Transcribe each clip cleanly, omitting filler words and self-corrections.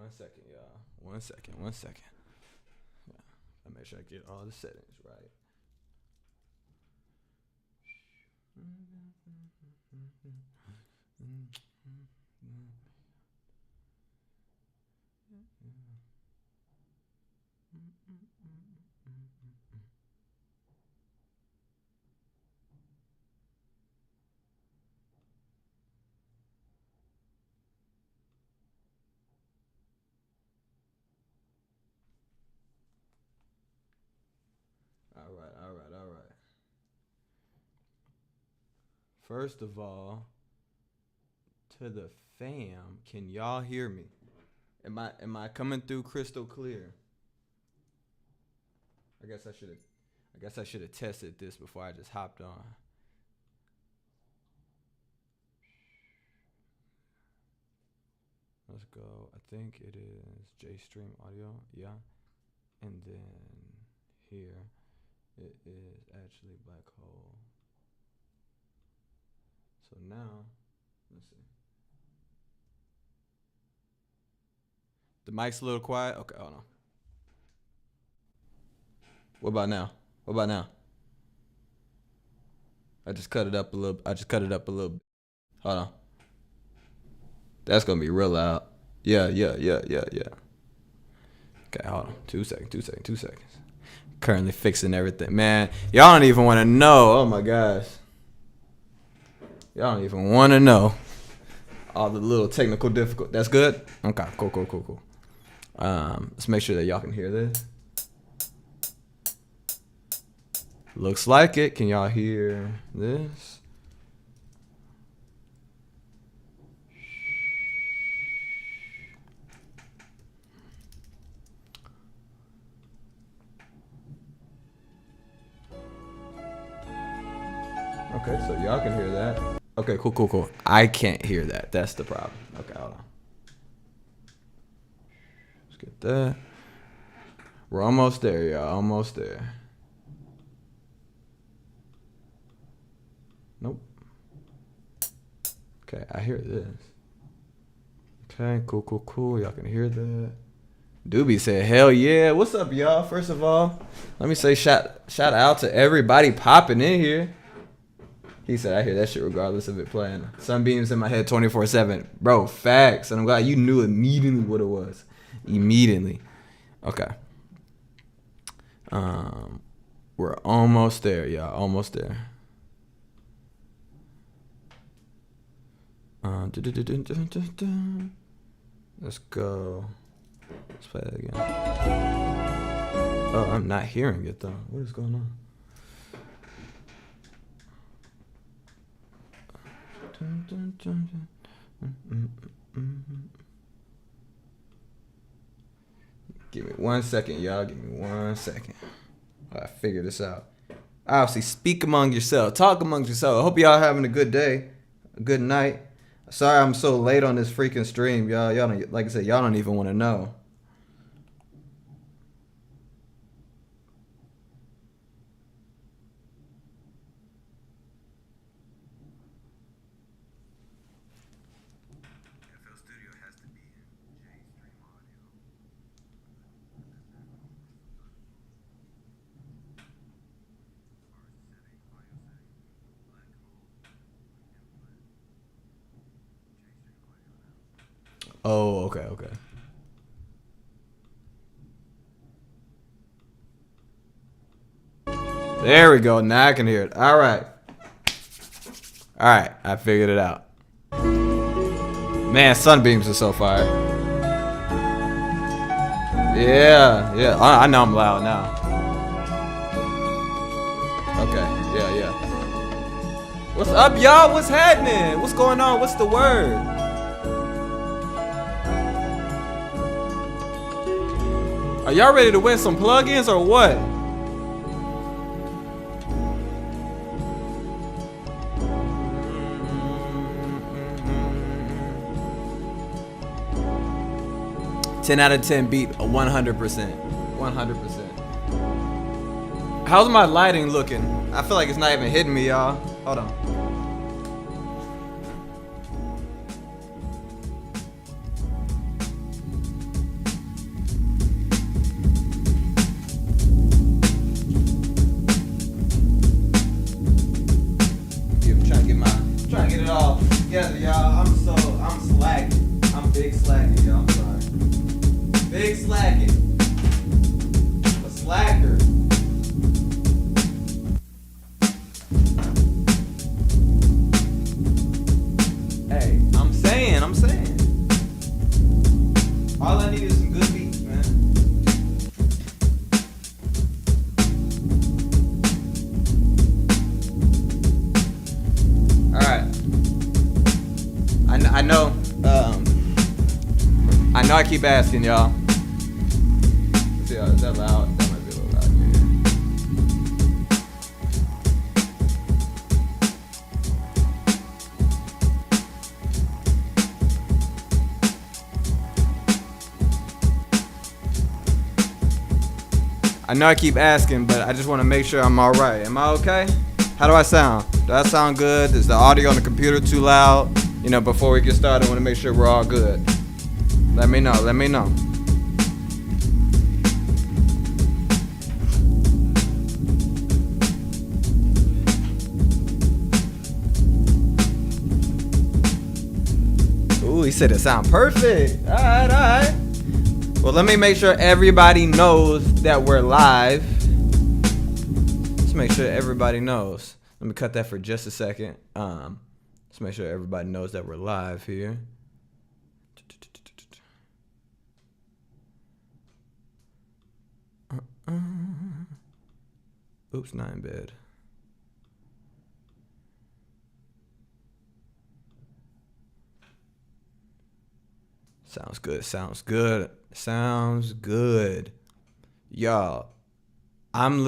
1 second, y'all. 1 second, 1 second. Yeah. I make sure I get all the settings right. All right. First of all, to the fam, can y'all hear me? Am I coming through crystal clear? I guess I should have tested this before I just hopped on. Let's go. I think it is JStream audio. Yeah. And then here it is actually black hole. So now, let's see. The mic's a little quiet. Okay, hold on. What about now? I just cut it up a little. Hold on. That's gonna be real loud. Yeah. Okay, hold on. 2 seconds. Currently fixing everything. Man, y'all don't even want to know. Oh my gosh. Y'all don't even want to know all the little technical difficult. That's good? Okay, cool. Let's make sure that y'all can hear this. Looks like it. Can y'all hear this? Okay, so y'all can hear that. Okay, cool. I can't hear that. That's the problem. Okay, hold on. Let's get that. We're almost there, y'all. Almost there. Nope. Okay, I hear this. Okay, cool. Y'all can hear that. Doobie said, hell yeah. What's up, y'all? First of all, let me say shout out to everybody popping in here. He said, I hear that shit regardless of it playing. Sunbeams in my head 24/7. Bro, facts. And I'm glad you knew immediately what it was. Immediately. Okay. We're almost there, y'all. Almost there. Let's go. Let's play that again. Oh, I'm not hearing it though. What is going on? Give me 1 second, y'all. Give me 1 second. I figure this out. Obviously, speak among yourself. Talk amongst yourself. I hope y'all having a good day, a good night. Sorry I'm so late on this freaking stream, y'all. Y'all don't, like I said, y'all don't even want to know. Oh, okay. There we go. Now I can hear it. All right. I figured it out. Man, Sunbeams are so fire. Yeah. I know I'm loud now. Okay. Yeah. What's up, y'all? What's happening? What's going on? What's the word? Are y'all ready to win some plugins or what? Ten out of 10 beat 100%. 100%. How's my lighting looking? I feel like it's not even hitting me, y'all. Hold on. I'm slacking. I'm big slacking, y'all. I'm sorry. Big slacking. A slacker. Hey, I'm saying. All I need is some good beats, man. All right. I know. I know. I keep asking y'all. Let's see, is that loud? That might be a little loud. I know I keep asking, but I just want to make sure I'm all right. Am I okay? How do I sound? Do I sound good? Is the audio on the computer too loud? You know, before we get started, I want to make sure we're all good. Let me know. Ooh, he said it sound perfect. All right. Well, let me make sure everybody knows that we're live. Let's make sure everybody knows. Let me cut that for just a second. Let's make sure everybody knows that we're live here. Oops, not in bed. Sounds good. Y'all, I'm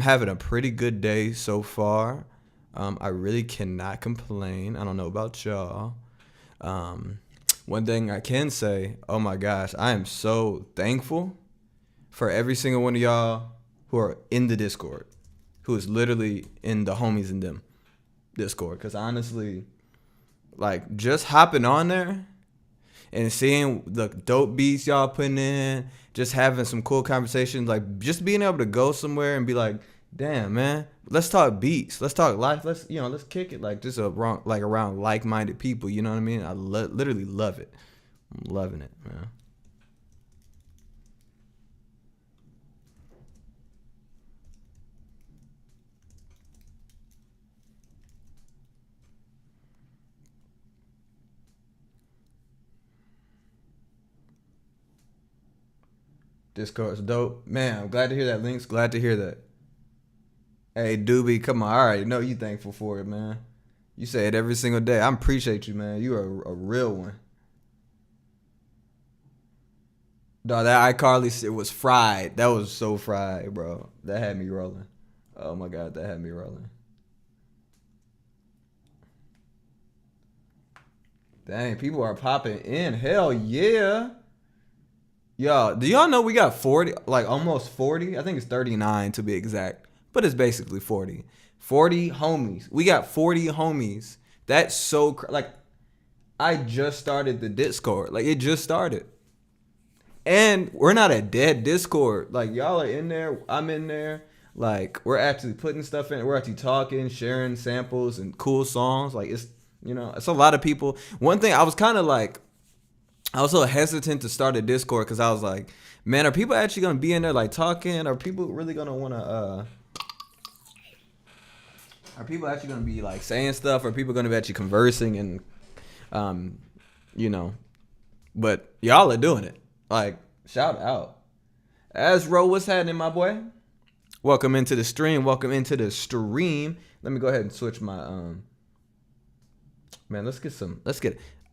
having a pretty good day so far. I really cannot complain. I don't know about y'all. One thing I can say, oh my gosh, I am so thankful for every single one of y'all who are in the Discord, who is literally in the homies in them Discord. Because honestly, like, just hopping on there and seeing the dope beats y'all putting in, just having some cool conversations, like just being able to go somewhere and be like, damn, man, let's talk beats, let's talk life, let's kick it, like just around like-minded people, you know what I mean? I literally love it. I'm loving it, man. Discord's dope. Man, I'm glad to hear that, Links. Glad to hear that. Hey, Doobie, come on. I already know you thankful for it, man. You say it every single day. I appreciate you, man. You are a real one. Dog, that iCarly shit was fried. That was so fried, bro. That had me rolling. Oh, my God. That had me rolling. Dang, people are popping in. Hell yeah. Yo, do y'all know we got 40, like almost 40? I think it's 39 to be exact, but it's basically 40. 40 homies. We got 40 homies. That's so, like, I just started the Discord. Like, it just started. And we're not a dead Discord. Like, y'all are in there. I'm in there. Like, we're actually putting stuff in. We're actually talking, sharing samples and cool songs. Like, it's, it's a lot of people. One thing, I was kind of like, I was so hesitant to start a Discord because I was like, man, are people actually going to be in there like talking? Are people really going to want to, are people actually going to be like saying stuff? Are people going to be actually conversing and, but y'all are doing it. Like, shout out. Azro, what's happening, my boy? Welcome into the stream. Let me go ahead and switch my, man, let's get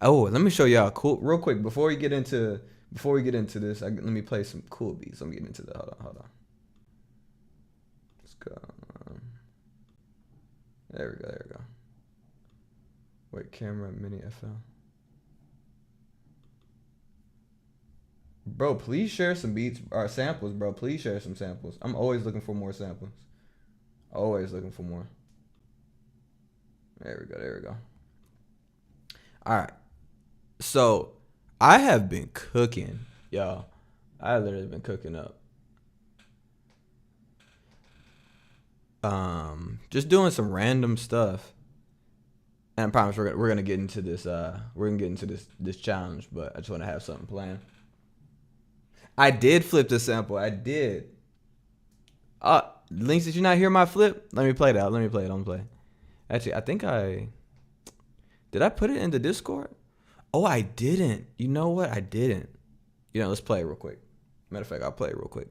oh, let me show y'all cool real quick before we get into this. Let me play some cool beats. I'm getting into the hold on. Let's go. There we go. Wait, camera mini FL. Bro, please share some beats or samples, bro. Please share some samples. I'm always looking for more samples. Always looking for more. There we go. All right. So, I have been cooking, y'all. I literally been cooking up. Just doing some random stuff. And I promise we're gonna get into this. We're gonna get into this challenge, but I just want to have something planned. I did flip the sample. I did. Links, did you not hear my flip? Let me play that. Let me play it. I'm play. Actually, I think did I put it in the Discord? Oh, I didn't. You know what? I didn't. Let's play it real quick. Matter of fact, I'll play it real quick.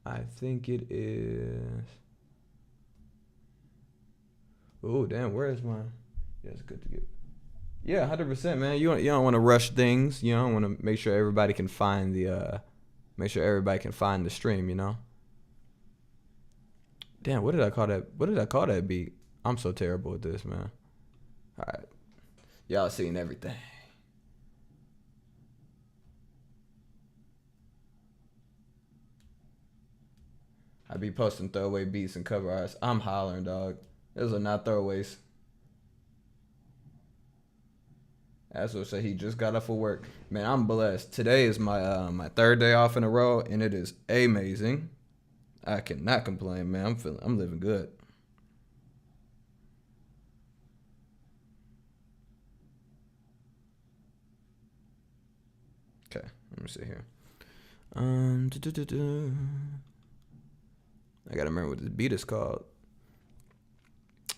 I think it is. Oh, damn. Where is mine? Yeah, it's good to get. Yeah, 100%, man. You don't want to rush things. You don't want to make sure everybody can find the stream. Damn, what did I call that? What did I call that beat? I'm so terrible at this, man. All right, y'all seen everything. I be posting throwaway beats and cover arts. I'm hollering, dog. Those are not throwaways. That's what say he just got off of work. Man, I'm blessed. Today is my my third day off in a row, and it is amazing. I cannot complain, man. I'm living good. Okay, let me see here. I gotta remember what this beat is called.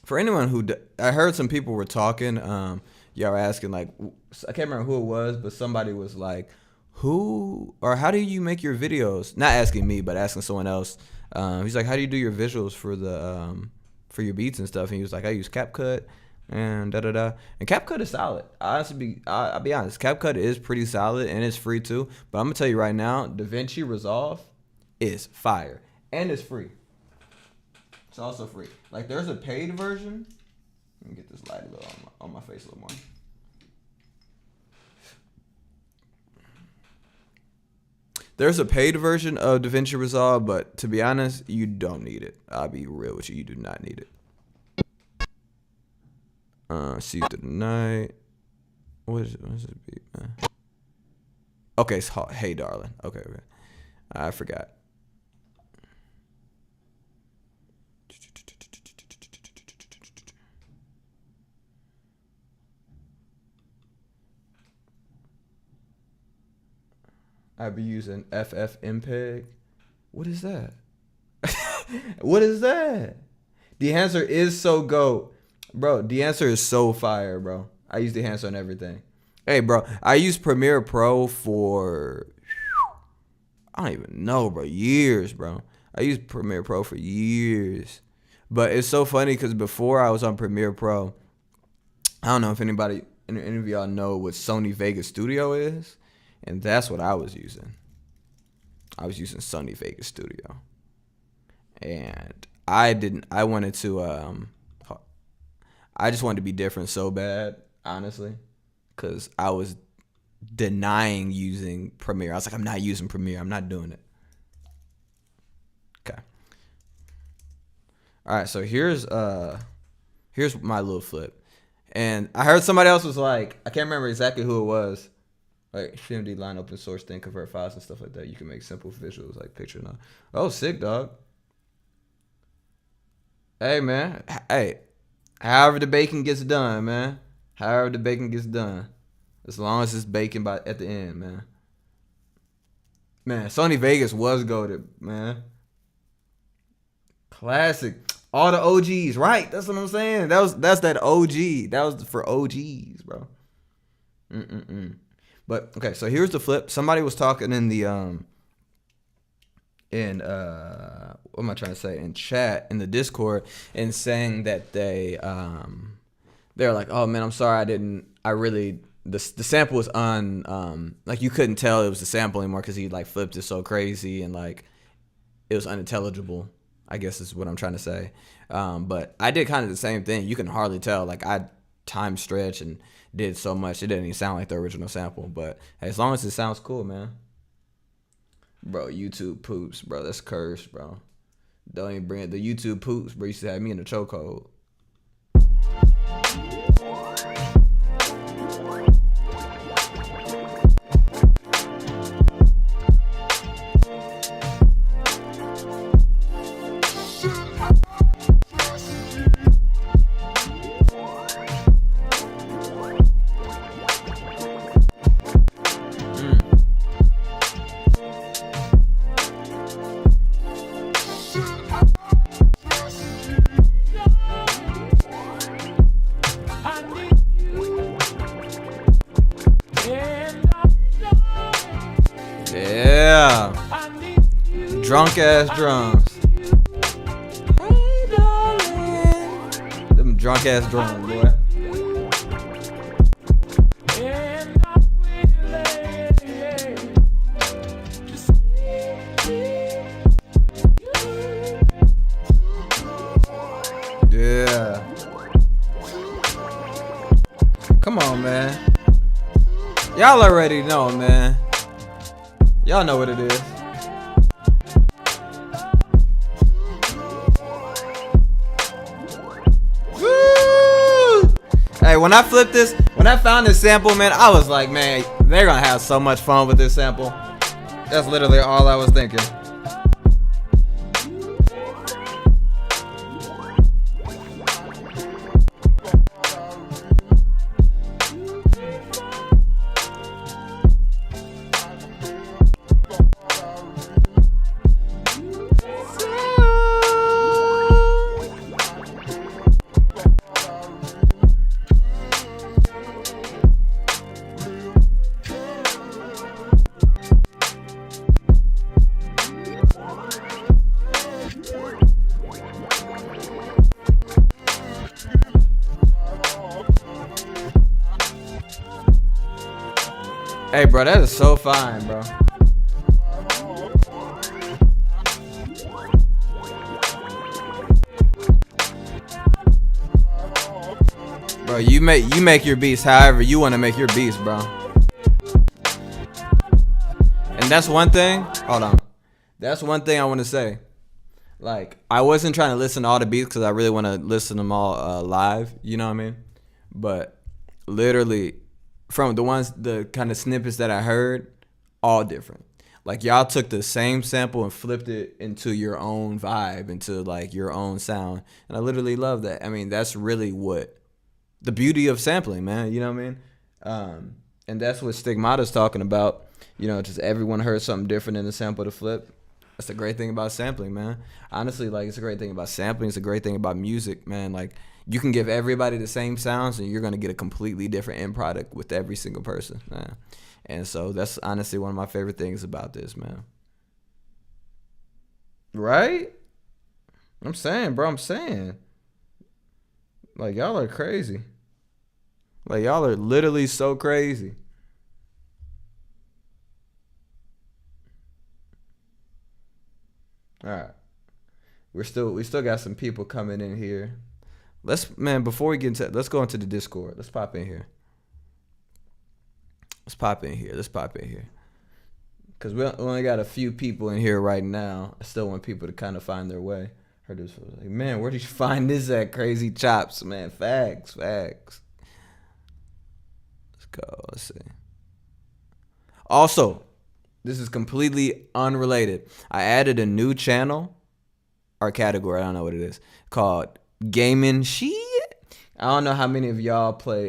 For anyone who I heard some people were talking. Y'all were asking, like, I can't remember who it was, but somebody was like, who or how do you make your videos? Not asking me, but asking someone else. He's like, how do you do your visuals for the for your beats and stuff? And he was like, I use CapCut and da-da-da. And CapCut is solid. I'll be honest. CapCut is pretty solid, and it's free too. But I'm going to tell you right now, DaVinci Resolve is fire. And it's free. It's also free. Like, there's a paid version. Let me get this light a little on my face a little more. There's a paid version of DaVinci Resolve, but to be honest, you don't need it. I'll be real with you. You do not need it. See you tonight. What is this beat, man? Okay, it's Hey Darling. Okay. I forgot. I be using FFmpeg. What is that? What is that? The answer is so GOAT. Bro, the answer is so fire, bro. I use the answer on everything. Hey, bro, I use Premiere Pro for, I don't even know, bro, years, bro. I used Premiere Pro for years. But it's so funny because before I was on Premiere Pro, I don't know if any of y'all know what Sony Vegas Studio is. And that's what I was using. I was using Sony Vegas Studio. And I just wanted to be different so bad, honestly. Because I was denying using Premiere. I was like, I'm not using Premiere. I'm not doing it. Okay. All right, so here's my little flip. And I heard somebody else was like, I can't remember exactly who it was. Like, CMD line open source thing, convert files and stuff like that. You can make simple visuals like picture now. Oh, sick, dog. Hey, man. Hey, however the bacon gets done, man. However the bacon gets done. As long as it's bacon at the end, man. Man, Sony Vegas was goated, man. Classic. All the OGs, right? That's what I'm saying. That's that OG. That was for OGs, bro. But okay, so here's the flip. Somebody was talking in the what am I trying to say? In chat, in the Discord, and saying that they're like, oh man, I'm sorry, the sample was like you couldn't tell it was the sample anymore because he like flipped it so crazy and like it was unintelligible, I guess is what I'm trying to say. But I did kind of the same thing. You can hardly tell. Like I time stretch and did so much it didn't even sound like the original sample. But hey, as long as it sounds cool, man. Bro, YouTube poops, bro. That's cursed, bro. Don't even bring it. The YouTube poops, bro. You used to have me in the chokehold. drunk ass drums. Hey, darling. Them drunk ass drums, boy. Yeah. Come on, man. Y'all already know, man. Y'all know what it is. Woo! Hey, when I flipped this, when I found this sample, man, I was like, man, they're gonna have so much fun with this sample. That's literally all I was thinking. Hey, bro, that is so fine, bro. Bro, you make your beats however you want to make your beats, bro. And that's one thing. Hold on. That's one thing I want to say. Like, I wasn't trying to listen to all the beats because I really want to listen to them all live. You know what I mean? But literally, from the kind of snippets that I heard, all different. Like, y'all took the same sample and flipped it into your own vibe, into like your own sound. And I literally love that. I mean, that's really what the beauty of sampling, man. You know what I mean? And that's what Stigmata's talking about. You know, just everyone heard something different in the sample to flip. That's the great thing about sampling, man. Honestly, like, it's a great thing about sampling. It's a great thing about music, man. Like, you can give everybody the same sounds and you're going to get a completely different end product with every single person, man. And so that's honestly one of my favorite things about this, man. Right? I'm saying, bro, I'm saying. Like, y'all are crazy. Like, y'all are literally so crazy. All right. We still got some people coming in here. Before we get into, let's go into the Discord. Let's pop in here. Let's pop in here. Because we only got a few people in here right now. I still want people to kind of find their way. Heard this was like, man, where did you find this at? Crazy Chops, man. Facts. Let's go. Let's see. Also, this is completely unrelated. I added a new channel or category. I don't know what it is, called Gaming Shit. I don't know how many of y'all play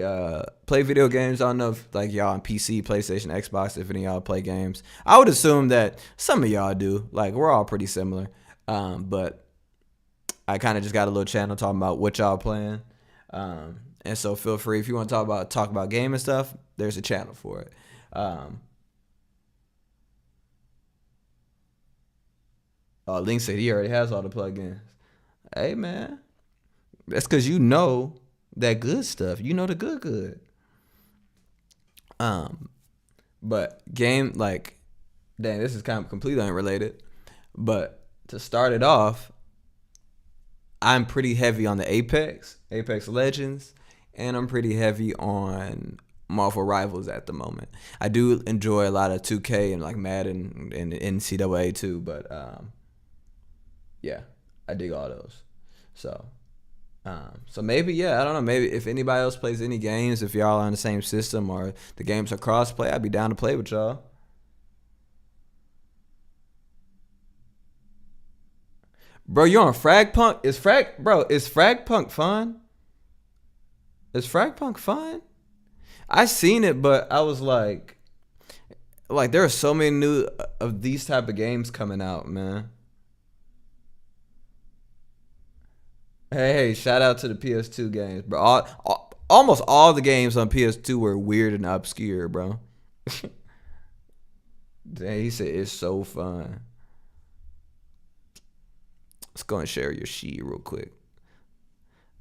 video games. I don't know if like y'all on PC, PlayStation, Xbox, if any of y'all play games. I would assume that some of y'all do. Like, we're all pretty similar. But I kind of just got a little channel talking about what y'all playing. And so feel free, if you want to talk about gaming stuff, there's a channel for it. Link said he already has all the plugins. Hey, man. That's because you know that good stuff. You know the good. But game, like, dang, this is kind of completely unrelated. But to start it off, I'm pretty heavy on the Apex Legends, and I'm pretty heavy on Marvel Rivals at the moment. I do enjoy a lot of 2K and like Madden and NCAA too, but yeah, I dig all those. So maybe, I don't know. Maybe if anybody else plays any games, if y'all are on the same system or the games are cross-play, I'd be down to play with y'all. Bro, you on Fragpunk? Is Fragpunk fun? Is Fragpunk fun? I seen it, but I was like there are so many new of these type of games coming out, man. Hey, shout out to the PS2 games, bro. Almost all the games on PS2 were weird and obscure, bro. Dang, he said it's so fun. Let's go and share your sheet real quick.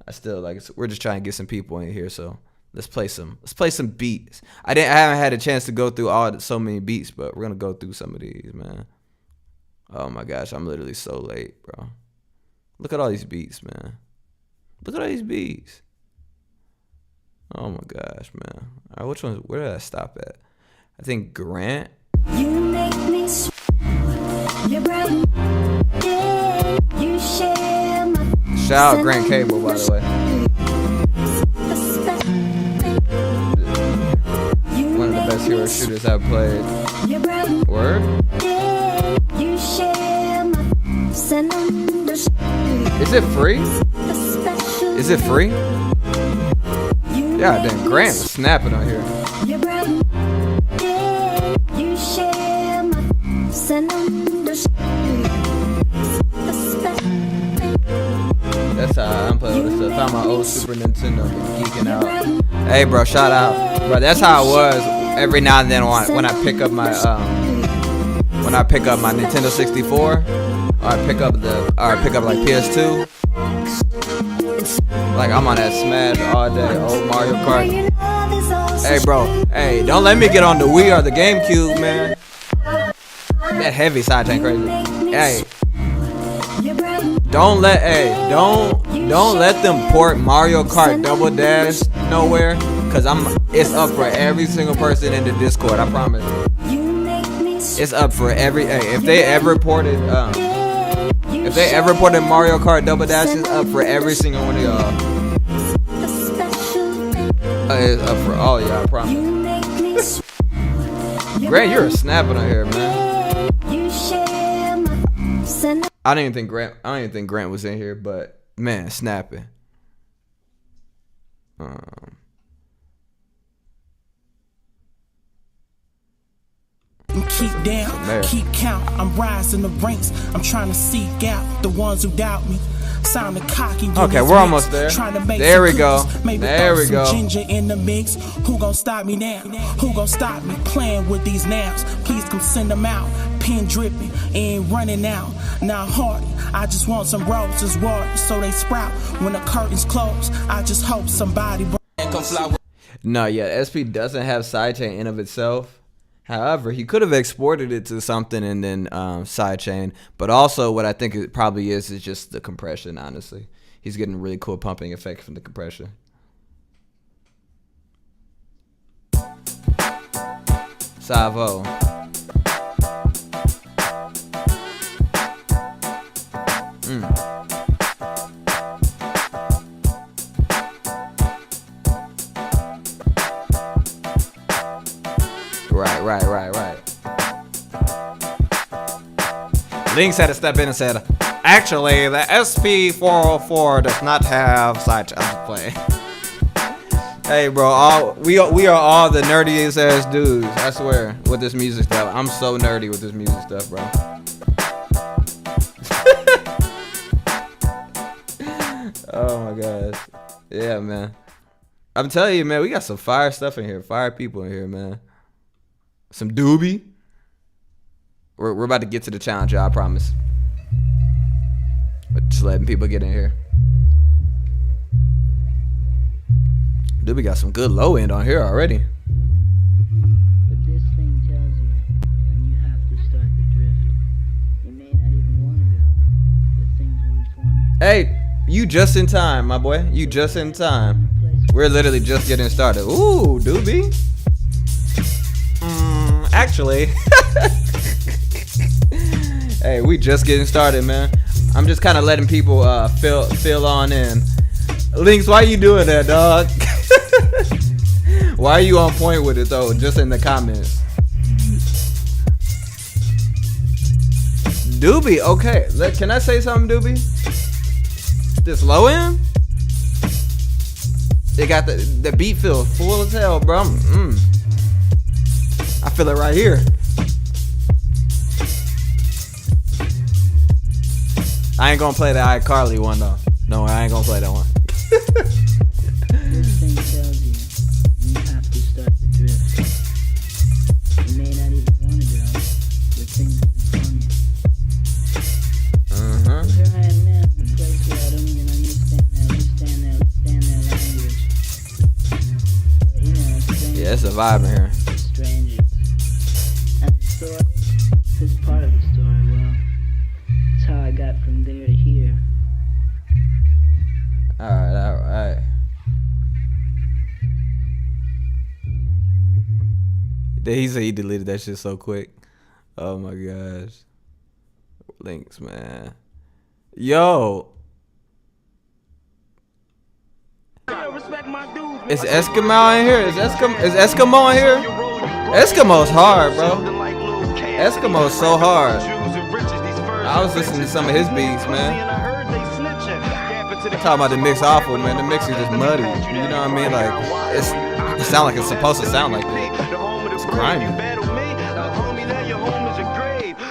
I still like we're just trying to get some people in here, so let's play some beats. I haven't had a chance to go through so many beats, but we're gonna go through some of these, man. Oh my gosh, I'm literally so late, bro. Look at all these beats, man. Look at all these beats. Oh my gosh, man. All right, which one? Where did I stop at? I think Grant. You make me your brown. You share my shout out Grant Cable, by the way. One of the best hero shooters I've played. Word? You share my is it free? Is it free? Yeah, damn, Grant was snapping on here. You share my that's how I'm playing with this stuff. Found my old Super Nintendo, geeking out. Hey, bro, shout out, bro. That's how it was. Every now and then, when I pick up my Nintendo 64, or I pick up like PS2. Like I'm on that Smash all day, old Mario Kart. Hey, bro. Hey, don't let me get on the Wii or the GameCube, man. That heavy sidechain crazy. Hey. Don't let them port Mario Kart Double Dash nowhere, cause it's up for every single person in the Discord. I promise. It's up for every. Hey, if they ever ported Mario Kart Double Dash, it's up for every single one of y'all. It's up for all y'all. I promise. Grant, you're snapping on here, man. I don't even think Grant was in here, but man, snapping. Keep down, keep count. I'm rising the ranks. I'm trying to seek out the ones who doubt me. Sounding cocky. Okay, we're almost there. There we go. There we go. Ginger in the mix. Who gon' stop me now? Who gon' stop me playing with these naps? Please come send them out. Pen dripping, ain't running out. Now hardy, I just want some roses water so they sprout. When the curtains close, I just hope somebody. No, yeah, SP doesn't have sidechain in of itself. However, he could have exported it to something and then sidechain. But also what I think it probably is just the compression, honestly. He's getting a really cool pumping effect from the compression. Savo. Right. Lynx had to step in and said, actually, the SP404 does not have side. I'm just playing. Hey, bro, we are all the nerdiest ass dudes, I swear, with this music stuff. I'm so nerdy with this music stuff, bro. Oh my gosh. Yeah, man. I'm telling you, man, we got some fire stuff in here. Fire people in here, man. Some doobie. We're about to get to the challenge, y'all, I promise. But just letting people get in here. Doobie got some good low end on here already. But this thing tells you, and you have to start the drift. You may not even want to go, but things will inform you. Hey, you just in time, my boy. You just in time. We're literally just getting started. Ooh, Doobie. Actually. Hey, we just getting started, man. I'm just kind of letting people fill on in. Lynx, why you doing that, dog? Why are you on point with it, though? Just in the comments. Doobie, okay. Can I say something, Doobie? This low end? It got the beat feel full as hell, bro. I feel it right here. I ain't gonna play the iCarly one though. No, I ain't gonna play that one. This thing tells you, and you have to start the drift. You may not even want to go, but things will inform you. Here I am now. it's a vibe in here. Strangers. And the story, this part of the story, well, it's how I got from there to here. Alright. He said he deleted that shit so quick. Oh my gosh. Links, man. Yo. Is Eskimo in here? Is Eskimo in here? Eskimo's hard, bro. Eskimo's so hard. I was listening to some of his beats, man. Talking about the mix awful, man. The mix is just muddy. You know what I mean? Like it sound like it's supposed to sound like that. It's grimy.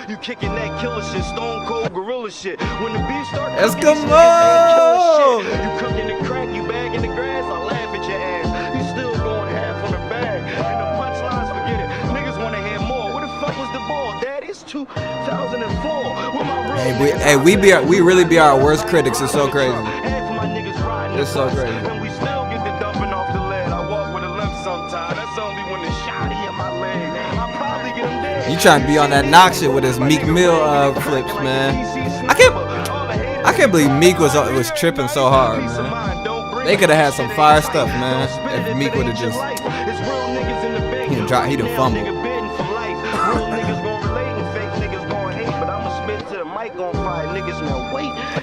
You kicking that killer shit, stone cold gorilla shit. When the beat start Eskimo! You cooking the crack, you bagging the grass, I laugh at your ass. You still going half on the bag. And the punchlines, forget it. Niggas wanna hear more. Where the fuck was the ball? Daddy, it's 2004. We really be our worst critics. It's so crazy. It's so crazy. And we still get the dumping off the lead. I walk with a limp sometimes. That's only when the shotty in my leg. I probably get him dead. You trying to be on that knock shit with his Meek Mill flips, man. I can't believe Meek was tripping so hard, man. They could have had some fire stuff, man. If Meek would have just he done fumbled.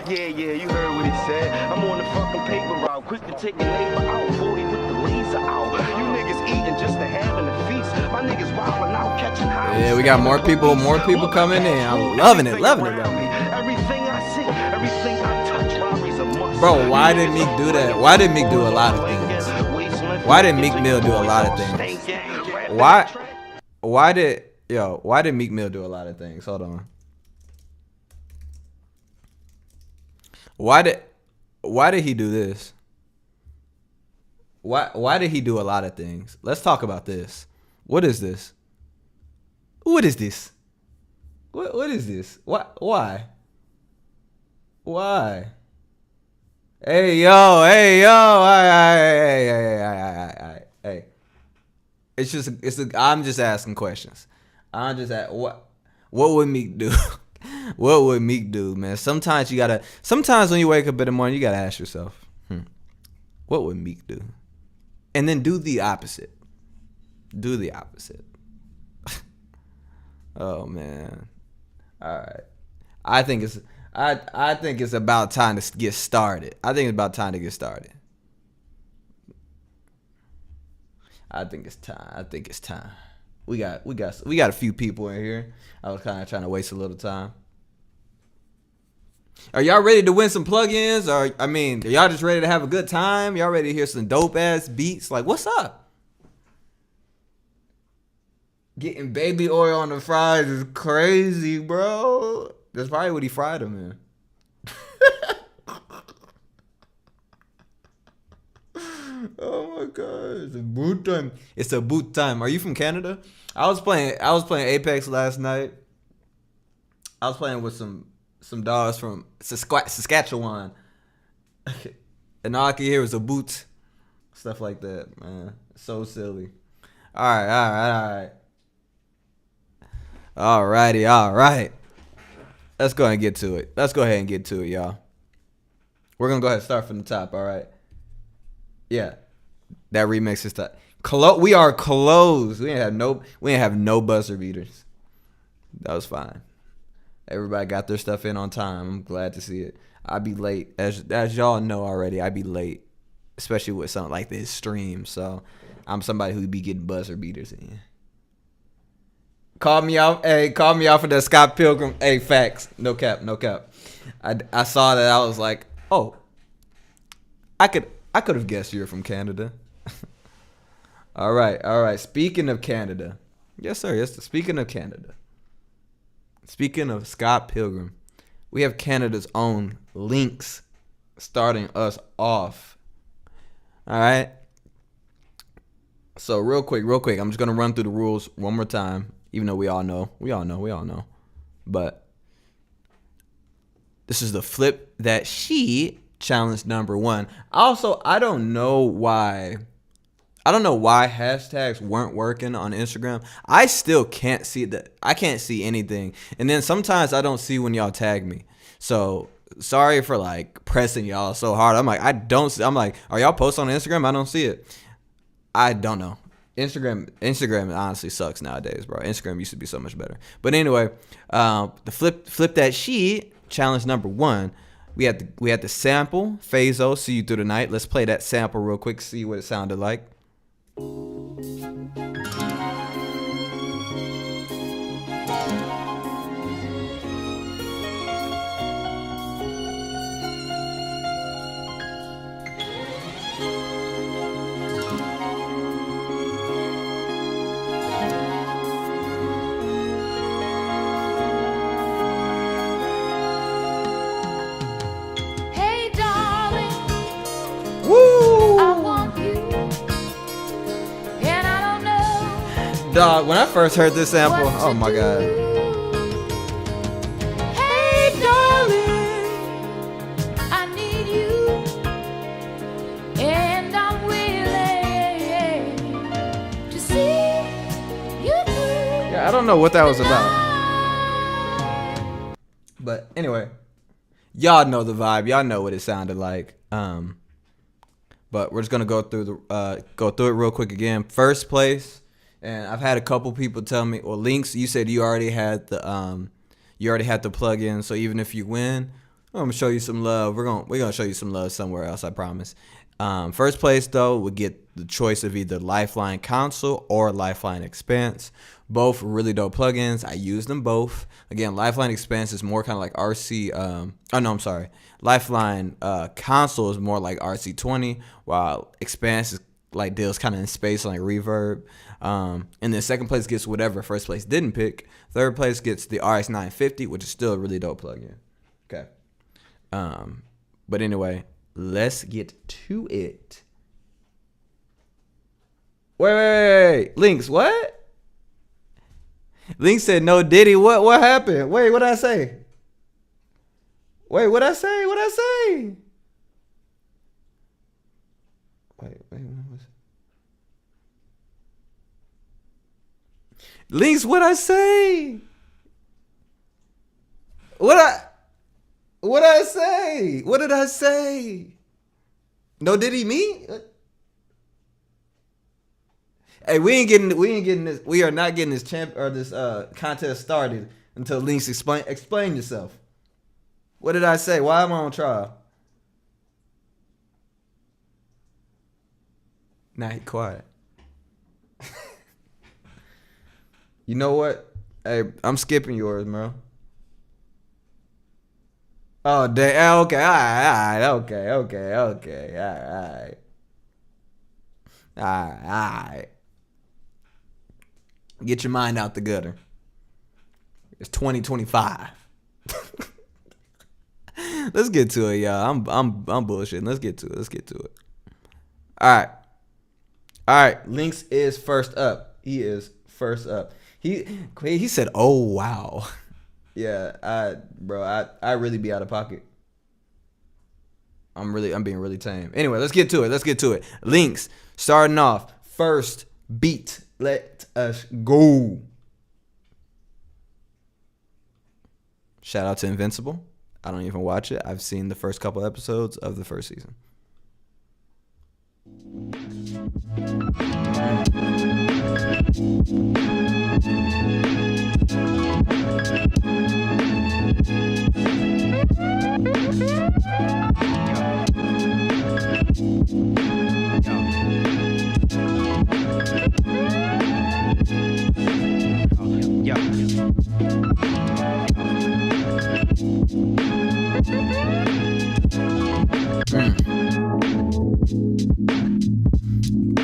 Yeah, you heard what he said. I'm on the fucking paper route, quick to take a neighbor out, 40 with the laser out. You niggas eating just to having a feast. My niggas wildin' out, catching high. Yeah, we got more people coming in. I'm loving it. Everything I see, everything I touch, robbery's a must. Bro, why did Meek do that? Why did Meek do a lot of things? Why did Meek Mill do a lot of things? Why did Meek Mill do a lot of things? Hold on. Why did he do this? Why did he do a lot of things? Let's talk about this. What is this? What is this? What is this? Why? Hey yo. Hey. I'm just asking questions. What would Meek do? What would Meek do, man? Sometimes when you wake up in the morning, you gotta ask yourself, what would Meek do? And then do the opposite. Oh man. All right. I think it's about time to get started. I think it's time. We got a few people in here. I was kind of trying to waste a little time. Are y'all ready to win some plugins? Or are y'all just ready to have a good time? Y'all ready to hear some dope ass beats? Like, what's up? Getting baby oil on the fries is crazy, bro. That's probably what he fried them in. Oh my god, it's a boot time. It's a boot time. Are you from Canada? I was playing Apex last night. I was playing with some dogs from Saskatchewan. And all I could hear was a boot. Stuff like that, man. So silly. Alright. Alrighty. Let's go ahead and get to it. Y'all. We're gonna go ahead and start from the top, alright? Yeah. That remix is that. We are closed. We didn't have no buzzer beaters. That was fine. Everybody got their stuff in on time. I'm glad to see it. I'd be late. As y'all know already, I'd be late. Especially with something like this stream. So I'm somebody who'd be getting buzzer beaters in. Call me out for that Scott Pilgrim. Hey, facts. No cap. I saw that. I was like, oh, I could have guessed you're from Canada. All right. Speaking of Canada. Yes, sir. Speaking of Canada. Speaking of Scott Pilgrim. We have Canada's own Lynx starting us off. All right. So real quick. I'm just going to run through the rules one more time. Even though we all know. But this is the Flipthatshiii challenge number 1. Also, I don't know why I don't know why hashtags weren't working on Instagram. I still can't see that. I can't see anything. And then sometimes I don't see when y'all tag me. So sorry for like pressing y'all so hard. I'm like, I don't see. I'm like, are y'all post on Instagram? I don't see it. I don't know. Instagram honestly sucks nowadays, bro. Instagram used to be so much better. But anyway, the Flipthatshiii challenge number 1. We had the sample Phaso, See You Through the Night. Let's play that sample real quick, see what it sounded like. Hey, darling, Woo! I want you, and I don't know. Dog, when I first heard this sample, what oh to my god. do. Hey, darling, I need you, and I'm willing to see you through. Yeah, I don't know what that was about. But anyway, y'all know the vibe. Y'all know what it sounded like. But we're just gonna go through it real quick again. First place, and I've had a couple people tell me, well, Links, you said you already had the plug-in. So even if you win, I'm gonna show you some love. We're gonna show you some love somewhere else. I promise. First place though would get the choice of either Lifeline Console or Lifeline Expanse. Both really dope plugins. I use them both. Again, Lifeline Expanse is more kind of like RC. Lifeline Console is more like RC20, while Expanse is like deals kind of in space like Reverb. And then second place gets whatever first place didn't pick. Third place gets the RX950, which is still a really dope plugin. Okay. But anyway, let's get to it. Wait. Links, what? Link said no Diddy. What happened? Wait, what'd I say? What'd I say? What was it? Links, what'd I say? What'd I say? What did I say? No Diddy me? Hey, we ain't getting this. We are not getting this contest started until Links explain yourself. What did I say? Why am I on trial? Now he quiet. You know what? Hey, I'm skipping yours, bro. Oh, damn. Okay, all right. Okay. All right. Get your mind out the gutter. It's 2025. Let's get to it, y'all. I'm bullshitting. Let's get to it. All right. Links is first up. He is first up. He said, "Oh wow." Yeah, I really be out of pocket. I'm being really tame. Anyway, let's get to it. Links, starting off, first beat. Let us go. Shout out to Invincible. I don't even watch it. I've seen the first couple episodes of the first season.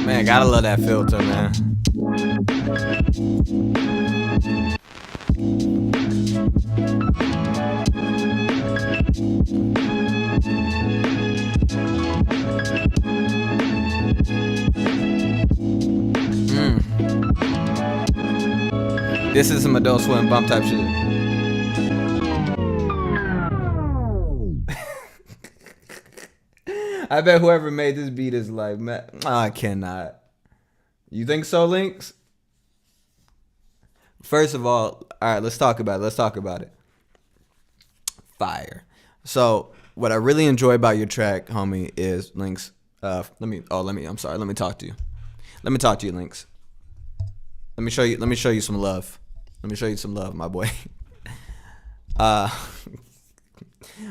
Man, gotta love that filter, man. This is some Adult Swim bump type shit. I bet whoever made this beat is like, man, I cannot. You think so, Lynx? First of all right, let's talk about it. Let's talk about it. Fire. So what I really enjoy about your track, homie, is Lynx. Let me talk to you. Let me talk to you, Lynx. Let me show you some love. Let me show you some love, my boy.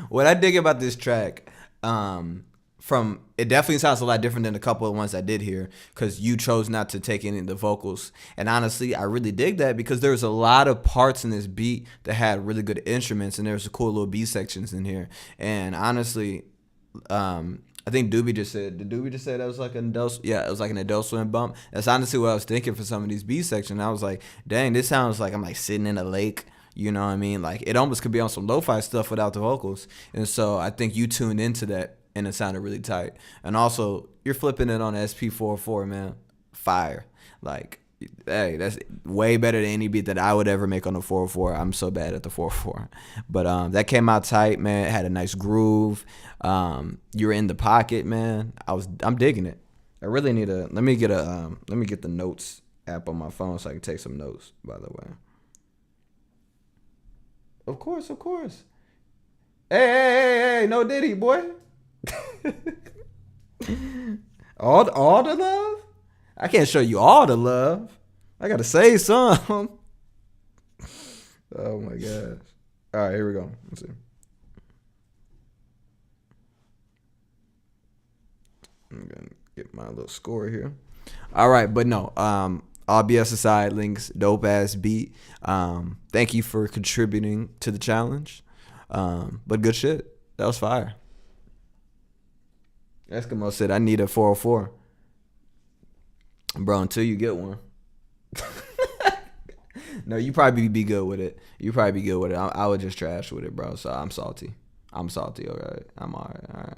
What I dig about this track, it definitely sounds a lot different than a couple of ones I did here, because you chose not to take any of the vocals. And honestly, I really dig that, because there's a lot of parts in this beat that had really good instruments, and there's some cool little B sections in here. And honestly, I think Did Doobie just say that was like an Adult? Yeah, it was like an Adult Swim bump. That's honestly what I was thinking for some of these B sections. I was like, dang, this sounds like I'm like sitting in a lake. You know what I mean? Like, it almost could be on some lo-fi stuff without the vocals. And so I think you tuned into that, and it sounded really tight. And also, you're flipping it on SP404, man. Fire. Like, hey, that's way better than any beat that I would ever make on the 404. I'm so bad at the 404. But that came out tight, man. It had a nice groove. You were in the pocket, man. I'm digging it. I really need let me get the notes app on my phone so I can take some notes, by the way. Of course. Hey, no Diddy, boy. all the love? I can't show you all the love. I gotta say some. Oh my gosh. All right, here we go. Let's see. I'm gonna get my little score here. All right, but no. All BS aside, Link's dope ass beat. Thank you for contributing to the challenge. But good shit. That was fire. Eskimo said, I need a 404. Bro, until you get one. No, you probably be good with it. I would just trash with it, bro. So I'm salty. All right. I'm all right.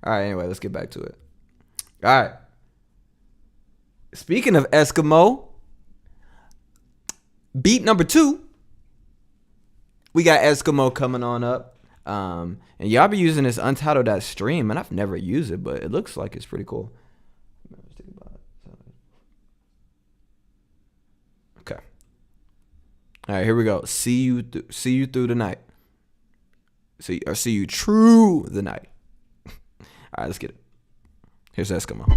All right, anyway, let's get back to it. All right. Speaking of Eskimo, beat number 2, we got Eskimo coming on up. And y'all be using this untitled.stream, and I've never used it, but it looks like it's pretty cool. Okay. All right, here we go. See you through the night. See you through the night. All right, let's get it. Here's Eskimo.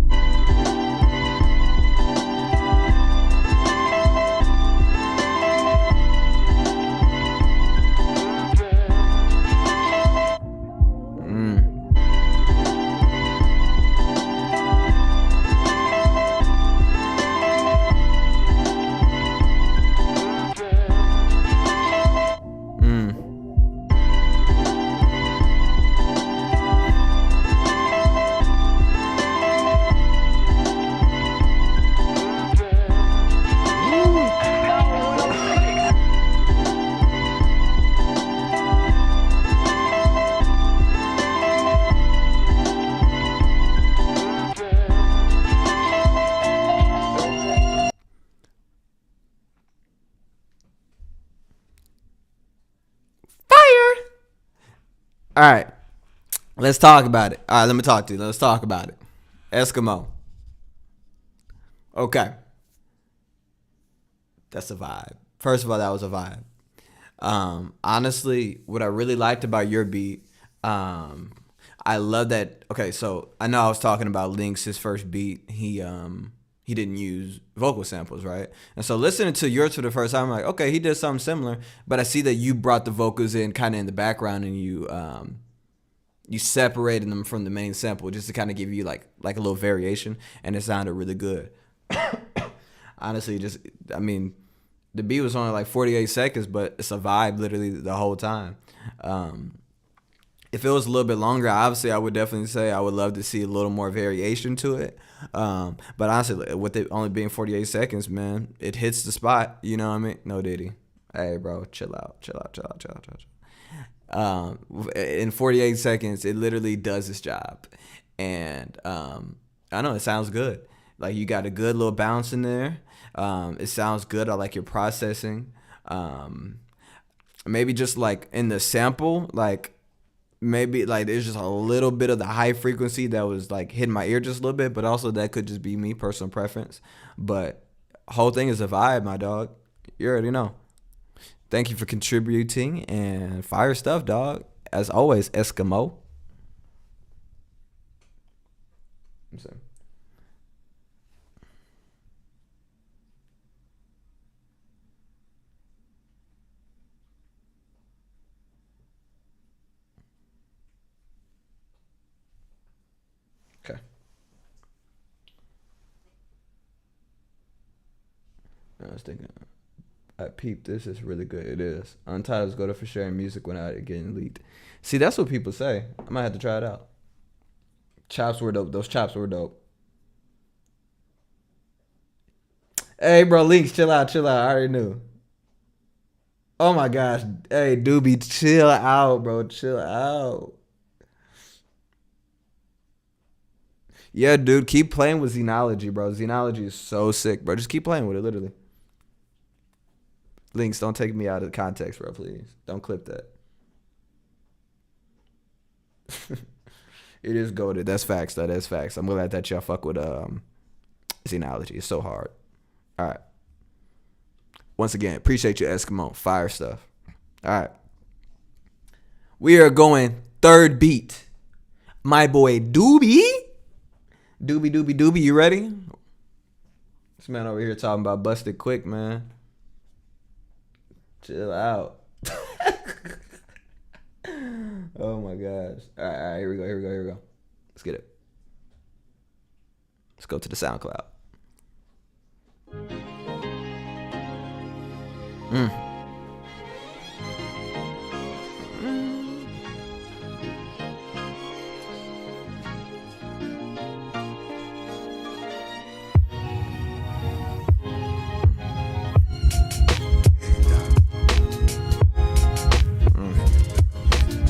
All right, let's talk about it. All right, let me talk to you. Let's talk about it. Eskimo. Okay. That's a vibe. First of all, that was a vibe. Honestly, what I really liked about your beat, I love that. Okay, so I know I was talking about Link's, his first beat. He didn't use vocal samples, right? And so listening to yours for the first time, I'm like, okay, he did something similar, but I see that you brought the vocals in kind of in the background, and you separated them from the main sample just to kind of give you like a little variation, and it sounded really good. Honestly, the beat was only like 48 seconds, but it's a vibe literally the whole time. If it was a little bit longer, obviously I would definitely say I would love to see a little more variation to it. But honestly, with it only being 48 seconds, man, it hits the spot. You know what I mean? No Diddy. Hey, bro, chill out. In 48 seconds, it literally does its job. And I know it sounds good. Like, you got a good little bounce in there. It sounds good. I like your processing. Maybe just like in the sample, like maybe like there's just a little bit of the high frequency that was like hitting my ear just a little bit, but also that could just be me, personal preference. But whole thing is a vibe, my dog. You already know. Thank you for contributing and fire stuff, dog. As always, Eskimo. I'm sorry. Okay. I was thinking, I peeped. This is really good. It is. Untitled's go to for sharing music without it getting leaked. See, that's what people say. I might have to try it out. Chops were dope. Those chops were dope. Hey, bro, Links, chill out, chill out. I already knew. Oh my gosh. Hey, Doobie, chill out, bro. Chill out. Yeah, dude, keep playing with Xenology, bro. Xenology is so sick, bro. Just keep playing with it, literally. Links, don't take me out of context, bro, please. Don't clip that. It is goated. That's facts, though. That's facts. I'm glad that y'all fuck with Xenology. It's so hard. All right. Once again, appreciate you, Eskimo. Fire stuff. All right. We are going third beat. My boy Doobie. Doobie, you ready? This man over here talking about busted quick, man. Chill out. Oh my gosh. All right, here we go. Let's get it. Let's go to the SoundCloud.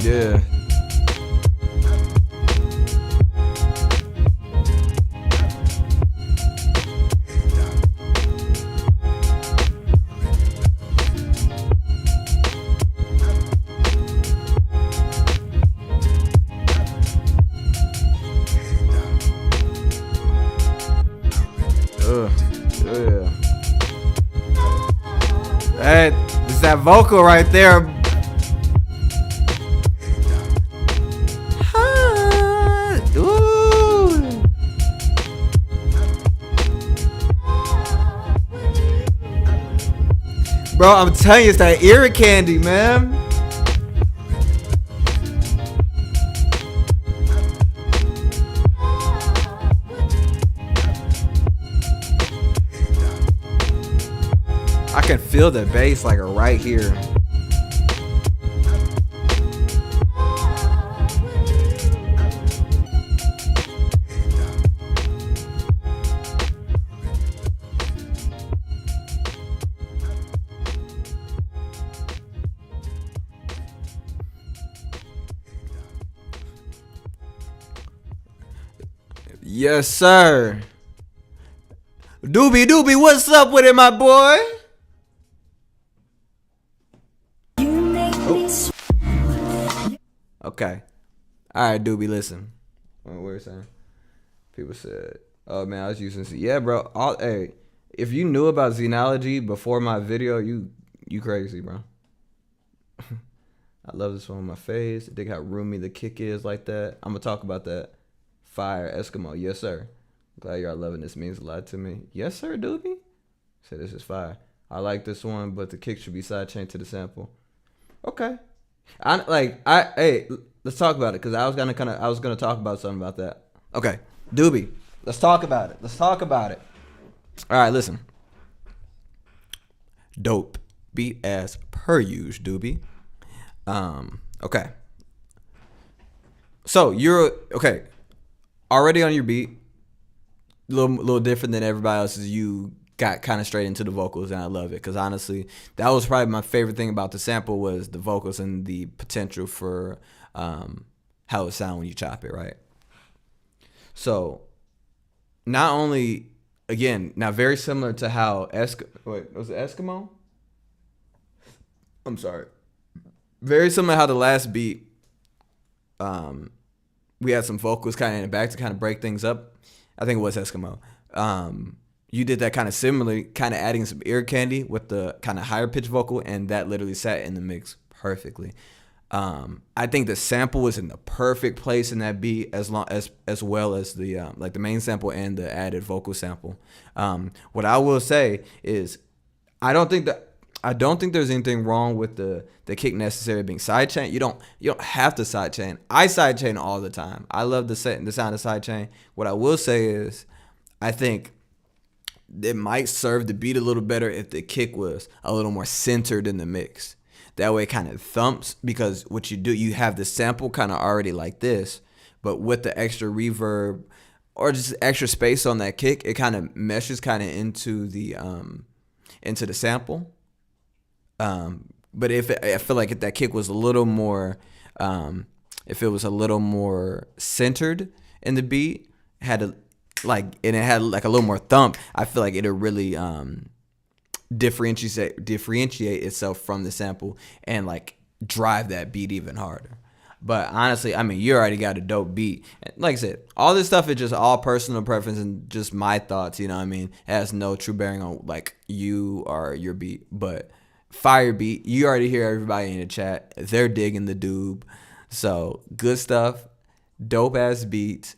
Yeah. Yeah. Hey, it's that vocal right there. Bro, I'm telling you, it's that ear candy, man. I can feel the bass like right here. Yes, sir. Doobie, what's up with it, my boy? Okay. All right, Doobie, listen. What were you saying? People said, oh, man, I was using... Yeah, bro. Hey, if you knew about Xenology before my video, you crazy, bro. I love this one on my face. Dig how roomy the kick is like that. I'm going to talk about that. Fire, Eskimo. Yes, sir. Glad y'all loving this. Means a lot to me. Yes, sir, Doobie. Said this is fire. I like this one, but the kick should be sidechained to the sample. Okay. Hey, let's talk about it because I was gonna talk about something about that. Okay, Doobie, let's talk about it. All right, listen. Dope beat as per usual, Doobie. Okay. So you're okay. Already on your beat, little different than everybody else's. You got kind of straight into the vocals, and I love it because honestly, that was probably my favorite thing about the sample was the vocals and the potential for how it sound when you chop it, right? So, not only again, now very similar to how was it Eskimo? I'm sorry. Very similar to how the last beat we had some vocals kind of in the back to kind of break things up. I think it was Eskimo. You did that kind of similarly, kind of adding some ear candy with the kind of higher pitch vocal, and that literally sat in the mix perfectly. I think the sample was in the perfect place in that beat, as well as the like the main sample and the added vocal sample. What I will say is, I don't think there's anything wrong with the kick necessary being sidechain. You don't have to sidechain. I sidechain all the time. I love the sound of sidechain. What I will say is, I think it might serve the beat a little better if the kick was a little more centered in the mix. That way it kind of thumps, because what you do, you have the sample kind of already like this, but with the extra reverb or just extra space on that kick, it kind of meshes kind of into the sample. But I feel like if that kick was a little more, if it was a little more centered in the beat, and it had like a little more thump, I feel like it'll really differentiate itself from the sample and like drive that beat even harder. But honestly, I mean, you already got a dope beat. Like I said, all this stuff is just all personal preference and just my thoughts, you know what I mean? It has no true bearing on like you or your beat. But fire beat, you already hear everybody in the chat. They're digging the doob. So good stuff. Dope ass beats.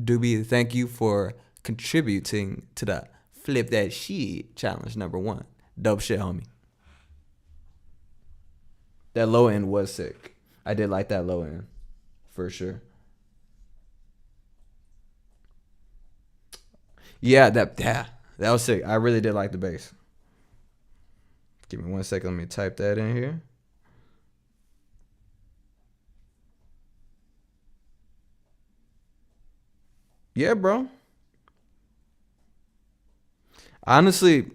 Doobie, thank you for contributing to the Flip That Shit challenge #1. Dope shit, homie. That low end was sick. I did like that low end, for sure. Yeah, that was sick. I really did like the bass. Give me 1 second. Let me type that in here. Yeah, bro. Honestly,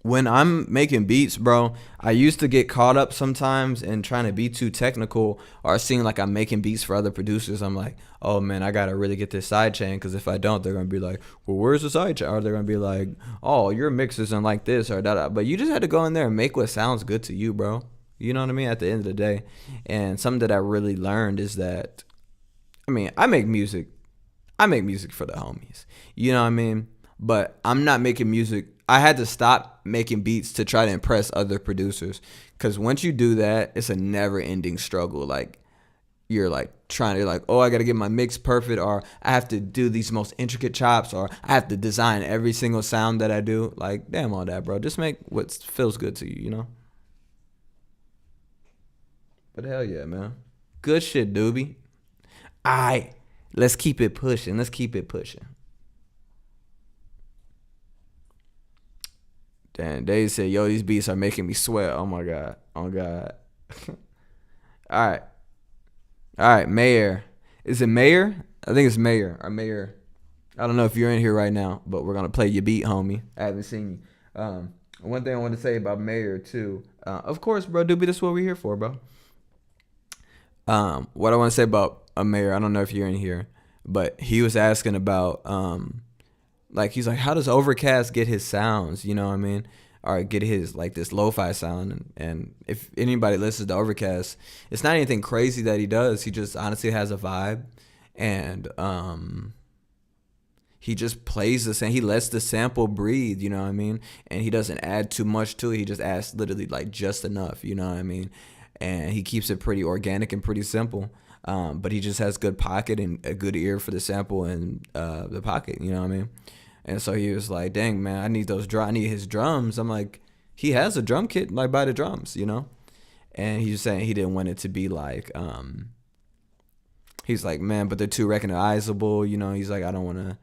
when I'm making beats, bro, I used to get caught up sometimes in trying to be too technical or seeing like I'm making beats for other producers. I'm like, oh man, I gotta really get this sidechain, because if I don't, they're gonna be like, well, where's the sidechain? Or they're gonna be like, oh, your mix isn't like this or that. But you just had to go in there and make what sounds good to you, bro. You know what I mean? At the end of the day. And something that I really learned is that, I mean, I make music for the homies. You know what I mean? But I'm not making music. I had to stop making beats to try to impress other producers, because once you do that, it's a never-ending struggle. Like, you're like trying to like, oh, I got to get my mix perfect, or I have to do these most intricate chops, or I have to design every single sound that I do. Like, damn all that, bro. Just make what feels good to you, you know? But hell yeah, man. Good shit, doobie. All right. Let's keep it pushing. Damn, Dave said, yo, these beats are making me sweat. Oh, my God. All right, Mayor. Is it Mayor? I think it's Mayor. Or Mayor. I don't know if you're in here right now, but we're going to play your beat, homie. I haven't seen you. One thing I want to say about Mayor, too. Of course, bro, doobie, that's what we're here for, bro. What I want to say about a Mayor, I don't know if you're in here, but he was asking about, like, he's like, how does Overcast get his sounds, you know what I mean? Or get his, like, this lo-fi sound. And if anybody listens to Overcast, it's not anything crazy that he does. He just honestly has a vibe. And he just plays the same. He lets the sample breathe, you know what I mean? And he doesn't add too much to it. He just adds literally, like, just enough, you know what I mean? And he keeps it pretty organic and pretty simple. But he just has good pocket and a good ear for the sample and the pocket, you know what I mean? And so he was like, dang, man, I need his drums. I'm like, he has a drum kit, like, buy the drums, you know? And he's saying he didn't want it to be like, he's like, man, but they're too recognizable, you know? He's like, I don't want to,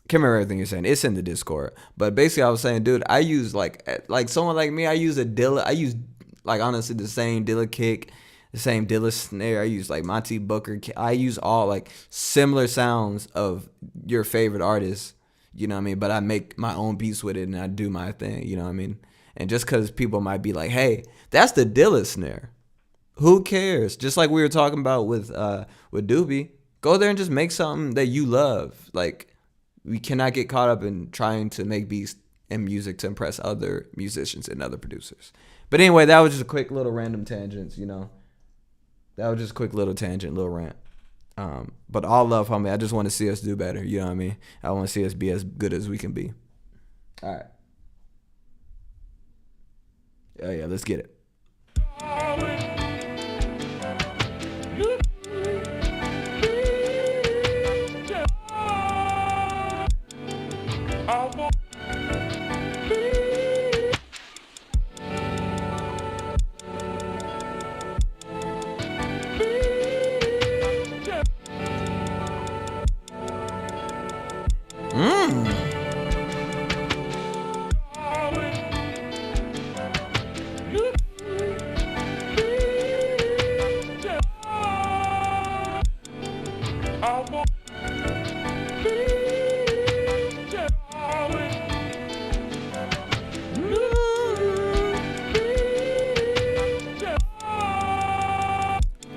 can't remember everything you're saying. It's in the Discord. But basically I was saying, dude, I use like someone like me, I use like, honestly, the same Dilla kick, the same Dilla snare. I use like Monty Booker. I use all like similar sounds of your favorite artists, you know what I mean? But I make my own beats with it and I do my thing, you know what I mean? And just because people might be like, hey, that's the Dilla snare. Who cares? Just like we were talking about with Doobie, go there and just make something that you love. Like, we cannot get caught up in trying to make beats and music to impress other musicians and other producers. But anyway, that was just a quick little random tangents, you know. That was just a quick little tangent, little rant. But all love, homie. I just want to see us do better. You know what I mean? I want to see us be as good as we can be. All right. Oh, yeah, let's get it.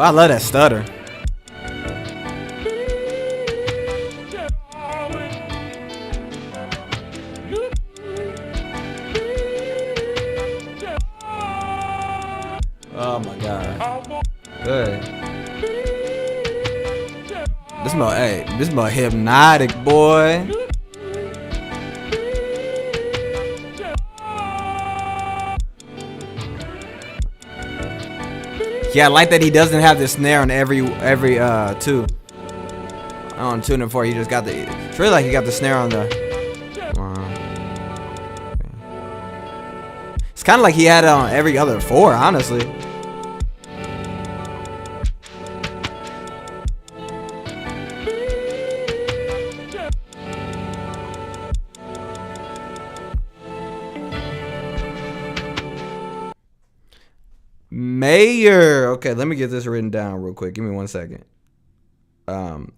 I love that stutter. Oh my god. Hey. This more hypnotic, boy. Yeah, I like that he doesn't have the snare on every two. On 2 and 4, he just got the. It's really like he got the snare on the. It's kind of like he had it on every other 4, honestly. Mayor. Okay, let me get this written down real quick. Give me 1 second.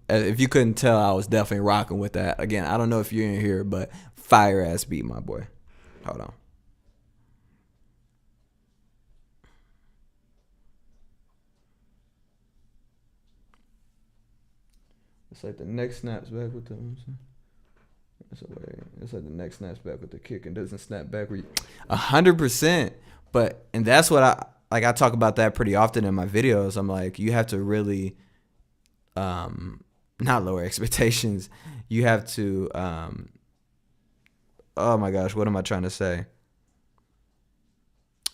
If you couldn't tell, I was definitely rocking with that. Again, I don't know if you're in here, but fire ass beat, my boy. Hold on. It's like the neck snaps back with the. It's like the neck snaps back with the kick and doesn't snap back. 100%. But and that's what I talk about that pretty often in my videos. I'm like, you have to really, not lower expectations. You have to, oh my gosh, what am I trying to say?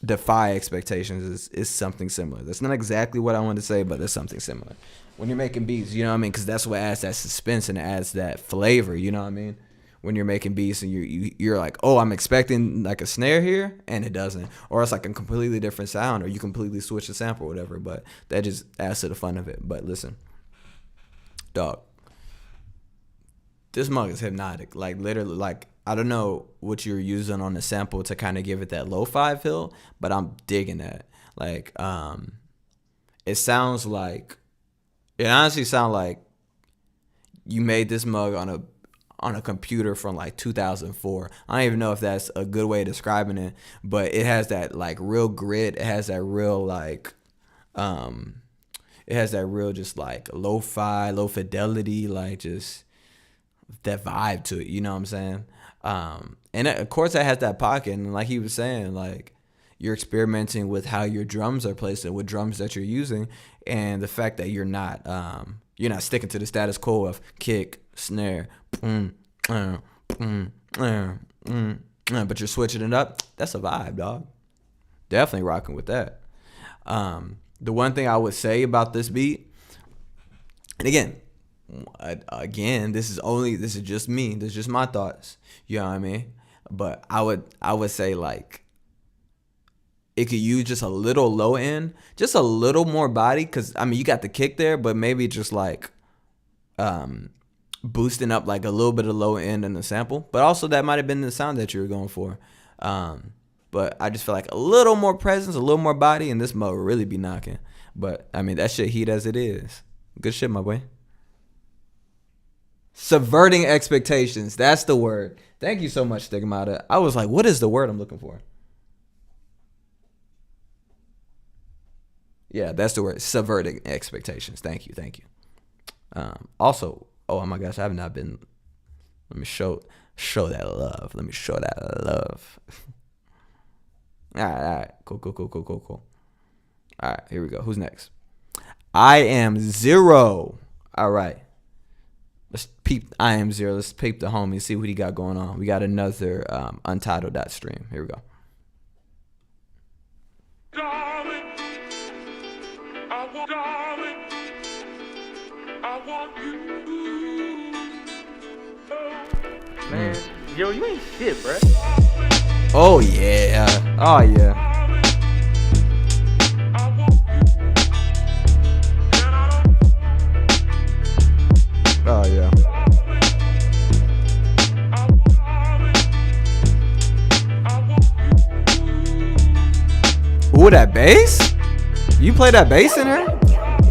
Defy expectations is something similar. That's not exactly what I want to say, but it's something similar. When you're making beats, you know what I mean? Because that's what adds that suspense and adds that flavor, you know what I mean? When you're making beats and you're like, oh, I'm expecting like a snare here, and it doesn't. Or it's like a completely different sound, or you completely switch the sample or whatever, but that just adds to the fun of it. But listen, dog, this mug is hypnotic. Like literally, like I don't know what you're using on the sample to kind of give it that lo-fi feel, but I'm digging that. Like, it sounds like, it honestly sounds like you made this mug on a computer from like 2004. I don't even know if that's a good way of describing it, but it has that like real grit. It has that real like, it has that real just like lo-fi, low fidelity, like just that vibe to it. You know what I'm saying? And of course that has that pocket, and like he was saying, like you're experimenting with how your drums are placed and with drums that you're using, and the fact that you're not sticking to the status quo of kick, snare, but you're switching it up. That's a vibe, dog. Definitely rocking with that. The one thing I would say about this beat, and again, this is just me. This is just my thoughts. You know what I mean? But I would say like it could use just a little low end, just a little more body, because I mean you got the kick there, but maybe just like boosting up like a little bit of low end in the sample. But also that might have been the sound that you were going for. But I just feel like a little more presence, a little more body, and this mode will really be knocking. But I mean that shit heat as it is. Good shit, my boy. Subverting expectations. That's the word. Thank you so much, Stigmata. I was like, what is the word I'm looking for? Yeah, that's the word. Subverting expectations. Thank you. Also, oh my gosh, I have not been. Let me show that love. Let me show that love. All right. Cool. All right, here we go. Who's next? I am zero. All right. Let's peep. I am zero. Let's peep the homie. See what he got going on. We got another untitled stream. Here we go. Darling, I want you. Man, yo, you ain't shit, bruh. Oh yeah. Oh yeah. Oh yeah. Ooh, that bass? You play that bass in her?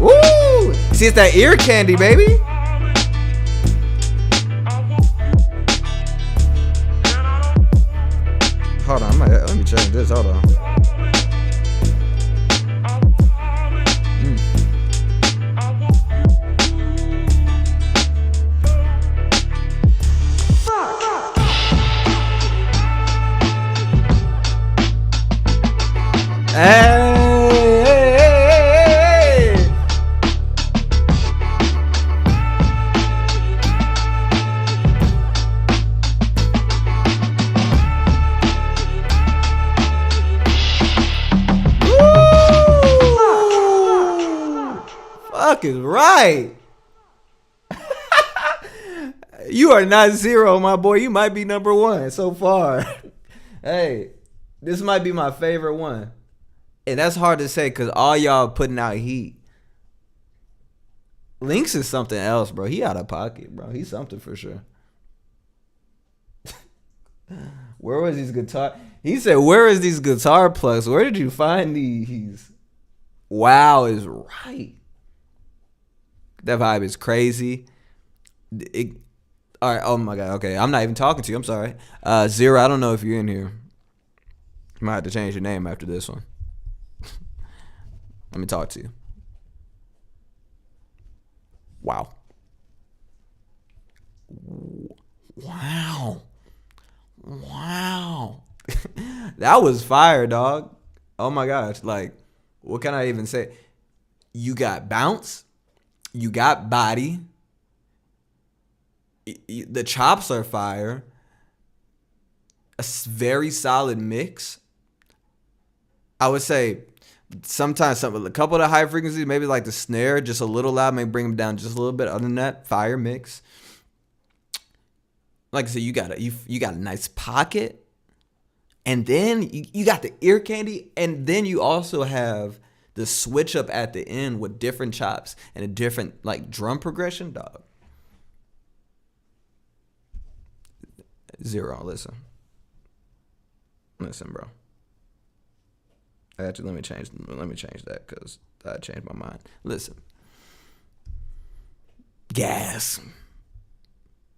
Ooh! See, it's that ear candy, baby. Hold on, let me change this. Hold on. Hey. Fuck is right. You are not zero, my boy. You might be number one so far. Hey, this might be my favorite one. And that's hard to say because all y'all putting out heat. Lynx is something else, bro. He out of pocket, bro. He's something for sure. Where was these guitar? He said, where is these guitar plugs? Where did you find these? Wow is right. That vibe is crazy. All right. Oh my God. Okay. I'm not even talking to you. I'm sorry. Zero, I don't know if you're in here. You might have to change your name after this one. Let me talk to you. Wow. Wow. Wow. That was fire, dog. Oh my gosh. Like, what can I even say? You got bounce. You got body. The chops are fire. A very solid mix. I would say sometimes a couple of the high frequencies, maybe like the snare, just a little loud, may bring them down just a little bit. Other than that, fire mix. Like I said, you got a nice pocket, and then you got the ear candy, and then you also have the switch up at the end with different chops and a different like drum progression, dog. Zero. Listen, bro. Actually, let me change that because I changed my mind. Listen, gas.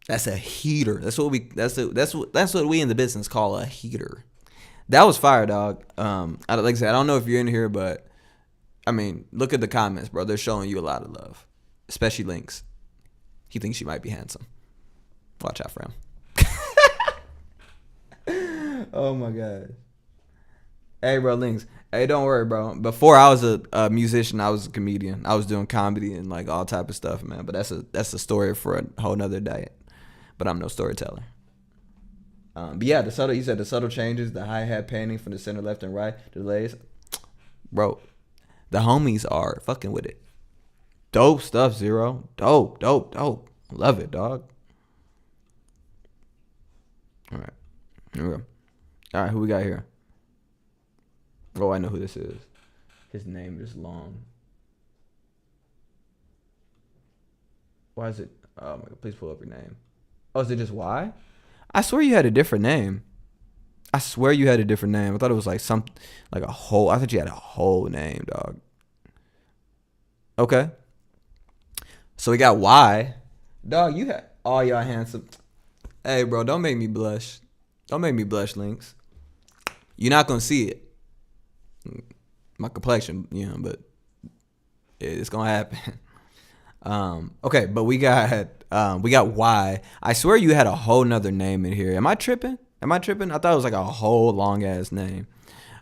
That's a heater. That's what we in the business call a heater. That was fire, dog. Like I said, I don't know if you're in here, but I mean, look at the comments, bro. They're showing you a lot of love, especially Lynx. He thinks she might be handsome. Watch out for him. Oh my God. Hey, bro, Lynx. Hey, don't worry, bro. Before I was a musician, I was a comedian. I was doing comedy and like all type of stuff, man. But that's a story for a whole nother day. But I'm no storyteller. But yeah, you said the subtle changes, the hi-hat panning from the center, left, and right, delays. Bro, the homies are fucking with it. Dope stuff, Zero. Dope. Love it, dog. All right. Here we go. All right, who we got here? Oh, I know who this is. His name is long. Why is it? Oh my God, please pull up your name. Oh, is it just Y? I swear you had a different name. I thought it was like a whole. I thought you had a whole name, dog. Okay. So we got Y. Dog, you had all y'all handsome. Hey, bro, don't make me blush. Don't make me blush, Lynx. You're not gonna see it. My complexion, but it's gonna happen. Okay, but we got Y. I swear you had a whole nother name in here. Am I tripping? I thought it was like a whole long ass name.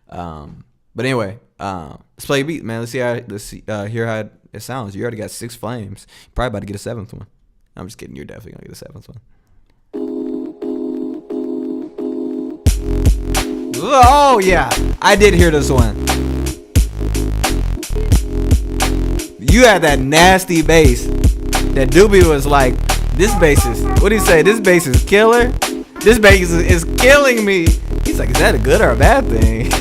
But anyway, Let's play a beat, man. Hear how it sounds. You already got 6 flames. You're probably about to get a 7th one. I'm just kidding. You're definitely gonna get a 7th one. Oh yeah, I did hear this one. You had that nasty bass. That Doobie was like, this bass is, what did he say? This bass is killer. This bass is killing me. He's like, is that a good or a bad thing?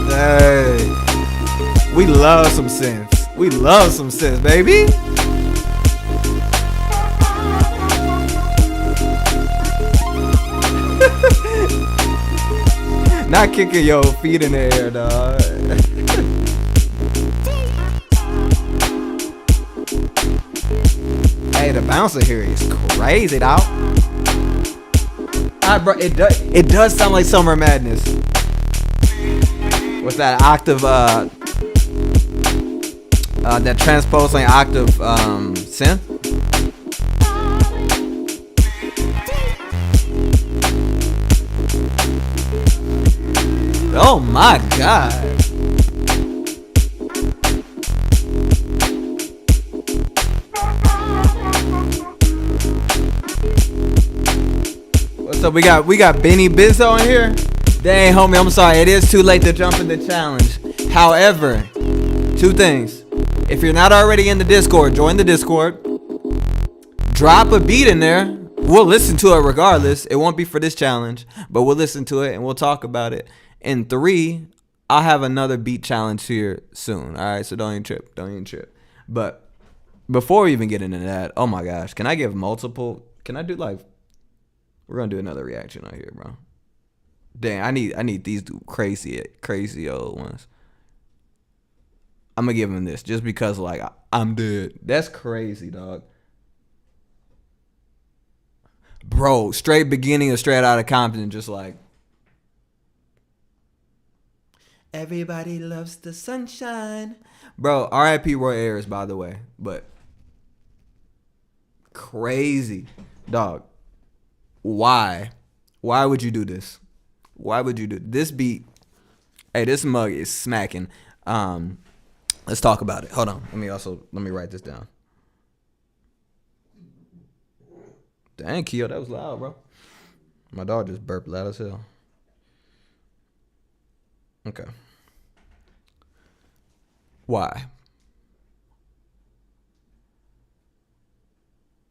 Hey, we love some synths. We love some synths, baby. Not kicking your feet in the air, dog. Hey, the bouncer here is crazy, dog. Bro, it does sound like Summer Madness. What's that octave? That transposing octave synth. Oh my god. What's up? We got Benny Bizzo in here. Dang, homie, I'm sorry. It is too late to jump in the challenge. However, 2 things. If you're not already in the Discord, join the Discord. Drop a beat in there. We'll listen to it regardless. It won't be for this challenge, but we'll listen to it and we'll talk about it. And 3, I'll have another beat challenge here soon. All right, so don't even trip. Don't even trip. But before we even get into that, oh my gosh, can I give multiple? Can I do like? We're gonna do another reaction out here, bro. Dang, I need these crazy old ones. I'm gonna give him this just because like I'm dead. That's crazy, dog. Bro, straight beginning of Straight Outta Compton, just like. Everybody loves the sunshine. Bro, R.I.P. Roy Ayers, by the way. But crazy. Dog. Why? Why would you do this? Why would you do this beat? Hey, this mug is smacking. Let's talk about it. Hold on. Let me write this down. Dang, Keo, that was loud, bro. My dog just burped loud as hell. Okay. Why?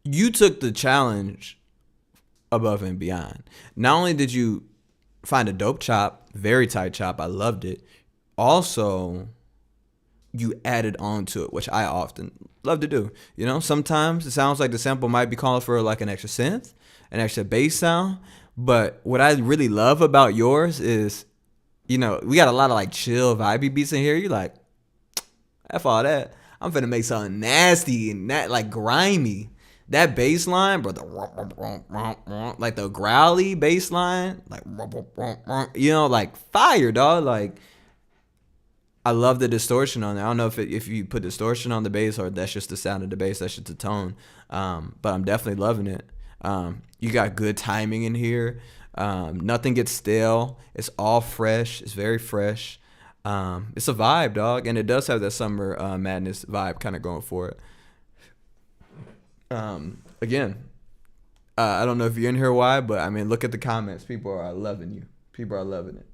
You took the challenge above and beyond. Not only did you find a dope chop, very tight chop, I loved it. Also, you added on to it, which I often love to do. You know, sometimes it sounds like the sample might be calling for like an extra synth, an extra bass sound. But what I really love about yours is, you know, we got a lot of like chill, vibey beats in here. You're like, F all that. I'm finna make something nasty and that like grimy. That bass line, bro, like the growly bass line, like, you know, like fire, dog. Like, I love the distortion on there. I don't know if you put distortion on the bass or that's just the sound of the bass, that's just the tone. But I'm definitely loving it. You got good timing in here. Nothing gets stale. It's all fresh. It's very fresh. It's a vibe, dog, and it does have that Summer Madness vibe kind of going for it. Again, I don't know if you're in here why, but I mean, look at the comments. People are loving you. People are loving it.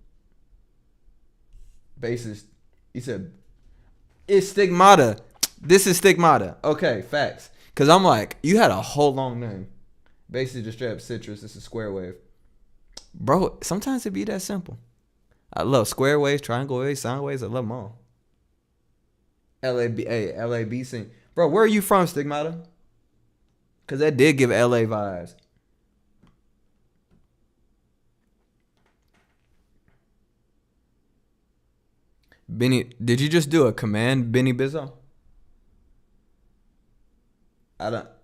Bassist, he said, it's Stigmata. This is Stigmata. Okay, facts. Because I'm like, you had a whole long name. Bassist just straight up Citrus. This is Square Wave. Bro, sometimes it be that simple. I love square waves, triangle waves, sound waves. I love them all. LAB sing. Bro, where are you from, Stigmata? Because that did give LA vibes. Benny, did you just do a command, Benny Bizzo? Let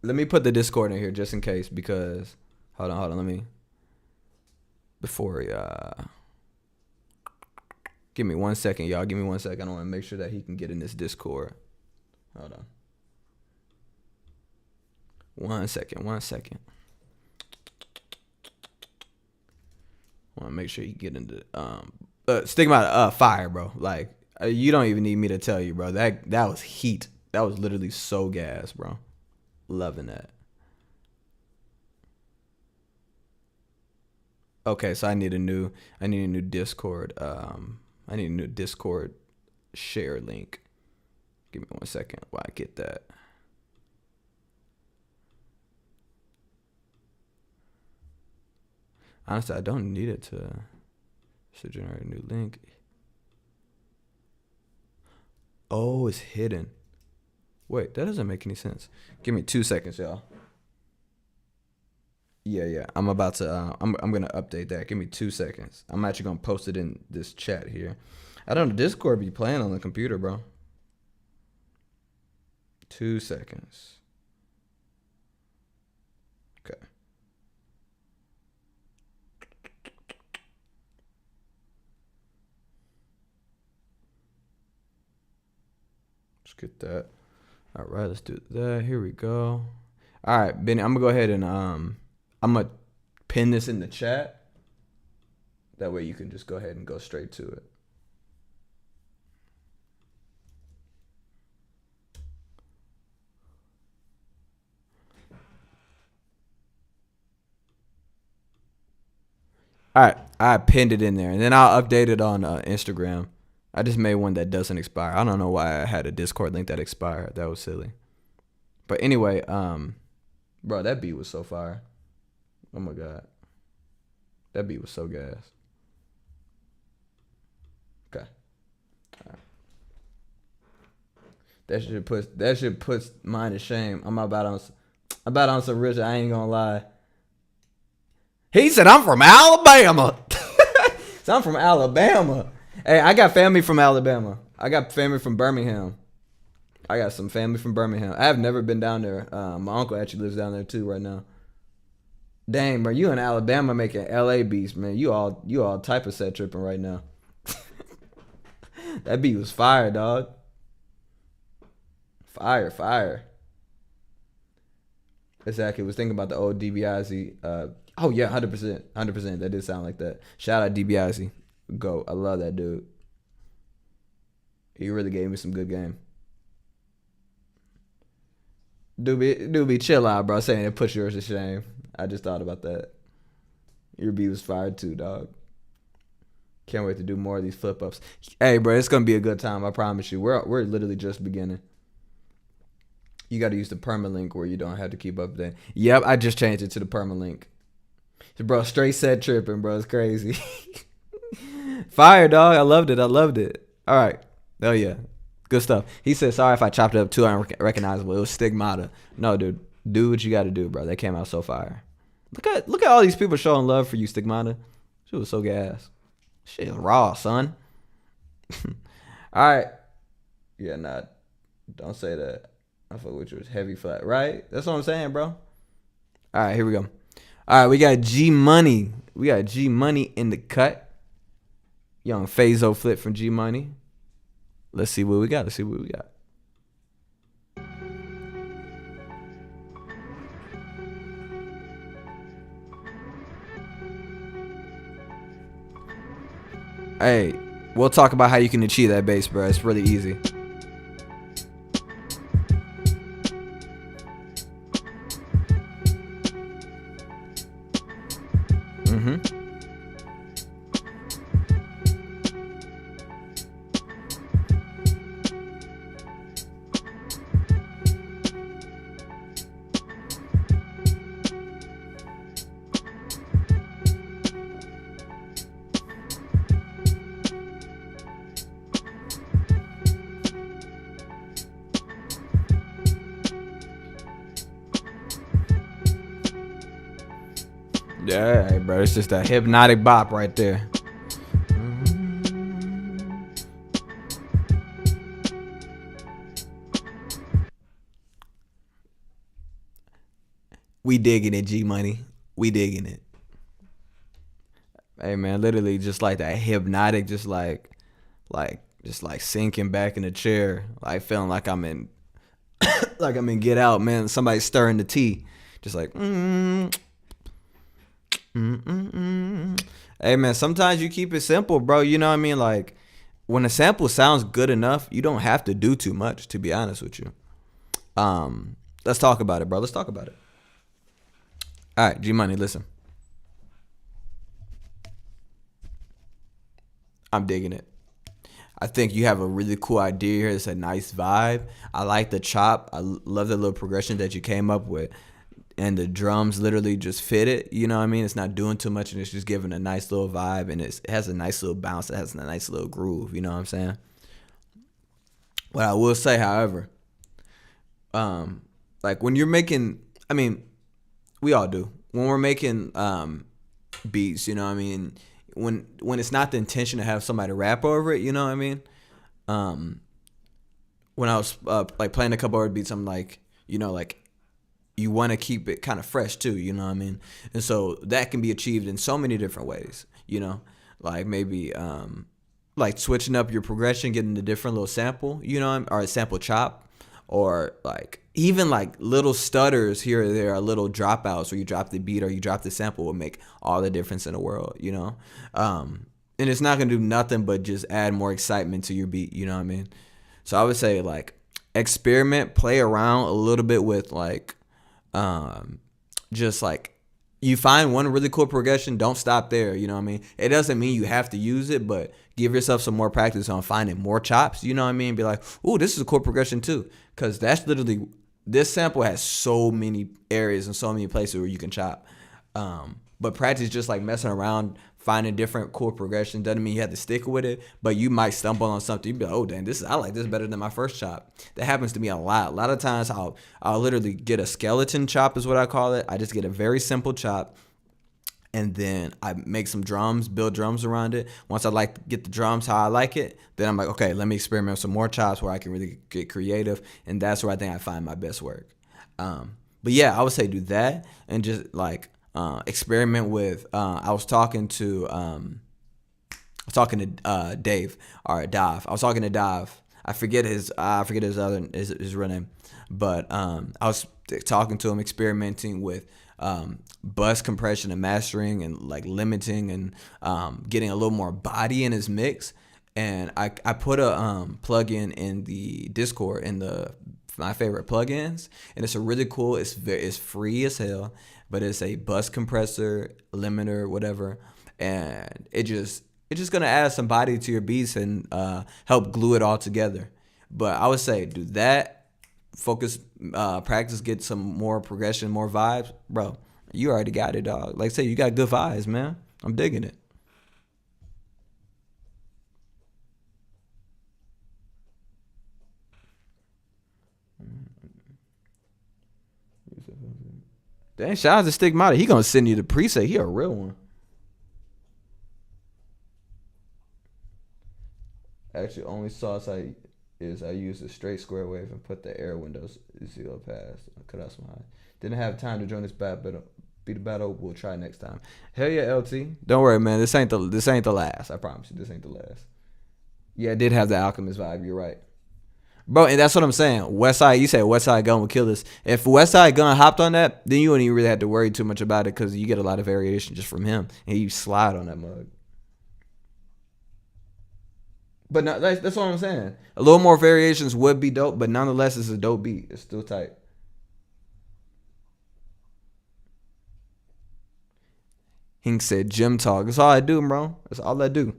me put the Discord in here just in case because, hold on, let me, before give me 1 second, y'all. Give me 1 second. I want to make sure that he can get in this Discord. Hold on. 1 second. I want to make sure you get into Stigmata. Fire, bro. Like you don't even need me to tell you, bro. That was heat. That was literally so gas, bro. Loving that. Okay, so I need a new Discord. I need a new Discord share link. Give me 1 second while I get that. Honestly, I don't need it to generate a new link. Oh, it's hidden. Wait, that doesn't make any sense. Give me 2 seconds, y'all. Yeah. I'm about to. I'm gonna update that. Give me 2 seconds. I'm actually gonna post it in this chat here. I don't know. Discord be playing on the computer, bro. 2 seconds. Okay. Let's get that. All right, let's do that. Here we go. All right, Benny, I'm gonna go ahead and I'm gonna pin this in the chat. That way you can just go ahead and go straight to it. All right, I pinned it in there, and then I'll update it on Instagram. I just made one that doesn't expire. I don't know why I had a Discord link that expired. That was silly. But anyway, bro, that beat was so fire. Oh my god, that beat was so gas. Okay, all right. That shit puts mine to shame. I'm about on some rich. I ain't gonna lie. He said, I'm from Alabama. So I'm from Alabama. Hey, I got family from Alabama. I got family from Birmingham. I got some family from Birmingham. I have never been down there. My uncle actually lives down there too right now. Dang, bro, you in Alabama making LA beats, man. You all type of set tripping right now. That beat was fire, dog. Fire. Exactly. Was thinking about the old DiBiase. Oh yeah, 100%. That did sound like that. Shout out DiBiase. Go. I love that dude. He really gave me some good game. Dude, chill out, bro. Saying it puts yours to shame. I just thought about that. Your beat was fired too, dog. Can't wait to do more of these flip ups. Hey, bro, it's gonna be a good time. I promise you. We're literally just beginning. You got to use the permalink where you don't have to keep up there. Yep, I just changed it to the permalink. Bro, straight set tripping, bro. It's crazy. Fire, dog. I loved it. All right. Oh, yeah. Good stuff. He said, sorry if I chopped it up too unrecognizable. It was Stigmata. No, dude. Do what you got to do, bro. That came out so fire. Look at all these people showing love for you, Stigmata. She was so gas. Shit is raw, son. All right. Yeah, nah. Don't say that. I fuck with you. It's heavy flat, right? That's what I'm saying, bro. All right, here we go. All right, we got G Money. We got G Money in the cut. Young Phaso Flip from G Money. Let's see what we got. Hey, we'll talk about how you can achieve that bass, bro. It's really easy. Yeah, bro, it's just a hypnotic bop right there. We digging it, G Money. We digging it. Hey man, literally just like that hypnotic, just like sinking back in the chair, like feeling like I'm in Like I'm in Get Out, man. Somebody stirring the tea, just like. Hey man, sometimes you keep it simple, bro. You know what I mean? Like when a sample sounds good enough, you don't have to do too much. To be honest with you, let's talk about it, bro. Let's talk about it. All right, G Money, listen. I'm digging it. I think you have a really cool idea here. It's a nice vibe. I like the chop. I love the little progression that you came up with. And the drums literally just fit it. You know what I mean? It's not doing too much, and it's just giving a nice little vibe. And it has a nice little bounce. It has a nice little groove. You know what I'm saying? What I will say, however, like when you're making, I mean, we all do. When we're making beats, you know what I mean? When it's not the intention to have somebody rap over it, you know what I mean? When I was like playing a couple other beats, I'm like, you know, like you want to keep it kind of fresh too, you know what I mean? And so that can be achieved in so many different ways, you know, like maybe like switching up your progression, getting a different little sample, you know, or a sample chop, or like even like little stutters here or there, or little dropouts where you drop the beat or you drop the sample will make all the difference in the world, you know? And it's not going to do nothing but just add more excitement to your beat, you know what I mean? So I would say like experiment, play around a little bit with like, just like you find one really cool progression, don't stop there, you know what I mean? It doesn't mean you have to use it, but give yourself some more practice on finding more chops, you know what I mean? Be like, ooh, this is a cool progression too. Because that's literally, this sample has so many areas and so many places where you can chop. But practice just like messing around, finding different cool progression. Doesn't mean you have to stick with it, but you might stumble on something. You be like, oh dang, I like this better than my first chop. That happens to me a lot. A lot of times I'll literally get a skeleton chop is what I call it. I just get a very simple chop, and then I make some drums, build drums around it. Once I like get the drums how I like it, then I'm like, okay, let me experiment with some more chops where I can really get creative, and that's where I think I find my best work. But yeah, I would say do that and just like experiment with. I was talking to Dave or Dav. I was talking to Dav. I forget his real name, but I was talking to him, experimenting with bus compression and mastering and like limiting and getting a little more body in his mix. And I put a plugin in the Discord in my favorite plugins, and it's a really cool. It's free as hell, but it's a bus compressor, limiter, whatever, and it's just gonna add some body to your beats and help glue it all together. But I would say do that, focus, practice, get some more progression, more vibes, bro. You already got it, dog. Like I say, you got good vibes, man. I'm digging it. Dang, shout out to Stigmata. He gonna send you the preset. He a real one. Actually, only sauce I use a straight square wave and put the air windows 0 past. Cut out some high. Didn't have time to join this battle, but beat the battle. We'll try next time. Hell yeah, LT. Don't worry, man. This ain't the last. I promise you, this ain't the last. Yeah, it did have the Alchemist vibe. You're right. Bro, and that's what I'm saying. Westside, you said Westside Gun will kill this. If Westside Gun hopped on that, then you wouldn't even really have to worry too much about it because you get a lot of variation just from him, and you slide on that mug. But no, that's what I'm saying. A little more variations would be dope, but nonetheless, it's a dope beat. It's still tight. Hink said, "Gym talk. That's all I do, bro. That's all I do."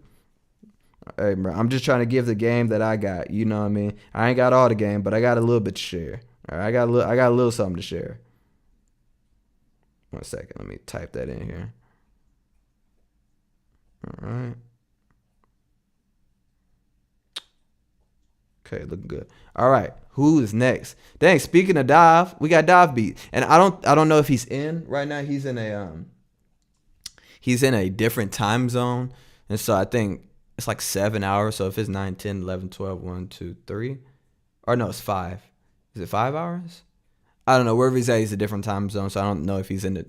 Hey, bro, I'm just trying to give the game that I got. You know what I mean? I ain't got all the game, but I got a little bit to share. All right, I got a little something to share. 1 second, let me type that in here. All right. Okay, looking good. All right, who is next? Dang, speaking of Dive, we got Dive beat, and I don't know if he's in right now. He's in a different time zone, and so I think it's like 7 hours. So if it's 9, 10, 11, 12, 1, 2, 3. Or no, it's 5. Is it 5 hours? I don't know. Wherever he's at, he's a different time zone. So I don't know if he's in the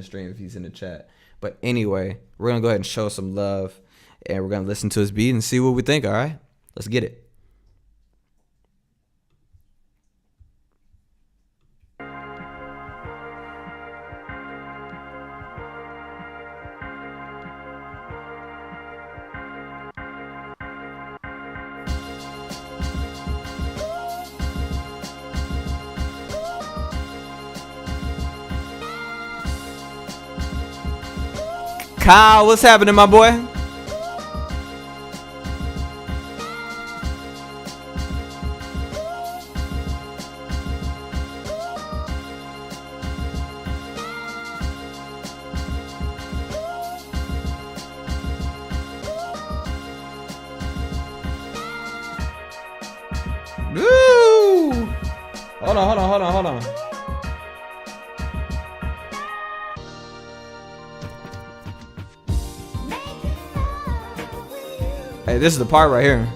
stream, if he's in the chat. But anyway, we're going to go ahead and show some love. And we're going to listen to his beat and see what we think, all right? Let's get it. Kyle, what's happening, my boy? Woo! Hold on. Hey, this is the part right here.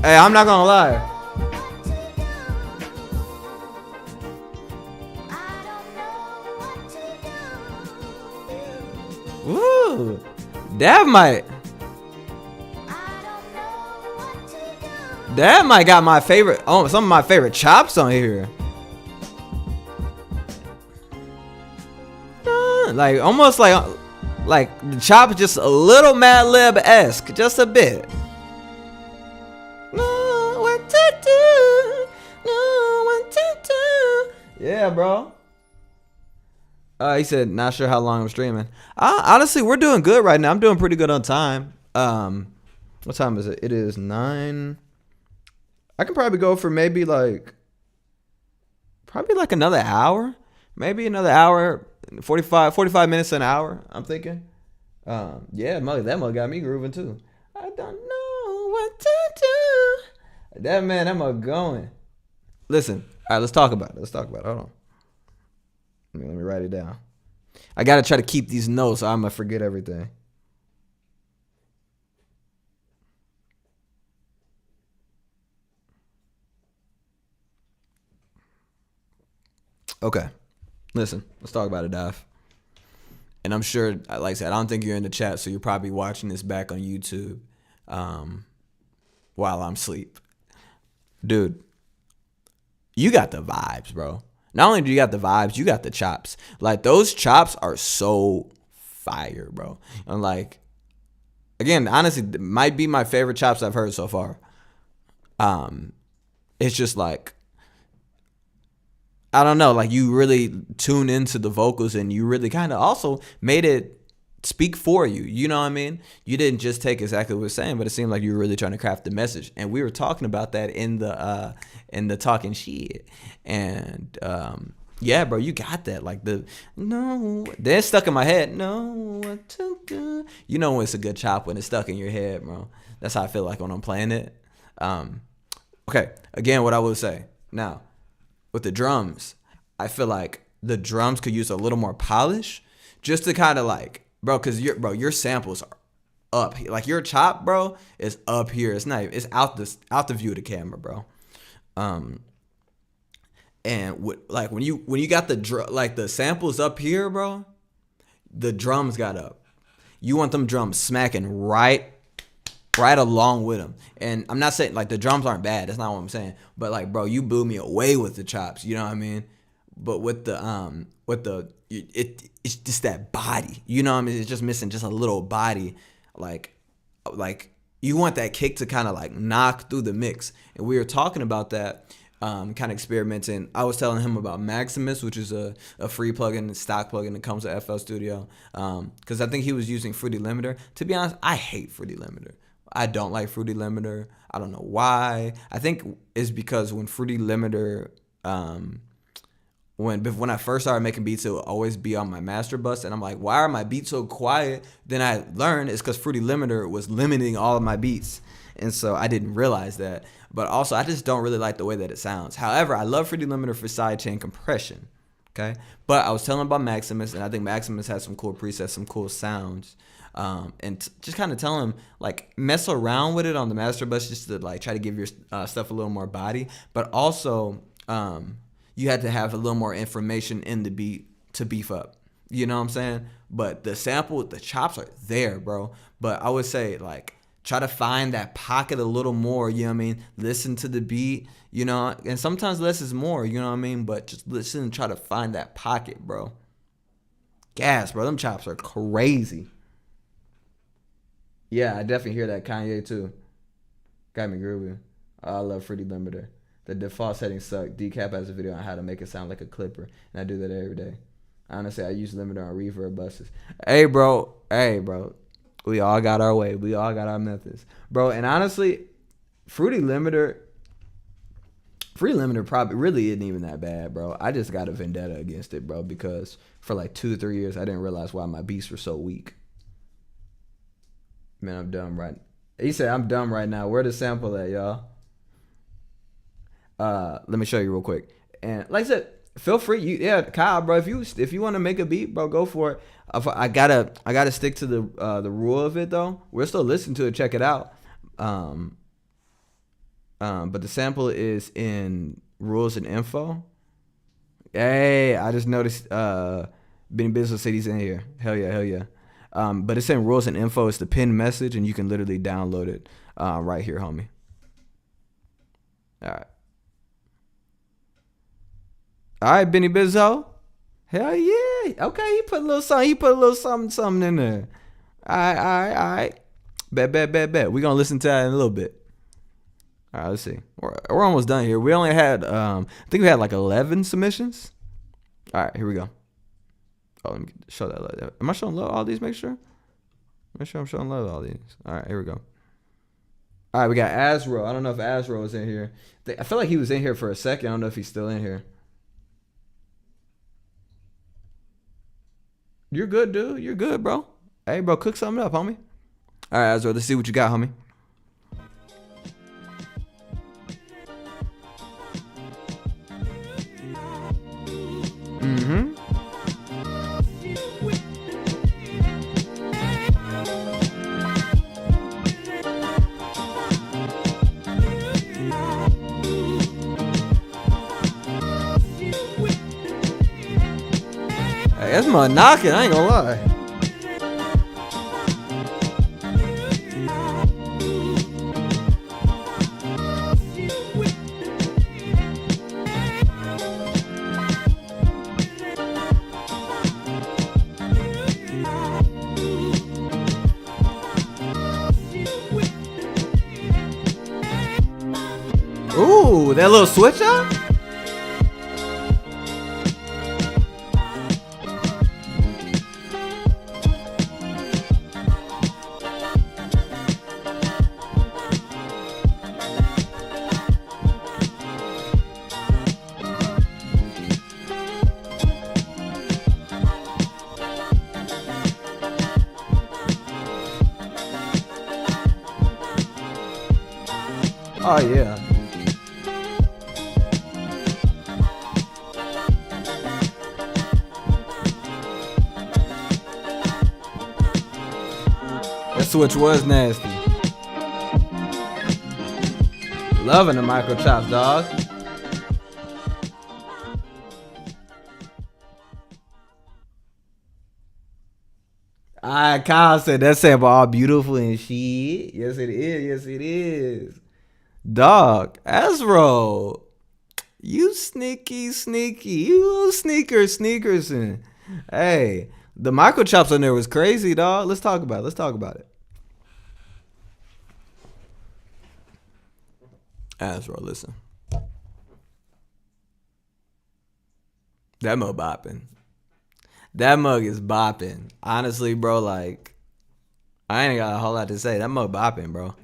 Hey, I'm not gonna lie. Ooh, that might got my favorite. Oh, some of my favorite chops on here. Like almost like the chop is just a little Mad Lib-esque, just a bit. Yeah, bro. He said, not sure how long I'm streaming. Honestly, we're doing good right now. I'm doing pretty good on time. What time is it? It is 9. I can probably go for maybe like another hour. Maybe another hour, 45 minutes, an hour, I'm thinking. Yeah, that mug got me grooving too. I don't know what to do. That mug going. Listen, all right, let's talk about it. Hold on. Let me write it down. I got to try to keep these notes, or I'm going to forget everything. Okay. Listen, let's talk about it, Daf. And I'm sure, like I said, I don't think you're in the chat, so you're probably watching this back on YouTube while I'm asleep. Dude, you got the vibes, bro. Not only do you got the vibes, you got the chops. Like, those chops are so fire, bro. And, like, again, honestly, it might be my favorite chops I've heard so far. It's just like, I don't know, like, you really tune into the vocals and you really kind of also made it speak for you. You know what I mean? You didn't just take exactly what it was saying, but it seemed like you were really trying to craft the message. And we were talking about that in the talking shit. And yeah, bro, you got that. Like they're stuck in my head. No, what to do? You know when it's a good chop when it's stuck in your head, bro. That's how I feel like when I'm playing it. Okay, again, what I will say now with the drums, I feel like the drums could use a little more polish, just to kind of like, bro, because your samples are up here. Like your chop, bro, is up here. It's not. It's out the view of the camera, bro. And when you got the samples up here, bro, the drums got up. You want them drums smacking right along with them. And I'm not saying like the drums aren't bad. That's not what I'm saying. But like, bro, you blew me away with the chops. You know what I mean? But with it's just that body. You know what I mean? It's just missing just a little body. Like you want that kick to kind of like knock through the mix. And we were talking about that, kind of experimenting. I was telling him about Maximus, which is a free plugin, stock plugin that comes with FL Studio. Because I think he was using Fruity Limiter. To be honest, I hate Fruity Limiter. I don't like Fruity Limiter. I don't know why. I think it's because when Fruity Limiter, when I first started making beats, it would always be on my master bus, and I'm like, why are my beats so quiet? Then I learned it's because Fruity Limiter was limiting all of my beats, and so I didn't realize that. But also, I just don't really like the way that it sounds. However, I love Fruity Limiter for sidechain compression. Okay, but I was telling about Maximus, and I think Maximus has some cool presets, some cool sounds. And just kind of tell him, like, mess around with it on the master bus just to, like, try to give your stuff a little more body. But also, you had to have a little more information in the beat to beef up. You know what I'm saying? But the sample, the chops are there, bro. But I would say, like, Try to find that pocket a little more, you know what I mean? Listen to the beat, you know, and sometimes less is more, you know what I mean? But just listen and try to find that pocket, bro. Gas, bro. Them chops are crazy. Yeah, I definitely hear that. Kanye, too. Got me groovy. I love Fruity Limiter. The default settings suck. Decap has a video on how to make it sound like a clipper, and I do that every day. Honestly, I use limiter on reverb buses. Hey, bro. We all got our way. We all got our methods. Bro, and honestly, Fruity Limiter probably really isn't even that bad, bro. I just got a vendetta against it, bro, because for like 2-3 years, I didn't realize why my beats were so weak. Man, I'm dumb right now. He said, I'm dumb right now. Where the sample at, y'all? Let me show you real quick. And like I said, feel free. Kyle, bro, if you want to make a beat, bro, go for it. I gotta stick to the rule of it though. We're still listening to it. Check it out. But the sample is in rules and info. Hey, I just noticed. Benny Bizzle said he's in here. Hell yeah. But it's in rules and info. It's the pinned message, and you can literally download it right here, homie. All right, Benny Bizzo. Hell yeah. Okay, he put a little something in there. All right. Bet. We're going to listen to that in a little bit. All right, let's see. We're almost done here. We only had, I think we had like 11 submissions. All right, here we go. Oh, let me show that. Am I showing love all these? Make sure I'm showing love all these. All right, here we go. All right, we got Azro. I don't know if Azro is in here. I feel like he was in here for a second. I don't know if he's still in here. You're good, dude. You're good, bro. Hey, bro, cook something up, homie. All right, Azro, let's see what you got, homie. Mm-hmm. Hey, that's my knocking, I ain't gonna lie. Ooh, that little switch up? Oh yeah. That switch was nasty. Loving the micro chops, dog. Kyle said that sample all beautiful and shit. Yes, it is. Yes, it is. Dog, Azro, you sneaky. You sneakerson. Hey, the micro chops on there was crazy, dog. Let's talk about it. Azro, listen. That mug bopping. That mug is bopping. Honestly, bro, like, I ain't got a whole lot to say. That mug bopping, bro.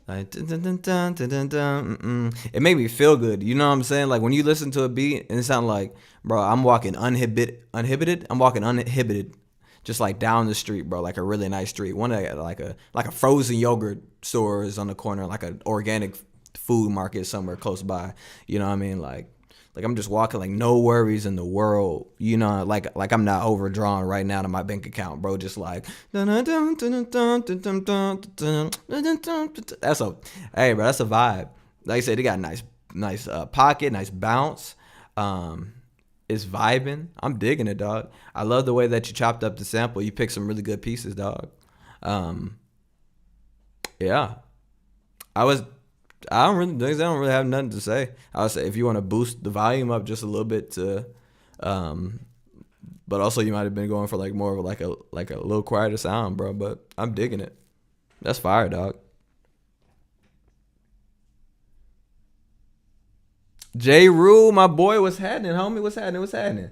Like, dun, dun, dun, dun, dun, dun, dun, it made me feel good. You know what I'm saying? Like when you listen to a beat and it sounds like, bro, I'm walking uninhibited. I'm walking uninhibited, just like down the street, bro. Like a really nice street. One that like a frozen yogurt store is on the corner, like an organic food market somewhere close by. You know what I mean? Like I'm just walking, like no worries in the world. You know, like I'm not overdrawn right now to my bank account, bro. Just like that's a vibe. Like I said, they got nice pocket, nice bounce. It's vibing. I'm digging it, dog. I love the way that you chopped up the sample. You picked some really good pieces, dog. Yeah. I don't really have nothing to say. I would say if you want to boost the volume up just a little bit to, but also you might have been going for like more of like a little quieter sound, bro. But I'm digging it. That's fire, dog. J. Rule, my boy, what's happening, homie? What's happening?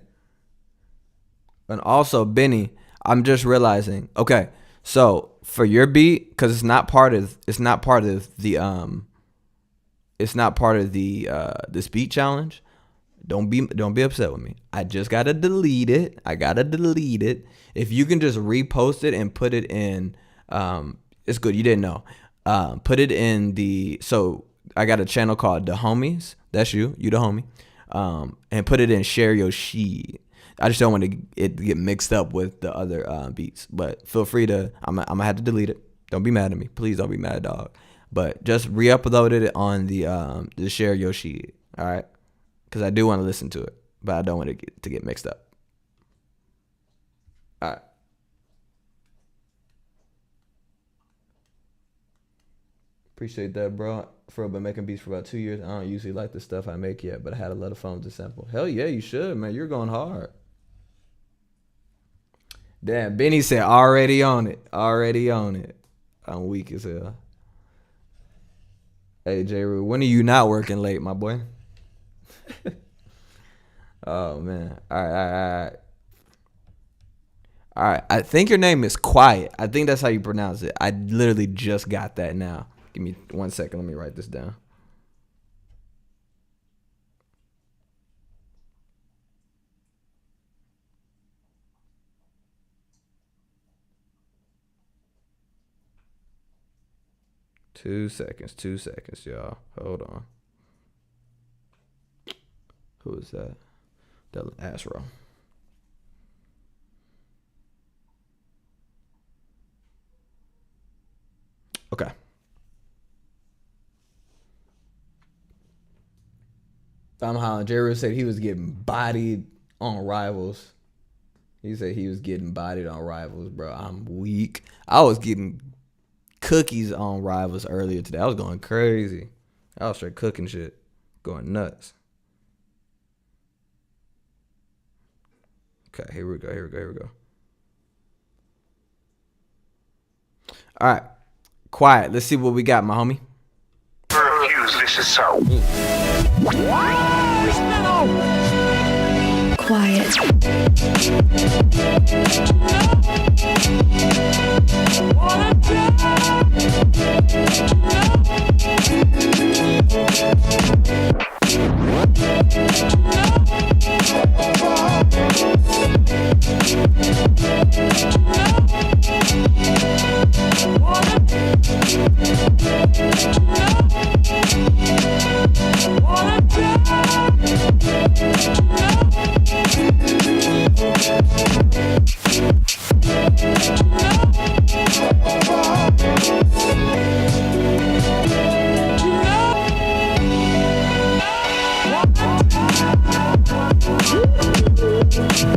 And also, Benny, I'm just realizing. Okay, so for your beat, because it's not part of the this beat challenge. Don't be upset with me. I just gotta delete it. If you can just repost it and put it in, it's good. You didn't know. Put it in the. So I got a channel called The Homies. That's you the homie. And put it in Share Your Shit. I just don't want it to get mixed up with the other beats. But feel free to. I'm gonna have to delete it. Don't be mad at me. Please don't be mad, dog. But just re-upload it on the Share Your Shit. All right, because I do want to listen to it, but I don't want it to get mixed up. All right. Appreciate that, bro. I've been making beats for about 2 years. I don't usually like the stuff I make yet, but I had a lot of fun with the sample. Hell yeah, you should, man. You're going hard. Damn, Benny said already on it. I'm weak as hell. Hey, J. Rue, when are you not working late, my boy? Oh, man. All right. I think your name is Quiet. I think that's how you pronounce it. I literally just got that now. Give me 1 second. Let me write this down. Two seconds, y'all. Hold on. Who is that? That ass row. Okay. I'm hollering. J. said he was getting bodied on Rivals. He said he was getting bodied on Rivals, bro. I'm weak. I was getting cookies on Rivals earlier today. I was going crazy. I was straight cooking shit. Going nuts. Okay, here we go. All right. Quiet. Let's see what we got, my homie. This is so. Quiet.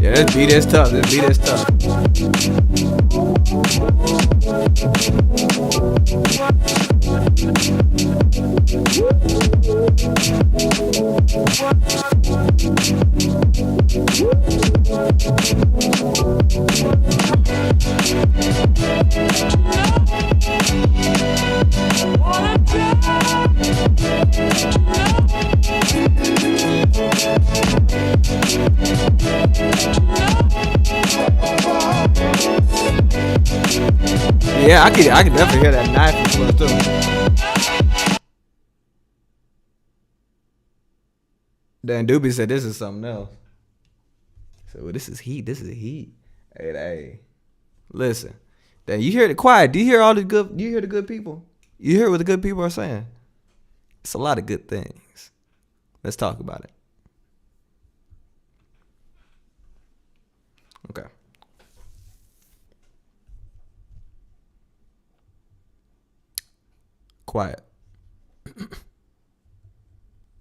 Yeah, this beat is tough. Yeah, I can definitely hear that knife influence too. Dan Doobie said this is something else. So well, this is heat. Hey. Listen. Dan, you hear the quiet. Do you hear the good people? You hear what the good people are saying? It's a lot of good things. Let's talk about it. Okay. Quiet.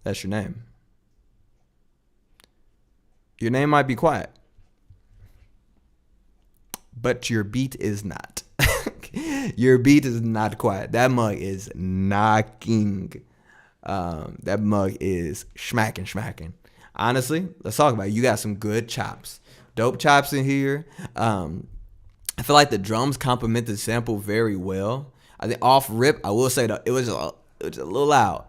That's your name. Your name might be Quiet, but your beat is not. Your beat is not quiet. That mug is knocking. That mug is smacking. Honestly, let's talk about it. You got some good chops. Dope chops in here. I feel like the drums complement the sample very well. I think off rip, I will say that it was a little loud.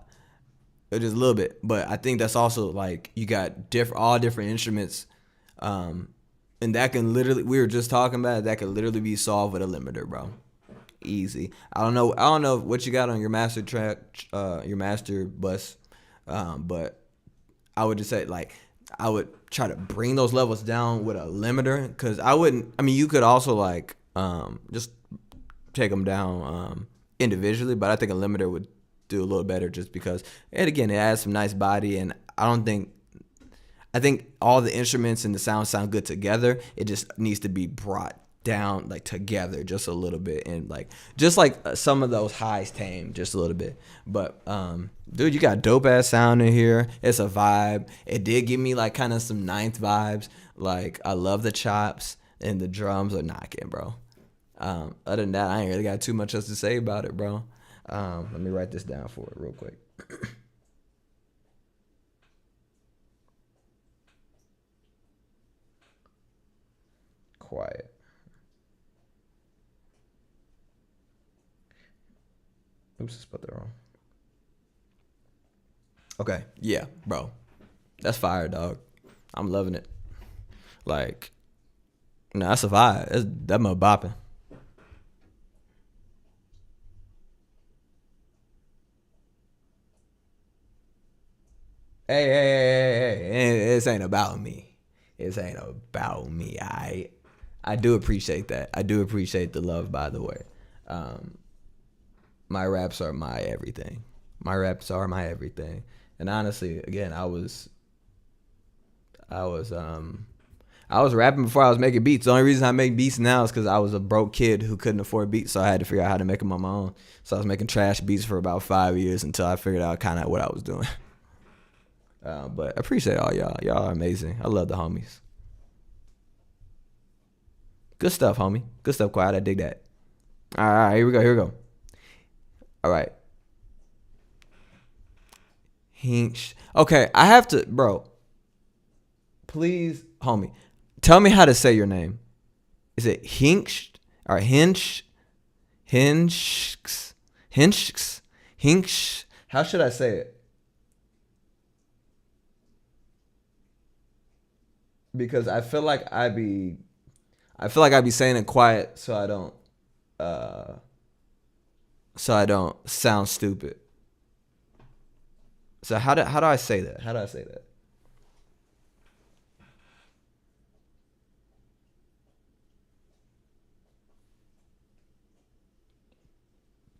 It was just a little bit. But I think that's also like you got all different instruments. And that can literally, we were just talking about it, that could literally be solved with a limiter, bro. Easy. I don't know what you got on your master track, your master bus, but I would just say like I would try to bring those levels down with a limiter, because you could also like just take them down individually, but I think a limiter would do a little better just because, and again, it adds some nice body, and I think all the instruments and the sound good together. It just needs to be brought down like together just a little bit, and like just like some of those highs tame just a little bit. But dude, you got dope ass sound in here. It's a vibe. It did give me like kind of some ninth vibes. Like I love the chops and the drums are knocking, bro. Other than that, I ain't really got too much else to say about it, bro. Let me write this down for it real quick. Quiet. Oops, I spelled that wrong. Okay, yeah, bro. That's fire, dog. I'm loving it. Like, no, that's a vibe. That mother bopping. Hey. This ain't about me. This ain't about me, alright? I do appreciate that. I do appreciate the love, by the way. My raps are my everything. My raps are my everything. And honestly, again, I was rapping before I was making beats. The only reason I make beats now is because I was a broke kid who couldn't afford beats, so I had to figure out how to make them on my own. So I was making trash beats for about 5 years until I figured out kind of what I was doing. But I appreciate all y'all. Y'all are amazing. I love the homies. Good stuff, homie. Good stuff, Quiet. I dig that. All right, here we go. All right. Hinch. Okay, I have to, bro. Please, homie, tell me how to say your name. Is it Hinch or Hinch? Hinch? How should I say it? Because I feel like I be saying it quiet so I don't sound stupid. So how do I say that? How do I say that?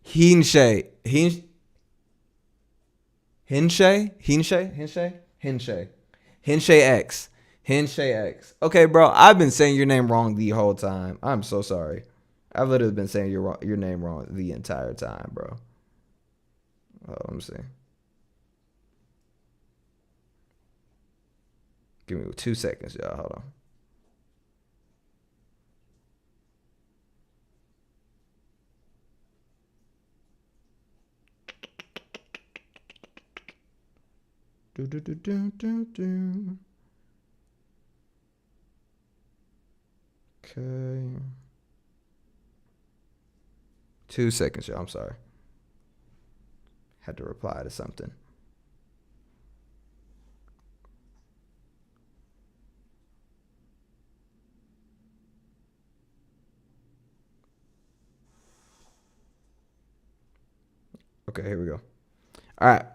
Hinshe X. Okay, bro, I've been saying your name wrong the whole time. I'm so sorry. I've literally been saying your name wrong the entire time, bro. Oh, let me see. Give me 2 seconds, y'all. Hold on. Okay. 2 seconds, y'all. I'm sorry. Had to reply to something. Okay, here we go. All right.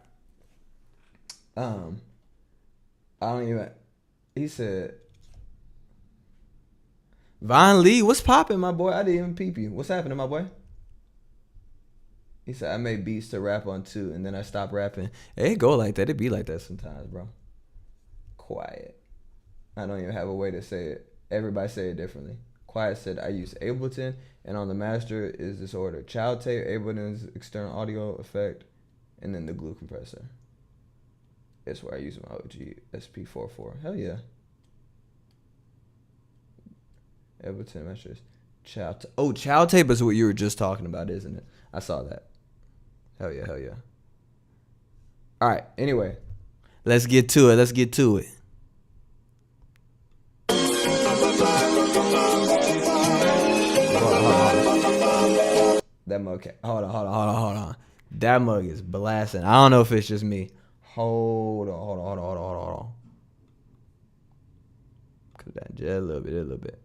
I don't even. He said, Von Lee, what's poppin', my boy? I didn't even peep you. What's happening, my boy? He said, I made beats to rap on too, and then I stopped rapping. It go like that. It be like that sometimes, bro. Quiet. I don't even have a way to say it. Everybody say it differently. Quiet said, I use Ableton, and on the master is this order. Child tape, Ableton's external audio effect, and then the glue compressor. That's where I use my OG SP44. Hell yeah. Ableton masters. Child tape is what you were just talking about, isn't it? I saw that. Hell yeah. All right. Anyway, let's get to it. That mug. Okay. Hold on. That mug is blasting. I don't know if it's just me. Hold on. Cut that just a little bit.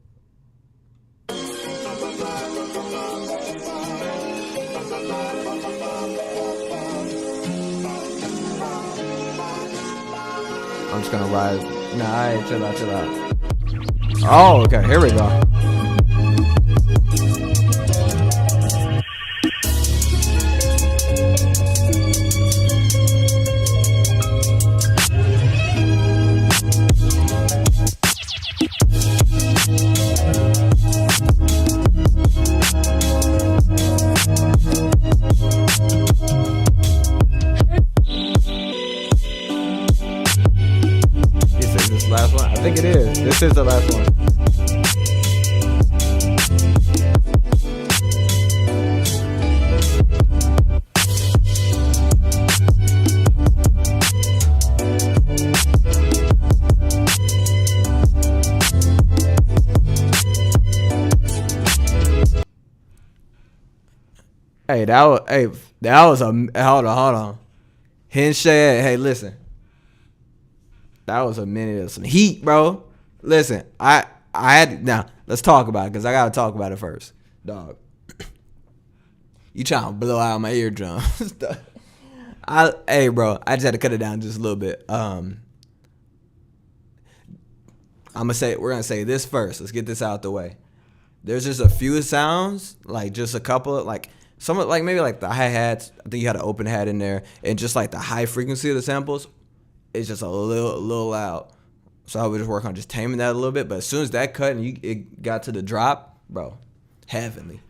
I'm just gonna ride. Nah, chill out. Oh, okay. Here we go. Last one? I think it is. This is the last one. Hey, that was a hold on. Henshay, hey, listen. That was a minute of some heat, bro. Listen, I had now. Let's talk about it because I gotta talk about it first, dog. You trying to blow out my eardrums? Hey, bro, I just had to cut it down just a little bit. We're gonna say this first. Let's get this out the way. There's just a few sounds, like just a couple, like some, like maybe like the hi-hats. I think you had an open hat in there, and just like the high frequency of the samples. It's just a little loud. So I would just work on just taming that a little bit. But as soon as that cut and it got to the drop, bro, heavenly.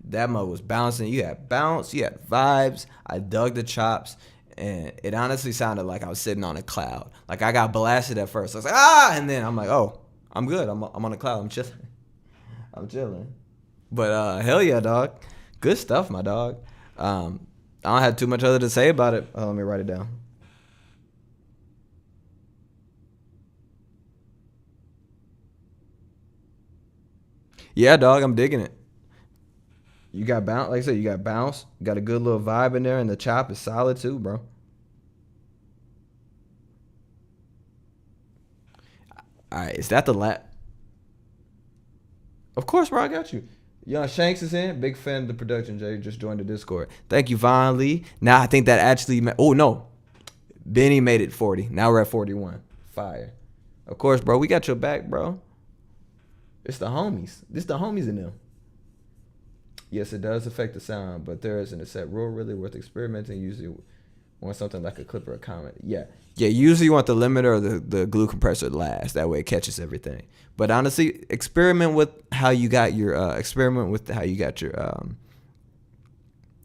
That mug was bouncing. You had bounce, you had vibes. I dug the chops. And it honestly sounded like I was sitting on a cloud. Like I got blasted at first. I was like, ah! And then I'm like, oh, I'm good. I'm on a cloud. I'm chilling. But hell yeah, dog. Good stuff, my dog. I don't have too much other to say about it. Let me write it down. Yeah, dog, I'm digging it. You got bounce, like I said, you got bounce. You got a good little vibe in there, and the chop is solid too, bro. All right, is that the lap? Of course, bro, I got you. Young Shanks is in. Big fan of the production, Jay. Just joined the Discord. Thank you, Von Lee. Now I think that actually, oh no, Benny made it 40. Now we're at 41. Fire. Of course, bro, we got your back, bro. It's the homies. This the homies in them. Yes, it does affect the sound, but there isn't a set rule really worth experimenting. Usually want something like a clip or a comment. Yeah, usually you want the limiter or the glue compressor last. That way it catches everything. But honestly, experiment with how you got your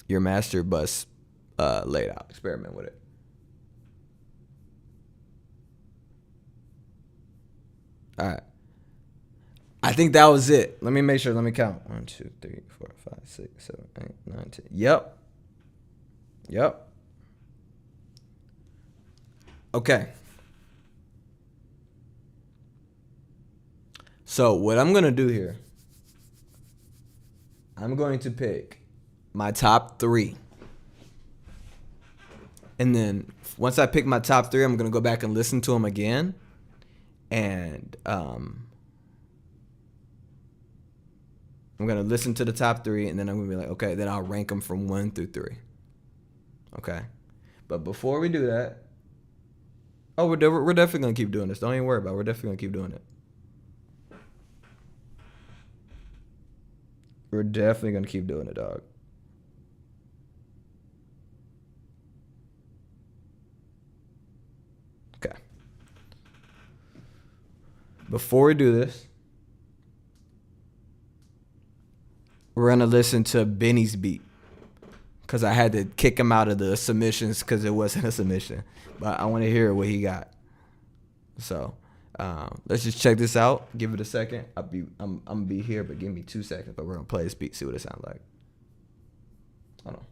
your master bus laid out. Experiment with it. All right. I think that was it. Let me make sure. Let me count. 1, 2, 3, 4, 5, 6, 7, 8, 9, 10. Yep. Okay. So what I'm going to do here, I'm going to pick my top 3. And then once I pick my top 3, I'm going to go back and listen to them again. And I'm going to listen to the top 3, and then I'm going to be like, okay, then I'll rank them from 1 through 3. Okay? But before we do that, we're definitely going to keep doing this. Don't even worry about it. We're definitely going to keep doing it. We're definitely going to keep doing it, dog. Okay. Before we do this, we're going to listen to Benny's beat. Because I had to kick him out of the submissions because it wasn't a submission. But I want to hear what he got. So, Let's just check this out. Give it a second. I'm gonna be here, but give me 2 seconds. But we're gonna play this beat, see what it sounds like. Hold on.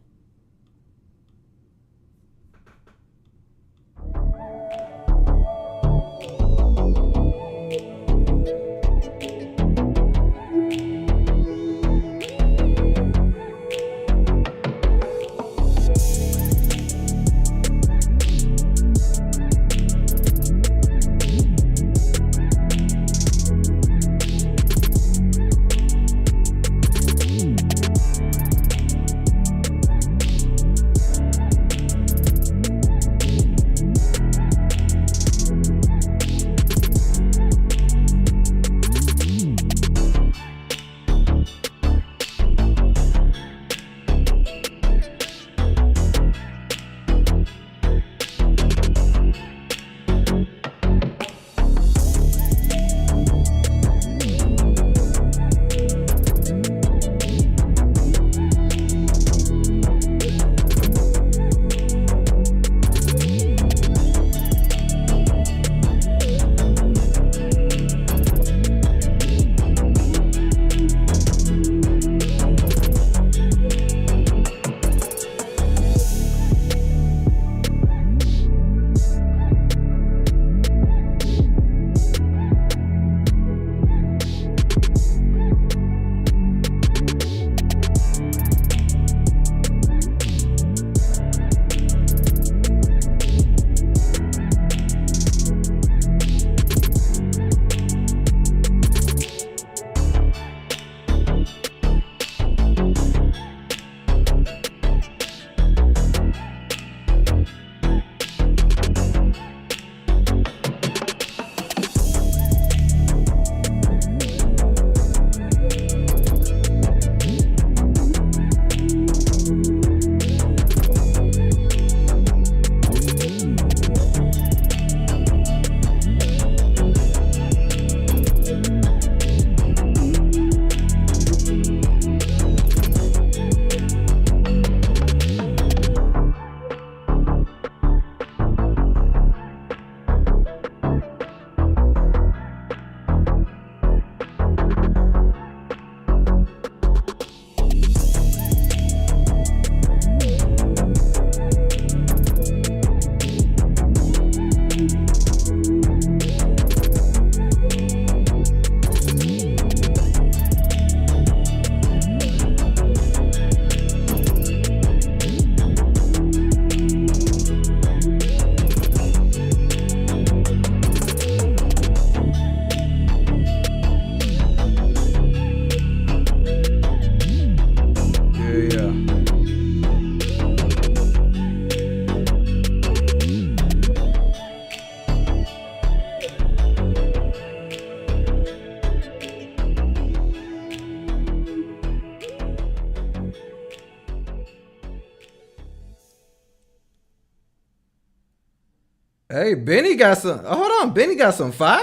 Hey, Benny got some. Oh, hold on, Benny got some fire.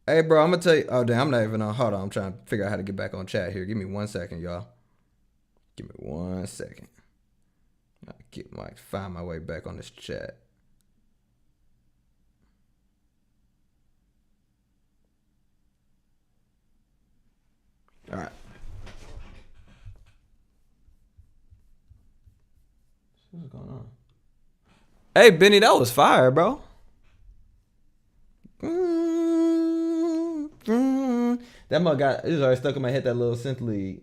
Hey, bro, I'm gonna tell you. Oh, damn, I'm not even on. Hold on, I'm trying to figure out how to get back on chat here. Give me 1 second, y'all. Give me 1 second. I find my way back on this chat. All right. What's going on? Hey, Benny, that was fire, bro. That mug got, it was already stuck in my head, that little synth lead.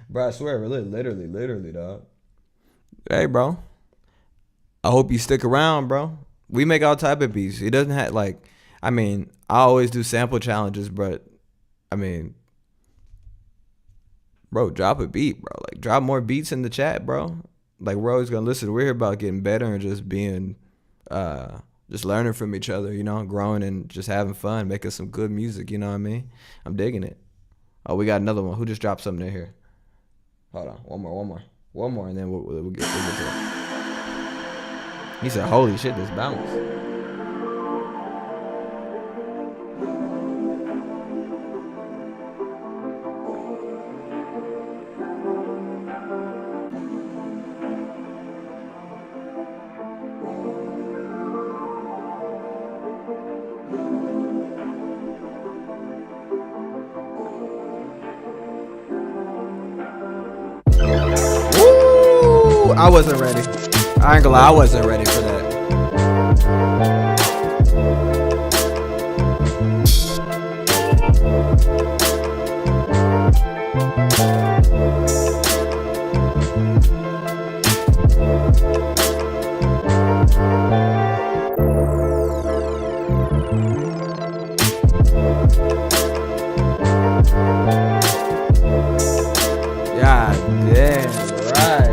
Bro, I swear, literally, dog. Hey, bro. I hope you stick around, bro. We make all type of beats. It doesn't have, like, I mean, I always do sample challenges, but I mean, bro, drop a beat, bro. Like, drop more beats in the chat, bro. Like, we're always gonna listen. We're here about getting better and just being, just learning from each other, you know, growing and just having fun, making some good music. You know what I mean? I'm digging it. Oh, we got another one. Who just dropped something in here? Hold on, one more, and then we'll get to it. He said, "Holy shit, this bounce." Woo! I wasn't ready. I ain't gonna lie, I wasn't ready for that. God damn, right.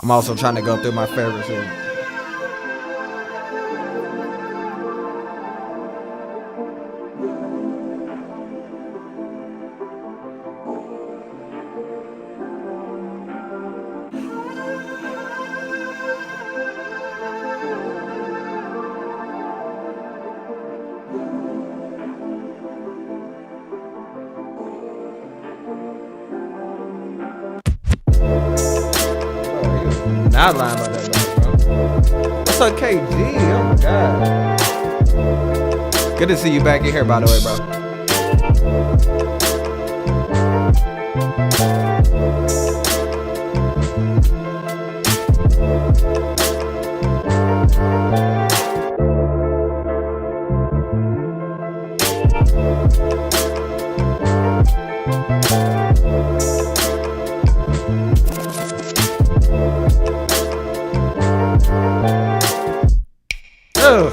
I'm also trying to go through my favorites here. Not lying about that, bro. What's up, KG? Oh my god. Good to see you back in here, by the way, bro. Ugh.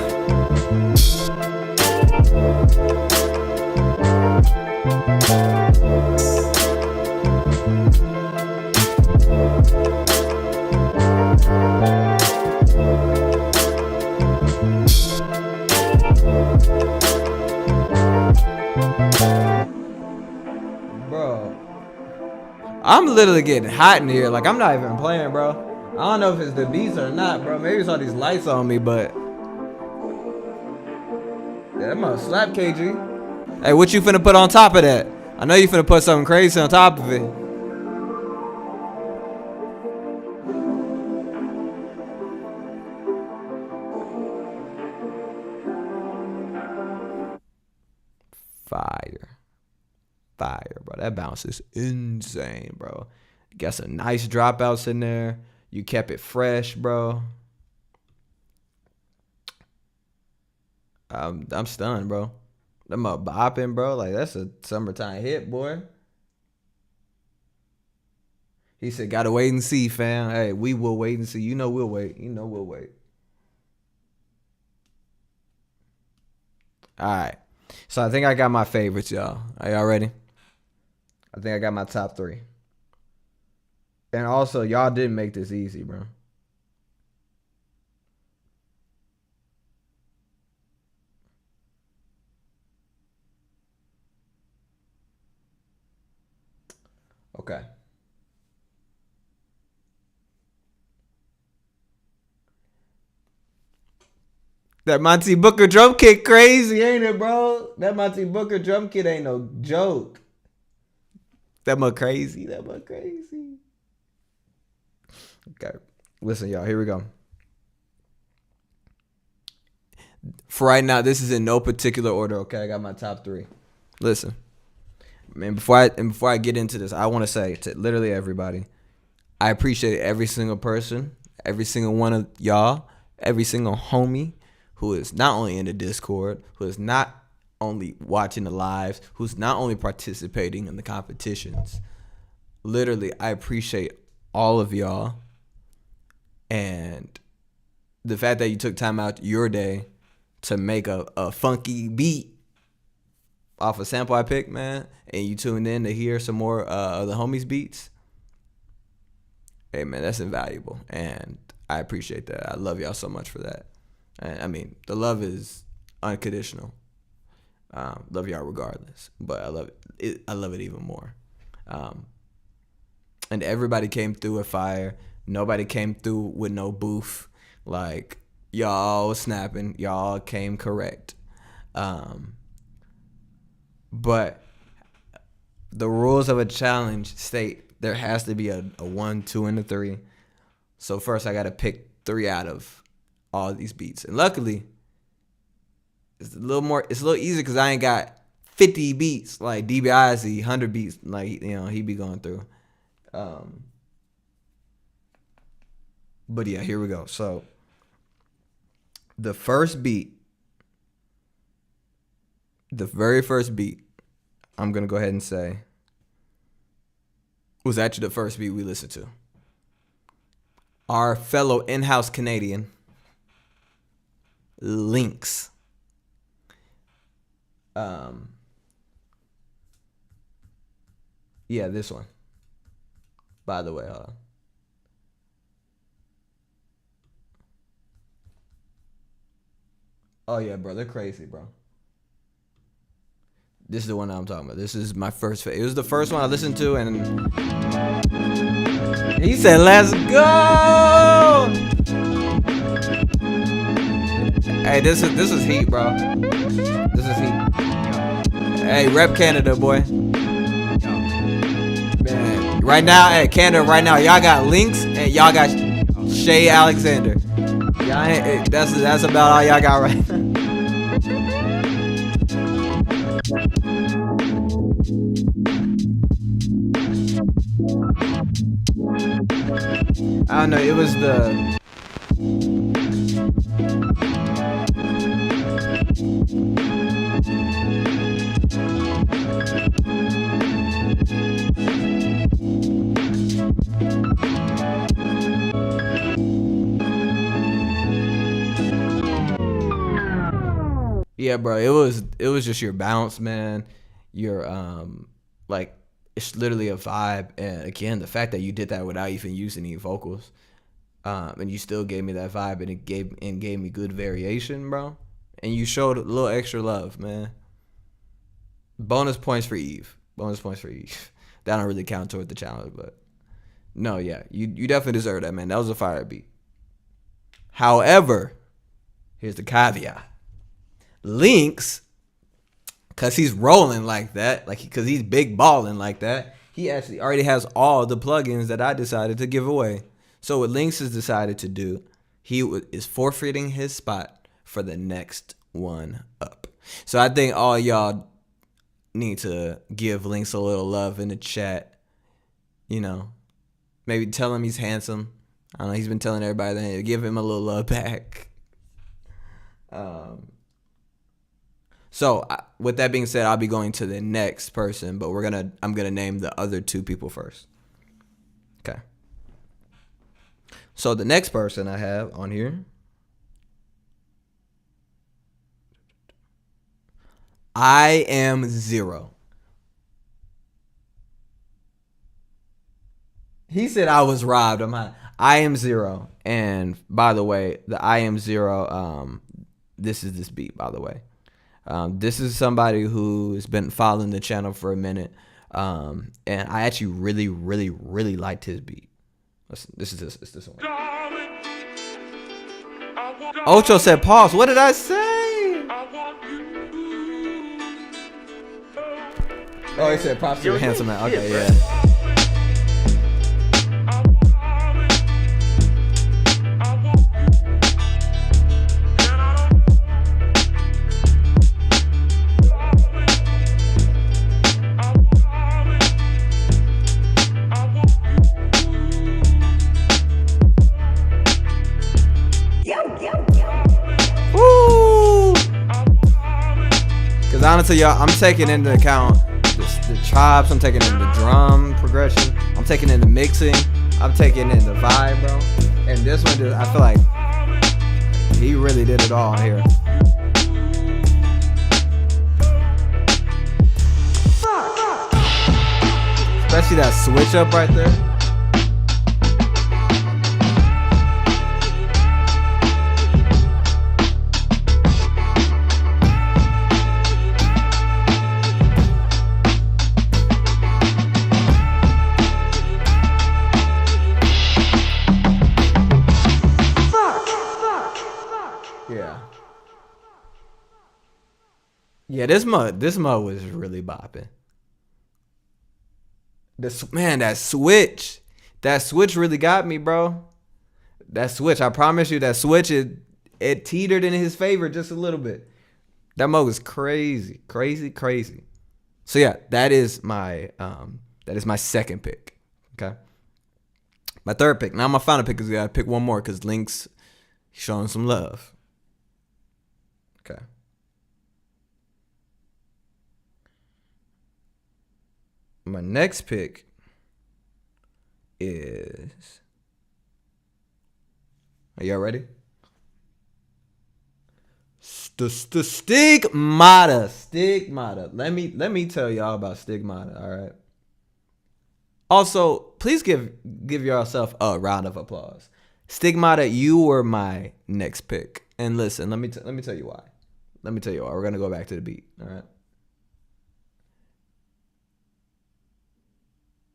Bro, I'm literally getting hot in here. Like, I'm not even playing, bro. I don't know if it's the beats or not, bro. Maybe it's all these lights on me, but yeah, that must slap, KG. Hey, what you finna put on top of that? I know you finna put something crazy on top of it. Fire. Fire, bro. That bounce is insane, bro. You got some nice dropouts in there. You kept it fresh, bro. I'm stunned, bro. I'm up bopping, bro. Like, that's a summertime hit, boy. He said, gotta wait and see, fam. Hey, we will wait and see. You know we'll wait. You know we'll wait. All right. So I think I got my favorites, y'all. Are y'all ready? I think I got my top 3. And also, y'all didn't make this easy, bro. Okay. That Monty Booker drum kit crazy, ain't it, bro? That Monty Booker drum kit ain't no joke. That much crazy. That much crazy. Okay. Listen, y'all. Here we go. For right now, this is in no particular order, okay? I got my top 3. Listen. Man, before I get into this, I want to say to literally everybody, I appreciate every single person, every single one of y'all, every single homie who is not only in the Discord, who is not only watching the lives, who's not only participating in the competitions. Literally, I appreciate all of y'all. And the fact that you took time out your day to make a funky beat off a sample I picked, man, and you tuned in to hear some more of the homies' beats. Hey, man, that's invaluable. And I appreciate that. I love y'all so much for that. I mean, the love is unconditional. Love y'all regardless, but I love it. I love it even more. And everybody came through with fire. Nobody came through with no boof. Like, y'all was snapping. Y'all came correct. But the rules of a challenge state there has to be a 1, 2, and a 3. So first I got to pick 3 out of all of these beats. And luckily, it's a little easier because I ain't got 50 beats like DBIZ, 100 beats like, he be going through. But yeah, here we go. So the very first beat, I'm going to go ahead and say, was actually the first beat we listened to. Our fellow in-house Canadian, Lynx. Yeah, this one. By the way, oh yeah, bro, they're crazy, bro. This is the one I'm talking about. This is my first. It was the first one I listened to, and he said, "Let's go." Hey, this is heat, bro. This is heat. Hey, rep Canada, boy. Man, right now, hey, Canada, right now, y'all got Lynx and y'all got Shay Alexander. Y'all, that's about all y'all got right now. I don't know, it was the yeah, bro, it was just your bounce, man. Your like, it's literally a vibe. And again, the fact that you did that without even using any vocals, and you still gave me that vibe, and it gave me good variation, bro. And you showed a little extra love, man. Bonus points for Eve. That don't really count toward the challenge, but no, yeah, you definitely deserve that, man. That was a fire beat. However, here's the caveat. Lynx, because he's rolling like that, because he's big balling like that, he actually already has all the plugins that I decided to give away. So what Lynx has decided to do, he is forfeiting his spot for the next one up. So I think all y'all need to give Lynx a little love in the chat. Maybe tell him he's handsome. I don't know, he's been telling everybody that. Give him a little love back. So with that being said, I'll be going to the next person, but I'm gonna name the other 2 people first. Okay. So the next person I have on here, I Am Zero. He said I was robbed. I Am Zero. And by the way, the I Am Zero, this is this beat, by the way. This is somebody who's been following the channel for a minute. And I actually really, really, really liked his beat. Listen, it's this one. Ocho said pause. What did I say? Oh, he said props to the handsome man. Okay, yeah. Honestly, y'all, I'm taking into account the chops, I'm taking in the drum progression, I'm taking in the mixing, I'm taking in the vibe, bro. And this one, I feel like he really did it all here. Especially that switch up right there. Yeah, this mud was really bopping. Man, that switch really got me, bro. That switch, I promise you, that switch it teetered in his favor just a little bit. That mug was crazy. So yeah, that is my second pick. Okay. My third pick. Now my final pick is I gotta pick one more because Link's showing some love. Okay. My next pick is. Are y'all ready? Stigmata. Let me tell y'all about stigmata. All right. Also, please give yourself a round of applause. Stigmata, you were my next pick, and listen, let me tell you why. We're gonna go back to the beat. All right.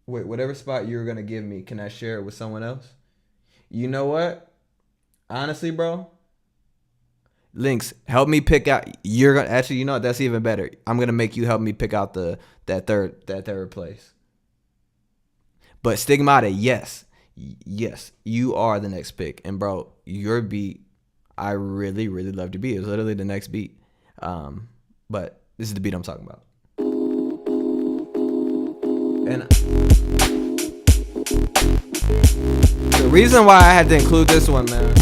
Wait, whatever spot you're gonna give me, can I share it with someone else? You know what? Honestly, bro. Links, help me pick out. You're gonna actually, you know what? That's even better. I'm gonna make you help me pick out that third place. But Stigmata, yes, you are the next pick, and bro, your beat, I really loved your beat. It was literally the next beat. But this is the beat I'm talking about. And the reason why I had to include this one, man.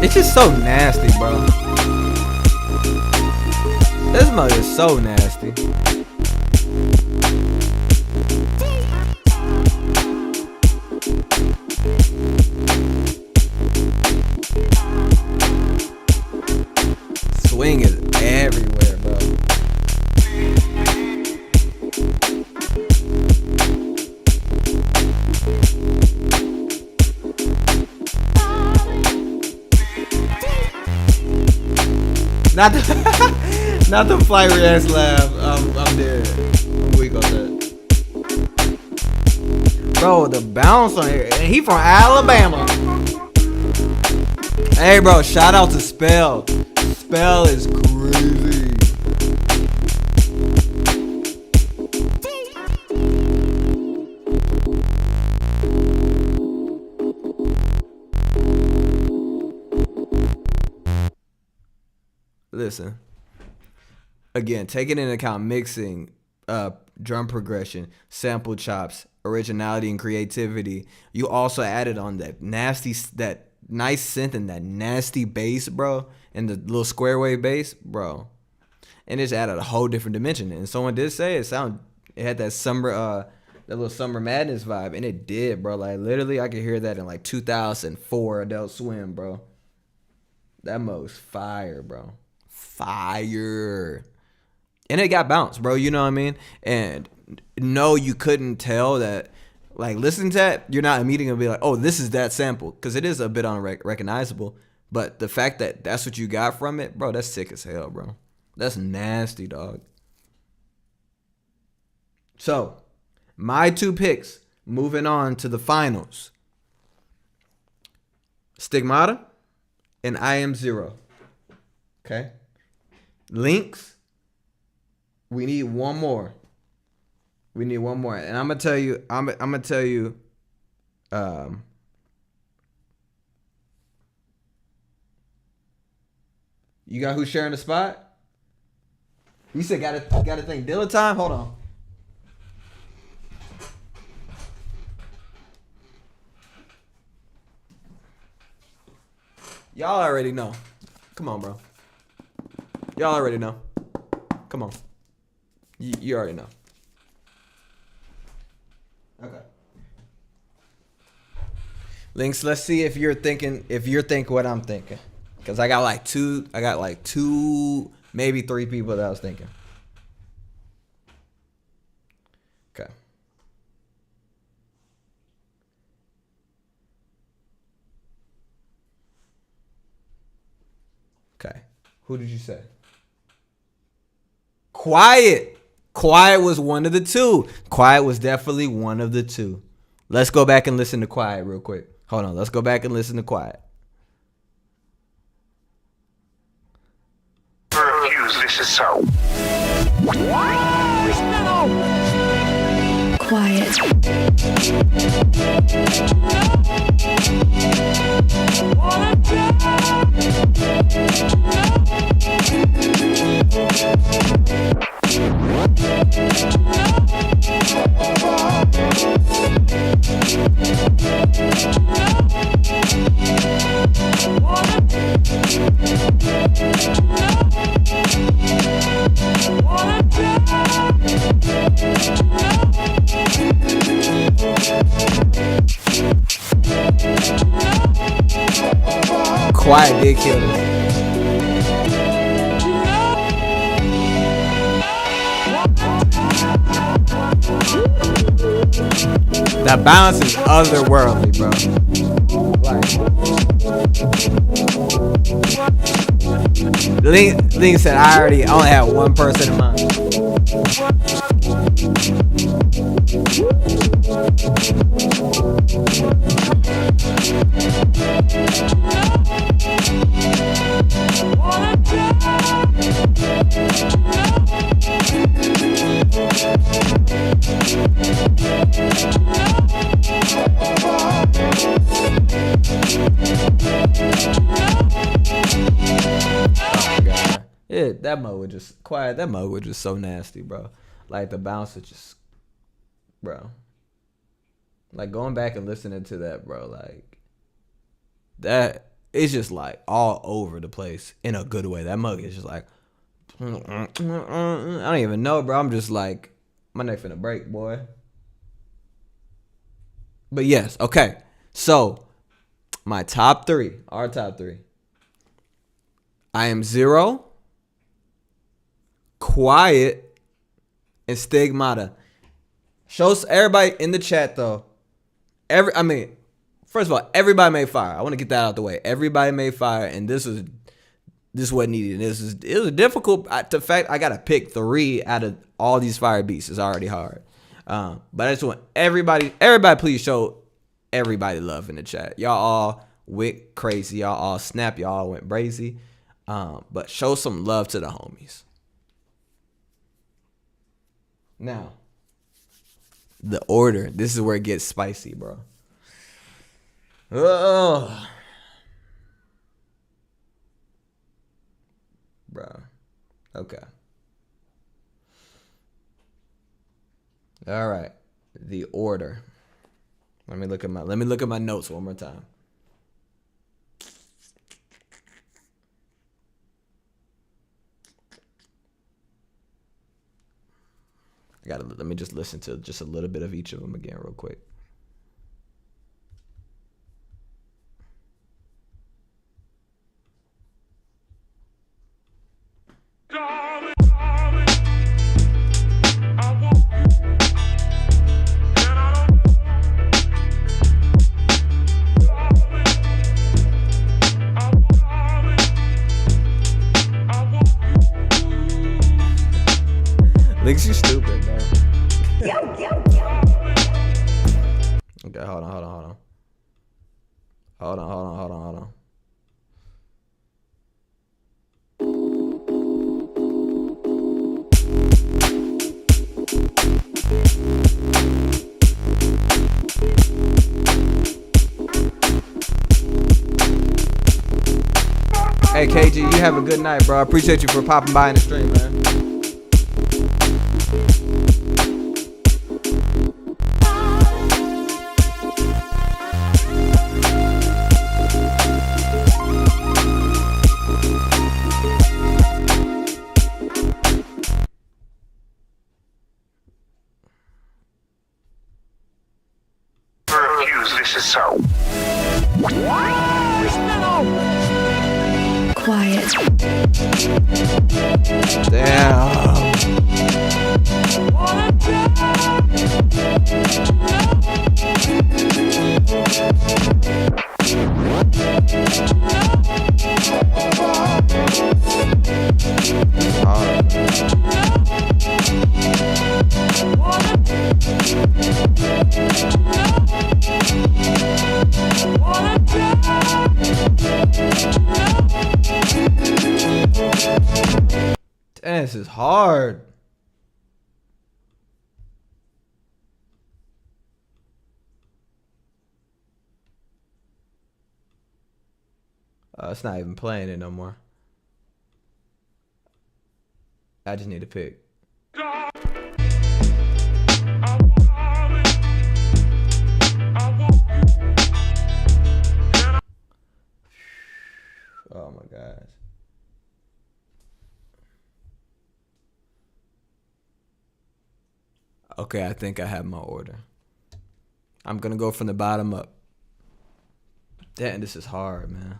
It's just so nasty, bro. This mug is so nasty. Swing is everywhere, bro. Not the fiery ass laugh. I'm dead. I'm weak on that. Bro, the bounce on here. And he from Alabama. Hey, bro, shout out to Spell. Spell is crazy. Listen. Again, taking into account mixing, drum progression, sample chops, originality and creativity. You also added on that nice synth and that nasty bass, bro, and the little square wave bass, bro. And it just added a whole different dimension. And someone did say it had that that little summer madness vibe, and it did, bro. Like literally, I could hear that in like 2004 Adult Swim, bro. That most fire, bro. Fire. And it got bounced, bro. You know what I mean? And no, you couldn't tell that. Like, listen to that, you're not immediately going to be like, oh, this is that sample. Because it is a bit unrecognizable. But the fact that that's what you got from it, bro, that's sick as hell, bro. That's nasty, dog. So, my two picks, moving on to the finals. Stigmata and I Am Zero. Okay? Links. We need one more. And I'm gonna tell you, you got who's sharing the spot? You said got to think Dilla time? Hold on. Y'all already know. Come on, bro. Y'all already know. Come on. You already know. Okay. Links, let's see if you're thinking what I'm thinking. Cause I got like two, maybe three people that I was thinking. Okay. Okay. Who did you say? Quiet. Quiet was one of the two. Quiet was definitely one of the two. Let's go back and listen to Quiet real quick. Hold on. Let's go back and listen to Quiet. Refuse, this is so. Quiet. Quiet did kill this. That bounce is otherworldly, bro. Like, Link said I only had one person in mind. Yeah, that mug was just quiet. That mug was just so nasty, bro. Like the bounce was just, bro. Like going back and listening to that, bro. Like that, it's just like all over the place in a good way. That mug is just like, I don't even know, bro. I'm just like, my neck finna break, boy. But yes, okay. So my top three, our top three. I Am Zero, Quiet, and Stigmata. Shows everybody in the chat though. First of all, everybody made fire. I want to get that out the way. Everybody made fire, and this wasn't needed. It was difficult. The fact I gotta pick 3 out of all these fire beats is already hard. But I just want everybody, please show everybody love in the chat. Y'all all went crazy. Y'all all snapped. Y'all all went brazy. But show some love to the homies. Now, the order. This is where it gets spicy, bro. Oh, bro. Okay. All right. The order. Let me look at my notes one more time. Let me just listen to just a little bit of each of them again real quick. Darling, darling, I want you, and I don't Links, you stupid, bro. Okay, hold on. Hey KG, you have a good night, bro. I appreciate you for popping by in the stream, man. Refuse, this is so. Quiet. Damn. hard. It's not even playing it no more. I just need to pick. Oh my gosh. Okay, I think I have my order. I'm gonna go from the bottom up. Damn, this is hard, man.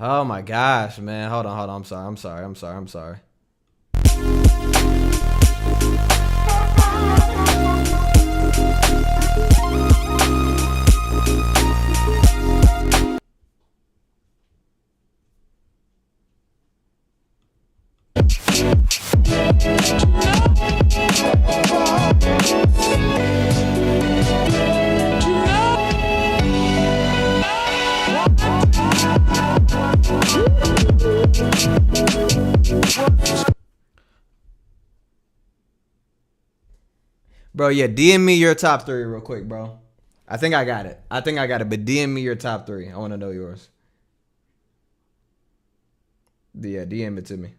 Oh my gosh, man. Hold on. I'm sorry. Bro, yeah, DM me your top 3 real quick, bro. I think I got it. But DM me your top 3. I want to know yours. Yeah, DM it to me.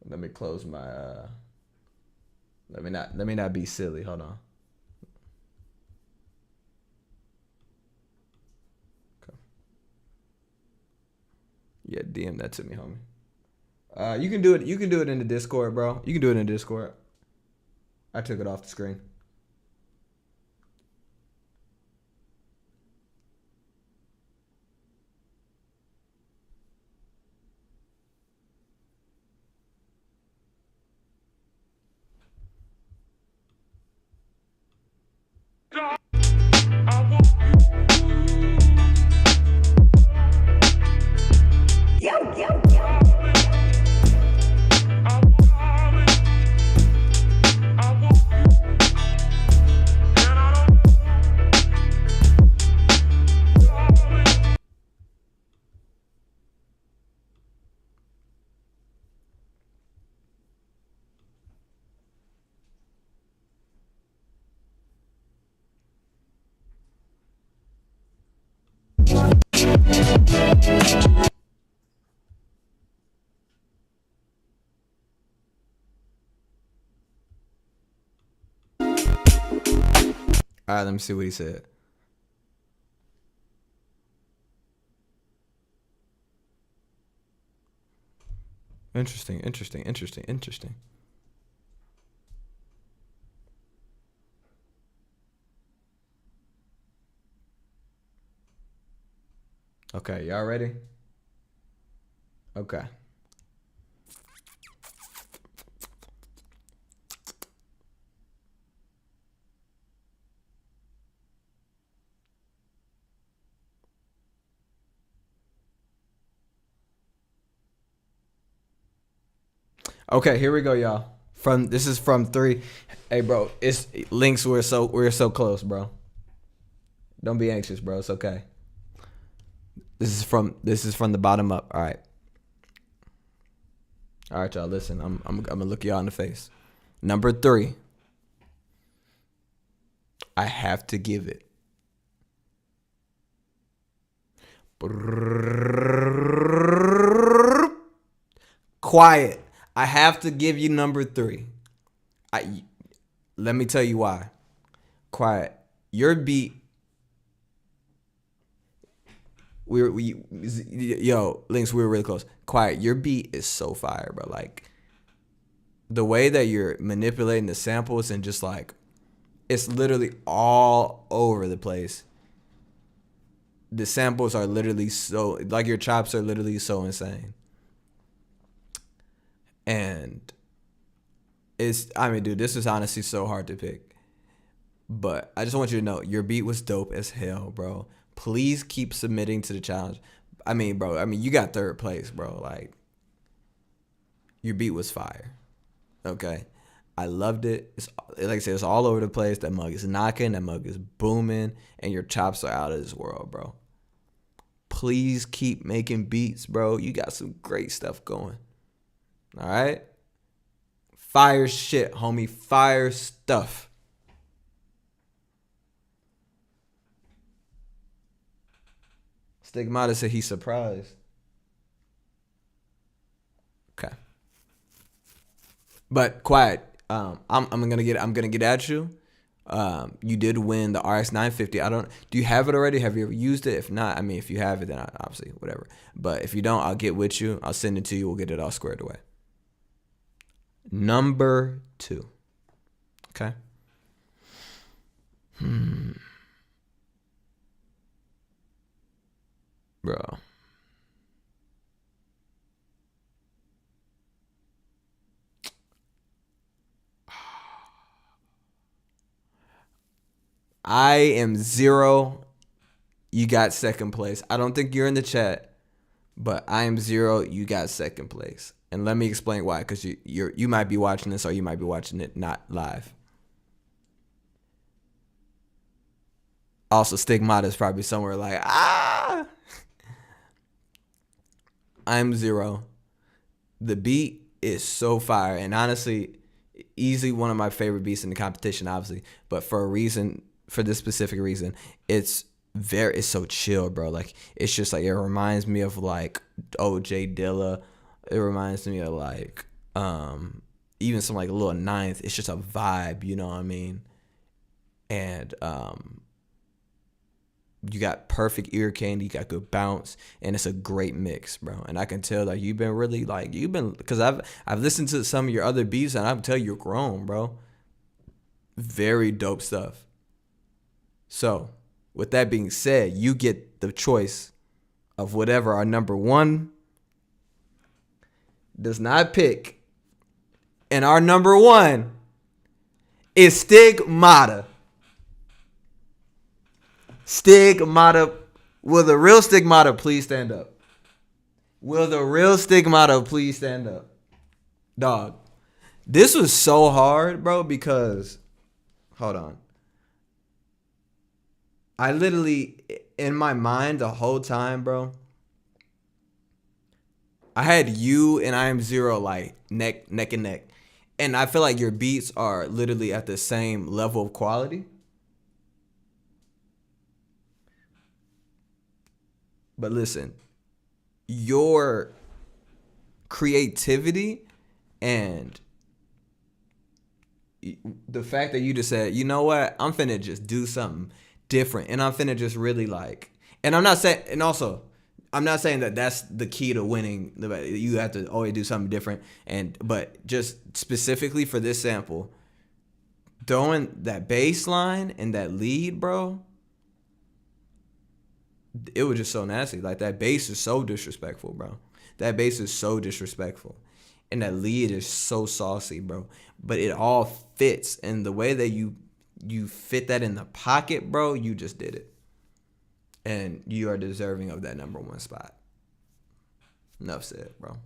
Let me close my let me not be silly. Hold on. Okay. Yeah, DM that to me, homie. You can do it in the Discord, bro. You can do it in the Discord. I took it off the screen. All right, let me see what he said. Interesting. Okay, y'all ready? Okay. Okay, here we go, y'all. This is from 3. Hey, bro, it's links. We're so close, bro. Don't be anxious, bro. It's okay. This is from the bottom up. All right, y'all. Listen, I'm gonna look y'all in the face. Number 3. I have to give it. Quiet. I have to give you number 3. Let me tell you why. Quiet. Your beat. Links, we were really close. Quiet. Your beat is so fire, bro. Like the way that you're manipulating the samples and just like it's literally all over the place. The samples are literally so like your chops are literally so insane. And I mean, dude, this is honestly so hard to pick. But I just want you to know your beat was dope as hell, bro. Please keep submitting to the challenge. I mean, bro, you got third place, bro. Like, your beat was fire. Okay. I loved it. It's like I said, it's all over the place. That mug is knocking, that mug is booming, and your chops are out of this world, bro. Please keep making beats, bro. You got some great stuff going. All right? Fire shit, homie. Fire stuff. Stigmata said he's surprised. Okay. But quiet. I'm gonna get at you. You did win the RX 950. Do you have it already? Have you ever used it? If not, I mean, if you have it, then obviously whatever. But if you don't, I'll get with you. I'll send it to you. We'll get it all squared away. Number 2. Okay. Bro. I am 0. You got second place. I don't think you're in the chat, but I am 0. You got second place. And let me explain why, because you might be watching this or you might be watching it not live. Also, Stigmata is probably somewhere like, I'm 0. The beat is so fire. And honestly, easily one of my favorite beats in the competition, obviously. But for this specific reason, it's so chill, bro. Like, it's just like, it reminds me of like OJ Dilla. It reminds me of like even some like Lil Ninth. It's just a vibe, you know what I mean? And you got perfect ear candy, you got good bounce, and it's a great mix, bro. And I can tell that you've been because I've listened to some of your other beats, and I can tell you're grown, bro. Very dope stuff. So, with that being said, you get the choice of whatever our number 1 does not pick. And our number 1 is Stigmata. Stigmata. Will the real Stigmata please stand up? Will the real Stigmata please stand up? Dog. This was so hard, bro, because... Hold on. I literally, in my mind the whole time, bro, I had you and I am 0 like neck and neck. And I feel like your beats are literally at the same level of quality. But listen, your creativity and the fact that you just said, you know what, I'm finna just do something different, and I'm finna just really like, and I'm not saying that that's the key to winning. You have to always do something different, but just specifically for this sample, throwing that bass line and that lead, bro, it was just so nasty. Like, that bass is so disrespectful, bro. That bass is so disrespectful, and that lead is so saucy, bro. But it all fits, and the way that you fit that in the pocket, bro, you just did it. And you are deserving of that number 1 spot. Enough said, bro.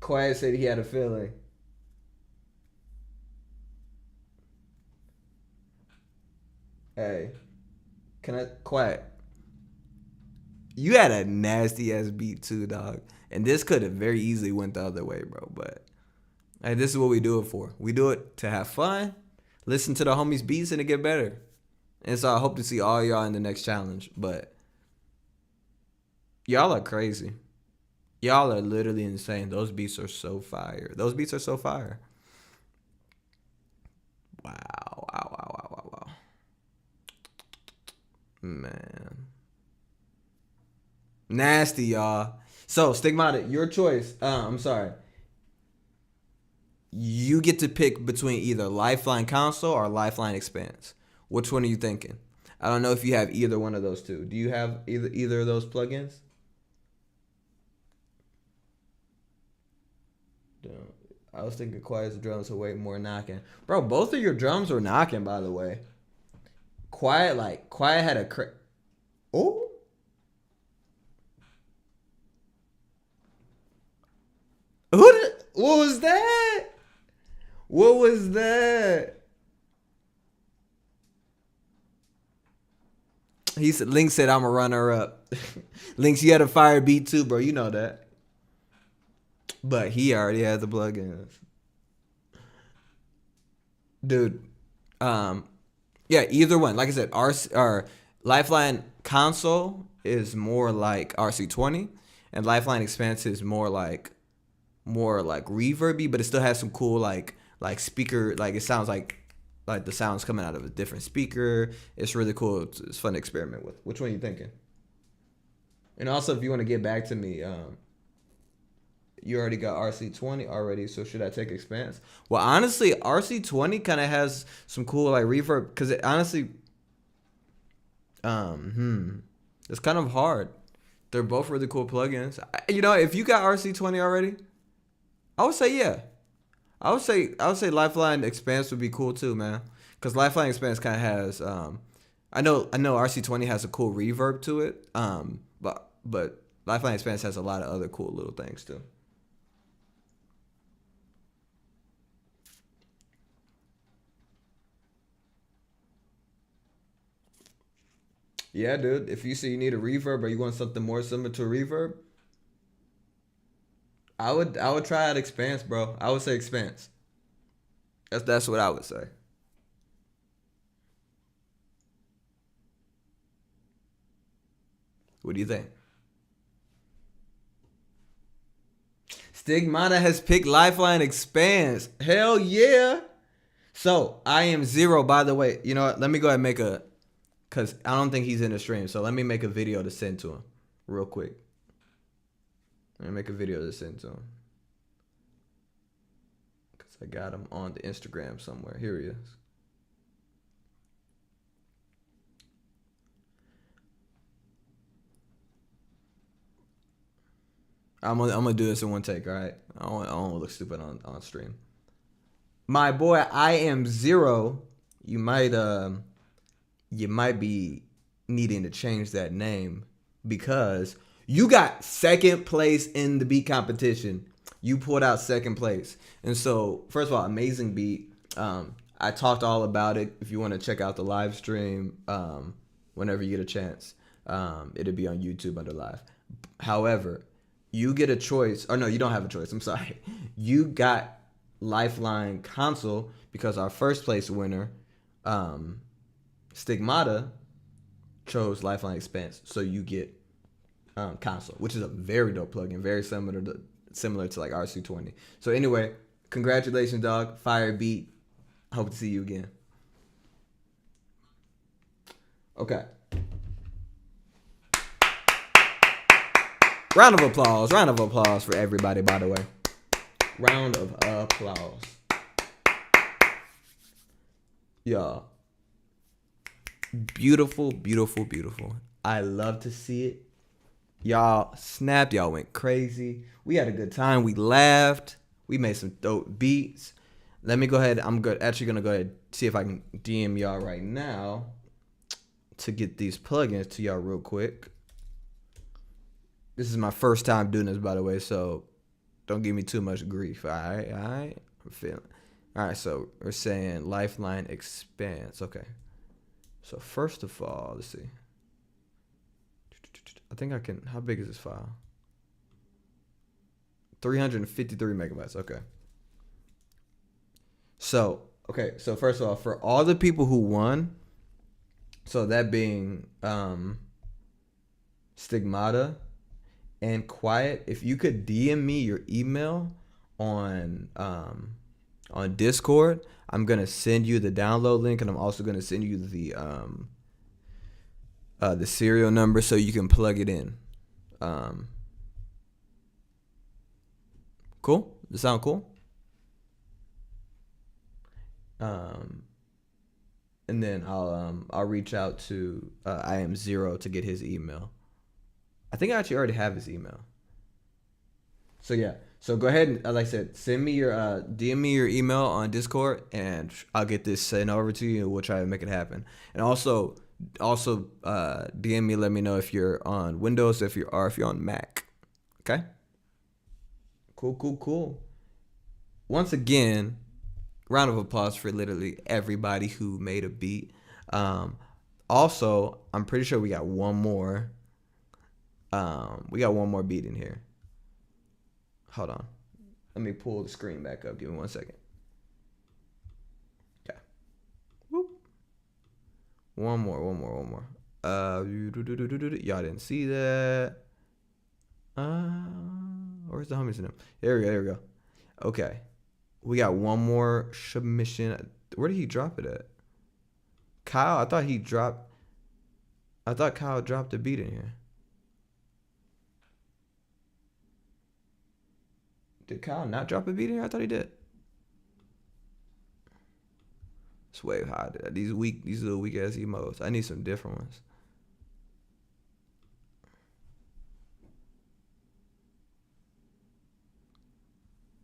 Quiet said he had a feeling. Hey, Quiet. You had a nasty ass beat too, dog. And this could have very easily went the other way, bro. But hey, this is what we do it for. We do it to have fun, listen to the homies' beats, and to get better. And so I hope to see all y'all in the next challenge. But y'all are crazy. Y'all are literally insane. Those beats are so fire. Wow. Man. Nasty, y'all. So, Stigmata, your choice. I'm sorry. You get to pick between either Lifeline Console or Lifeline Expanse. Which one are you thinking? I don't know if you have either one of those two. Do you have either of those plugins? I was thinking Quiet's drums are way more knocking. Bro, both of your drums were knocking, by the way. Quiet had a oh. What was that? What was that? Link said I'm a runner up. Links, you had a fire beat too, bro. You know that. But he already had the plugins. Dude. Yeah, either one. Like I said, Lifeline console is more like RC20, and Lifeline Expanse is more like reverby, but it still has some cool like speaker, like it sounds like the sounds coming out of a different speaker. It's really cool. It's fun to experiment with. Which one are you thinking? And also, if you want to get back to me, you already got RC20 already, so should I take Expanse? Well, honestly, RC20 kind of has some cool like reverb, because it honestly, it's kind of hard. They're both really cool plugins. You know, if you got RC20 already, I would say yeah. I would say Lifeline Expanse would be cool too, man. Because Lifeline Expanse kind of has, I know RC20 has a cool reverb to it, but Lifeline Expanse has a lot of other cool little things too. Yeah, dude. If you see you need a reverb or you want something more similar to a reverb, I would try out Expanse, bro. I would say Expanse. That's what I would say. What do you think? Stigmata has picked Lifeline Expanse. Hell yeah. So I am zero, by the way. You know what? Let me go ahead and make because I don't think he's in the stream. So let me make a video to send to him real quick. Let me make a video to send to him. Because I got him on the Instagram somewhere. Here he is. I'm gonna do this in one take, all right? I don't want to look stupid on stream. My boy, I am zero. You might be needing to change that name because you got second place in the beat competition. You pulled out second place. And so, first of all, amazing beat. I talked all about it. If you want to check out the live stream, whenever you get a chance, it'll be on YouTube under live. However, you get a choice. Or no, you don't have a choice. I'm sorry. You got Lifeline console because our first place winner, Stigmata, chose Lifeline Expanse. So you get console, which is a very dope plugin, very similar to like RC20. So anyway, congratulations, dog. Fire beat. Hope to see you again. Okay. Round of applause for everybody, by the way. Round of applause. Y'all. Beautiful, beautiful, beautiful. I love to see it. Y'all snapped. Y'all went crazy. We had a good time. We laughed. We made some dope beats. Let me go ahead. Actually going to go ahead and see if I can DM y'all right now to get these plugins to y'all real quick. This is my first time doing this, by the way, so don't give me too much grief. All right. I'm feeling. All right, so we're saying Lifeline Expanse. Okay. So first of all, let's see. I think I can. How big is this file? 353 megabytes. Okay. So first of all, for all the people who won, so that being Stigmata and Quiet, if you could DM me your email on Discord, I'm gonna send you the download link, and I'm also gonna send you the serial number so you can plug it in. Cool? Does that sound cool? And then I'll reach out to I am Zero to get his email. I think I actually already have his email. So yeah. So go ahead and, like I said, send me your DM me your email on Discord, and I'll get this sent over to you, and we'll try to make it happen. And also DM me, let me know if you're on Windows, if you're on Mac. Okay. Cool. Once again, round of applause for literally everybody who made a beat. Also, I'm pretty sure we got one more. We got one more beat in here. Hold on. Let me pull the screen back up. Give me 1 second. Okay. Whoop. One more. Y'all didn't see that. Where's the homies in them? There we go. Okay. We got one more submission. Where did he drop it at? Kyle, I thought Kyle dropped a beat in here. Did Kyle not drop a beat in here? I thought he did. It's way high. These little weak ass emotes. I need some different ones.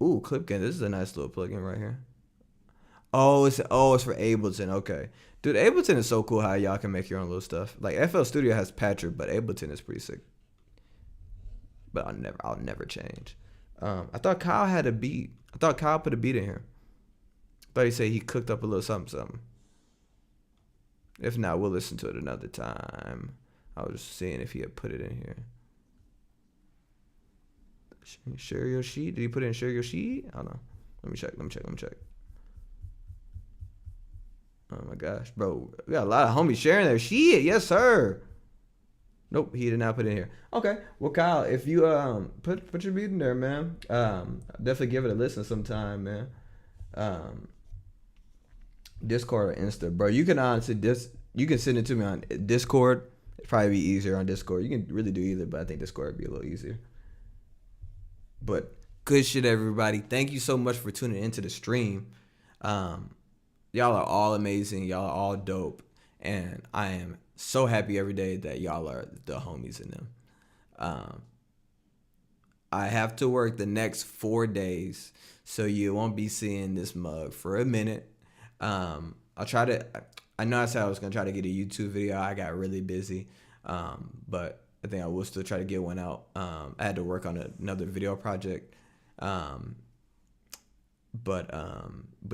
Ooh, Clipkin. This is a nice little plugin right here. Oh, it's for Ableton. Okay, dude, Ableton is so cool. How y'all can make your own little stuff. Like FL Studio has Patrick, but Ableton is pretty sick. But I'll never change. I thought Kyle had a beat. I thought Kyle put a beat in here. I thought he said he cooked up a little something. If not, we'll listen to it another time. I was just seeing if he had put it in here. Share your sheet. Did he put it in share your sheet? I don't know. Let me check. Oh my gosh, bro. We got a lot of homies sharing their shit. Yes, sir. Nope, he did not put it in here. Okay. Well, Kyle, if you put your beat in there, man. Definitely give it a listen sometime, man. Discord or Insta, bro. You can honestly you can send it to me on Discord. It'd probably be easier on Discord. You can really do either, but I think Discord would be a little easier. But good shit, everybody. Thank you so much for tuning into the stream. Y'all are all amazing. Y'all are all dope. And I am so happy every day that y'all are the homies in them. I have to work the next 4 days, so you won't be seeing this mug for a minute. I know I said I was going to try to get a YouTube video. I got really busy. But I think I will still try to get one out. I had to work on another video project. But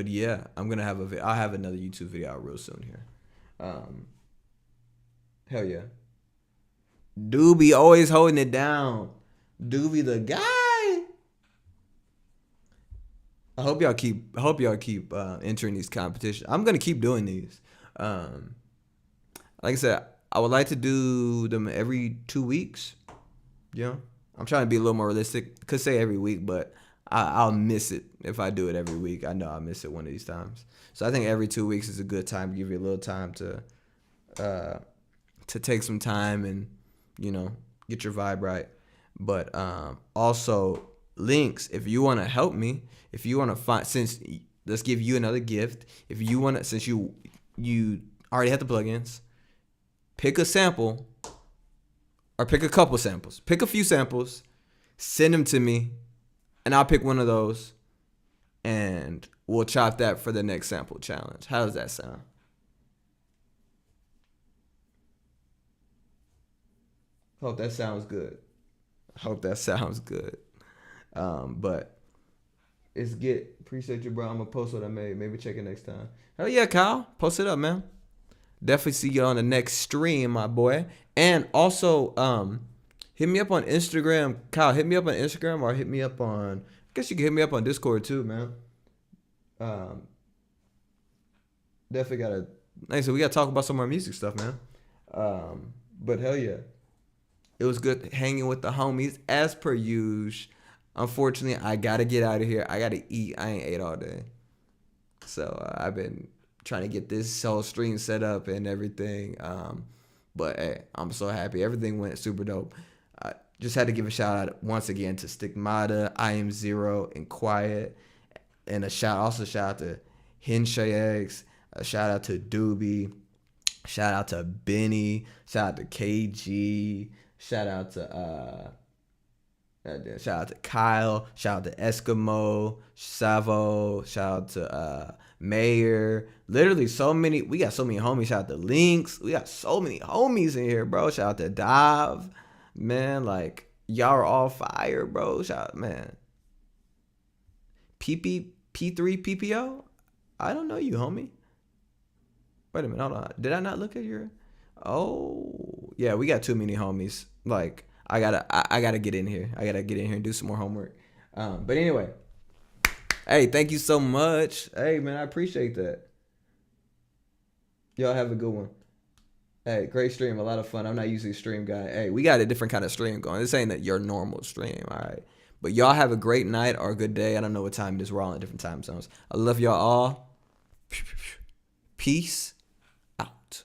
yeah, I'll have another YouTube video out real soon here. Hell yeah. Doobie always holding it down. Doobie the guy. I hope y'all keep entering these competitions. I'm gonna keep doing these. Like I said, I would like to do them every 2 weeks. You know, I'm trying to be a little more realistic. Could say every week, but I'll miss it if I do it every week. I know I'll miss it one of these times. So I think every 2 weeks is a good time to give you a little time to take some time and, you know, get your vibe right. But also links, if you want to help me, if you want to find, let's give you another gift. If you want to, since you already have the plugins, pick a sample or pick a couple samples. Pick a few samples, send them to me, and I'll pick one of those, and we'll chop that for the next sample challenge. How does that sound? Hope that sounds good. But it's get. Appreciate you, bro. I'm going to post what I made. Maybe check it next time. Hell yeah, Kyle. Post it up, man. Definitely see you on the next stream, my boy. And also, hit me up on Instagram. Kyle, hit me up on Instagram or hit me up on, I guess you can hit me up on Discord too, man. Definitely got to, we got to talk about some more music stuff, man. But hell yeah. It was good hanging with the homies as per usual. Unfortunately, I got to get out of here. I got to eat. I ain't ate all day. So I've been trying to get this whole stream set up and everything. But hey, I'm so happy. Everything went super dope. I just had to give a shout out once again to Stigmata, I Am Zero, and Quiet. And a shout out to Hinshayex. A shout out to Doobie. Shout out to Benny. Shout out to KG. Shout out to Shout out to Kyle. Shout out to Eskimo, Savo. Shout out to Mayor. Literally so many. We got so many homies. Shout out to Lynx. We got so many homies in here, bro. Shout out to Dive. Man, like, y'all are all fire, bro. Shout out, man. P3 PPO? I don't know you, homie. Wait a minute, hold on. Did I not look at your... Oh, yeah, we got too many homies. Like, I gotta get in here. I gotta get in here and do some more homework. But anyway, hey, thank you so much. Hey, man, I appreciate that. Y'all have a good one. Hey, great stream, a lot of fun. I'm not usually a stream guy. Hey, we got a different kind of stream going. This ain't that your normal stream, all right? But y'all have a great night or a good day. I don't know what time it is. We're all in different time zones. I love y'all all. Peace out.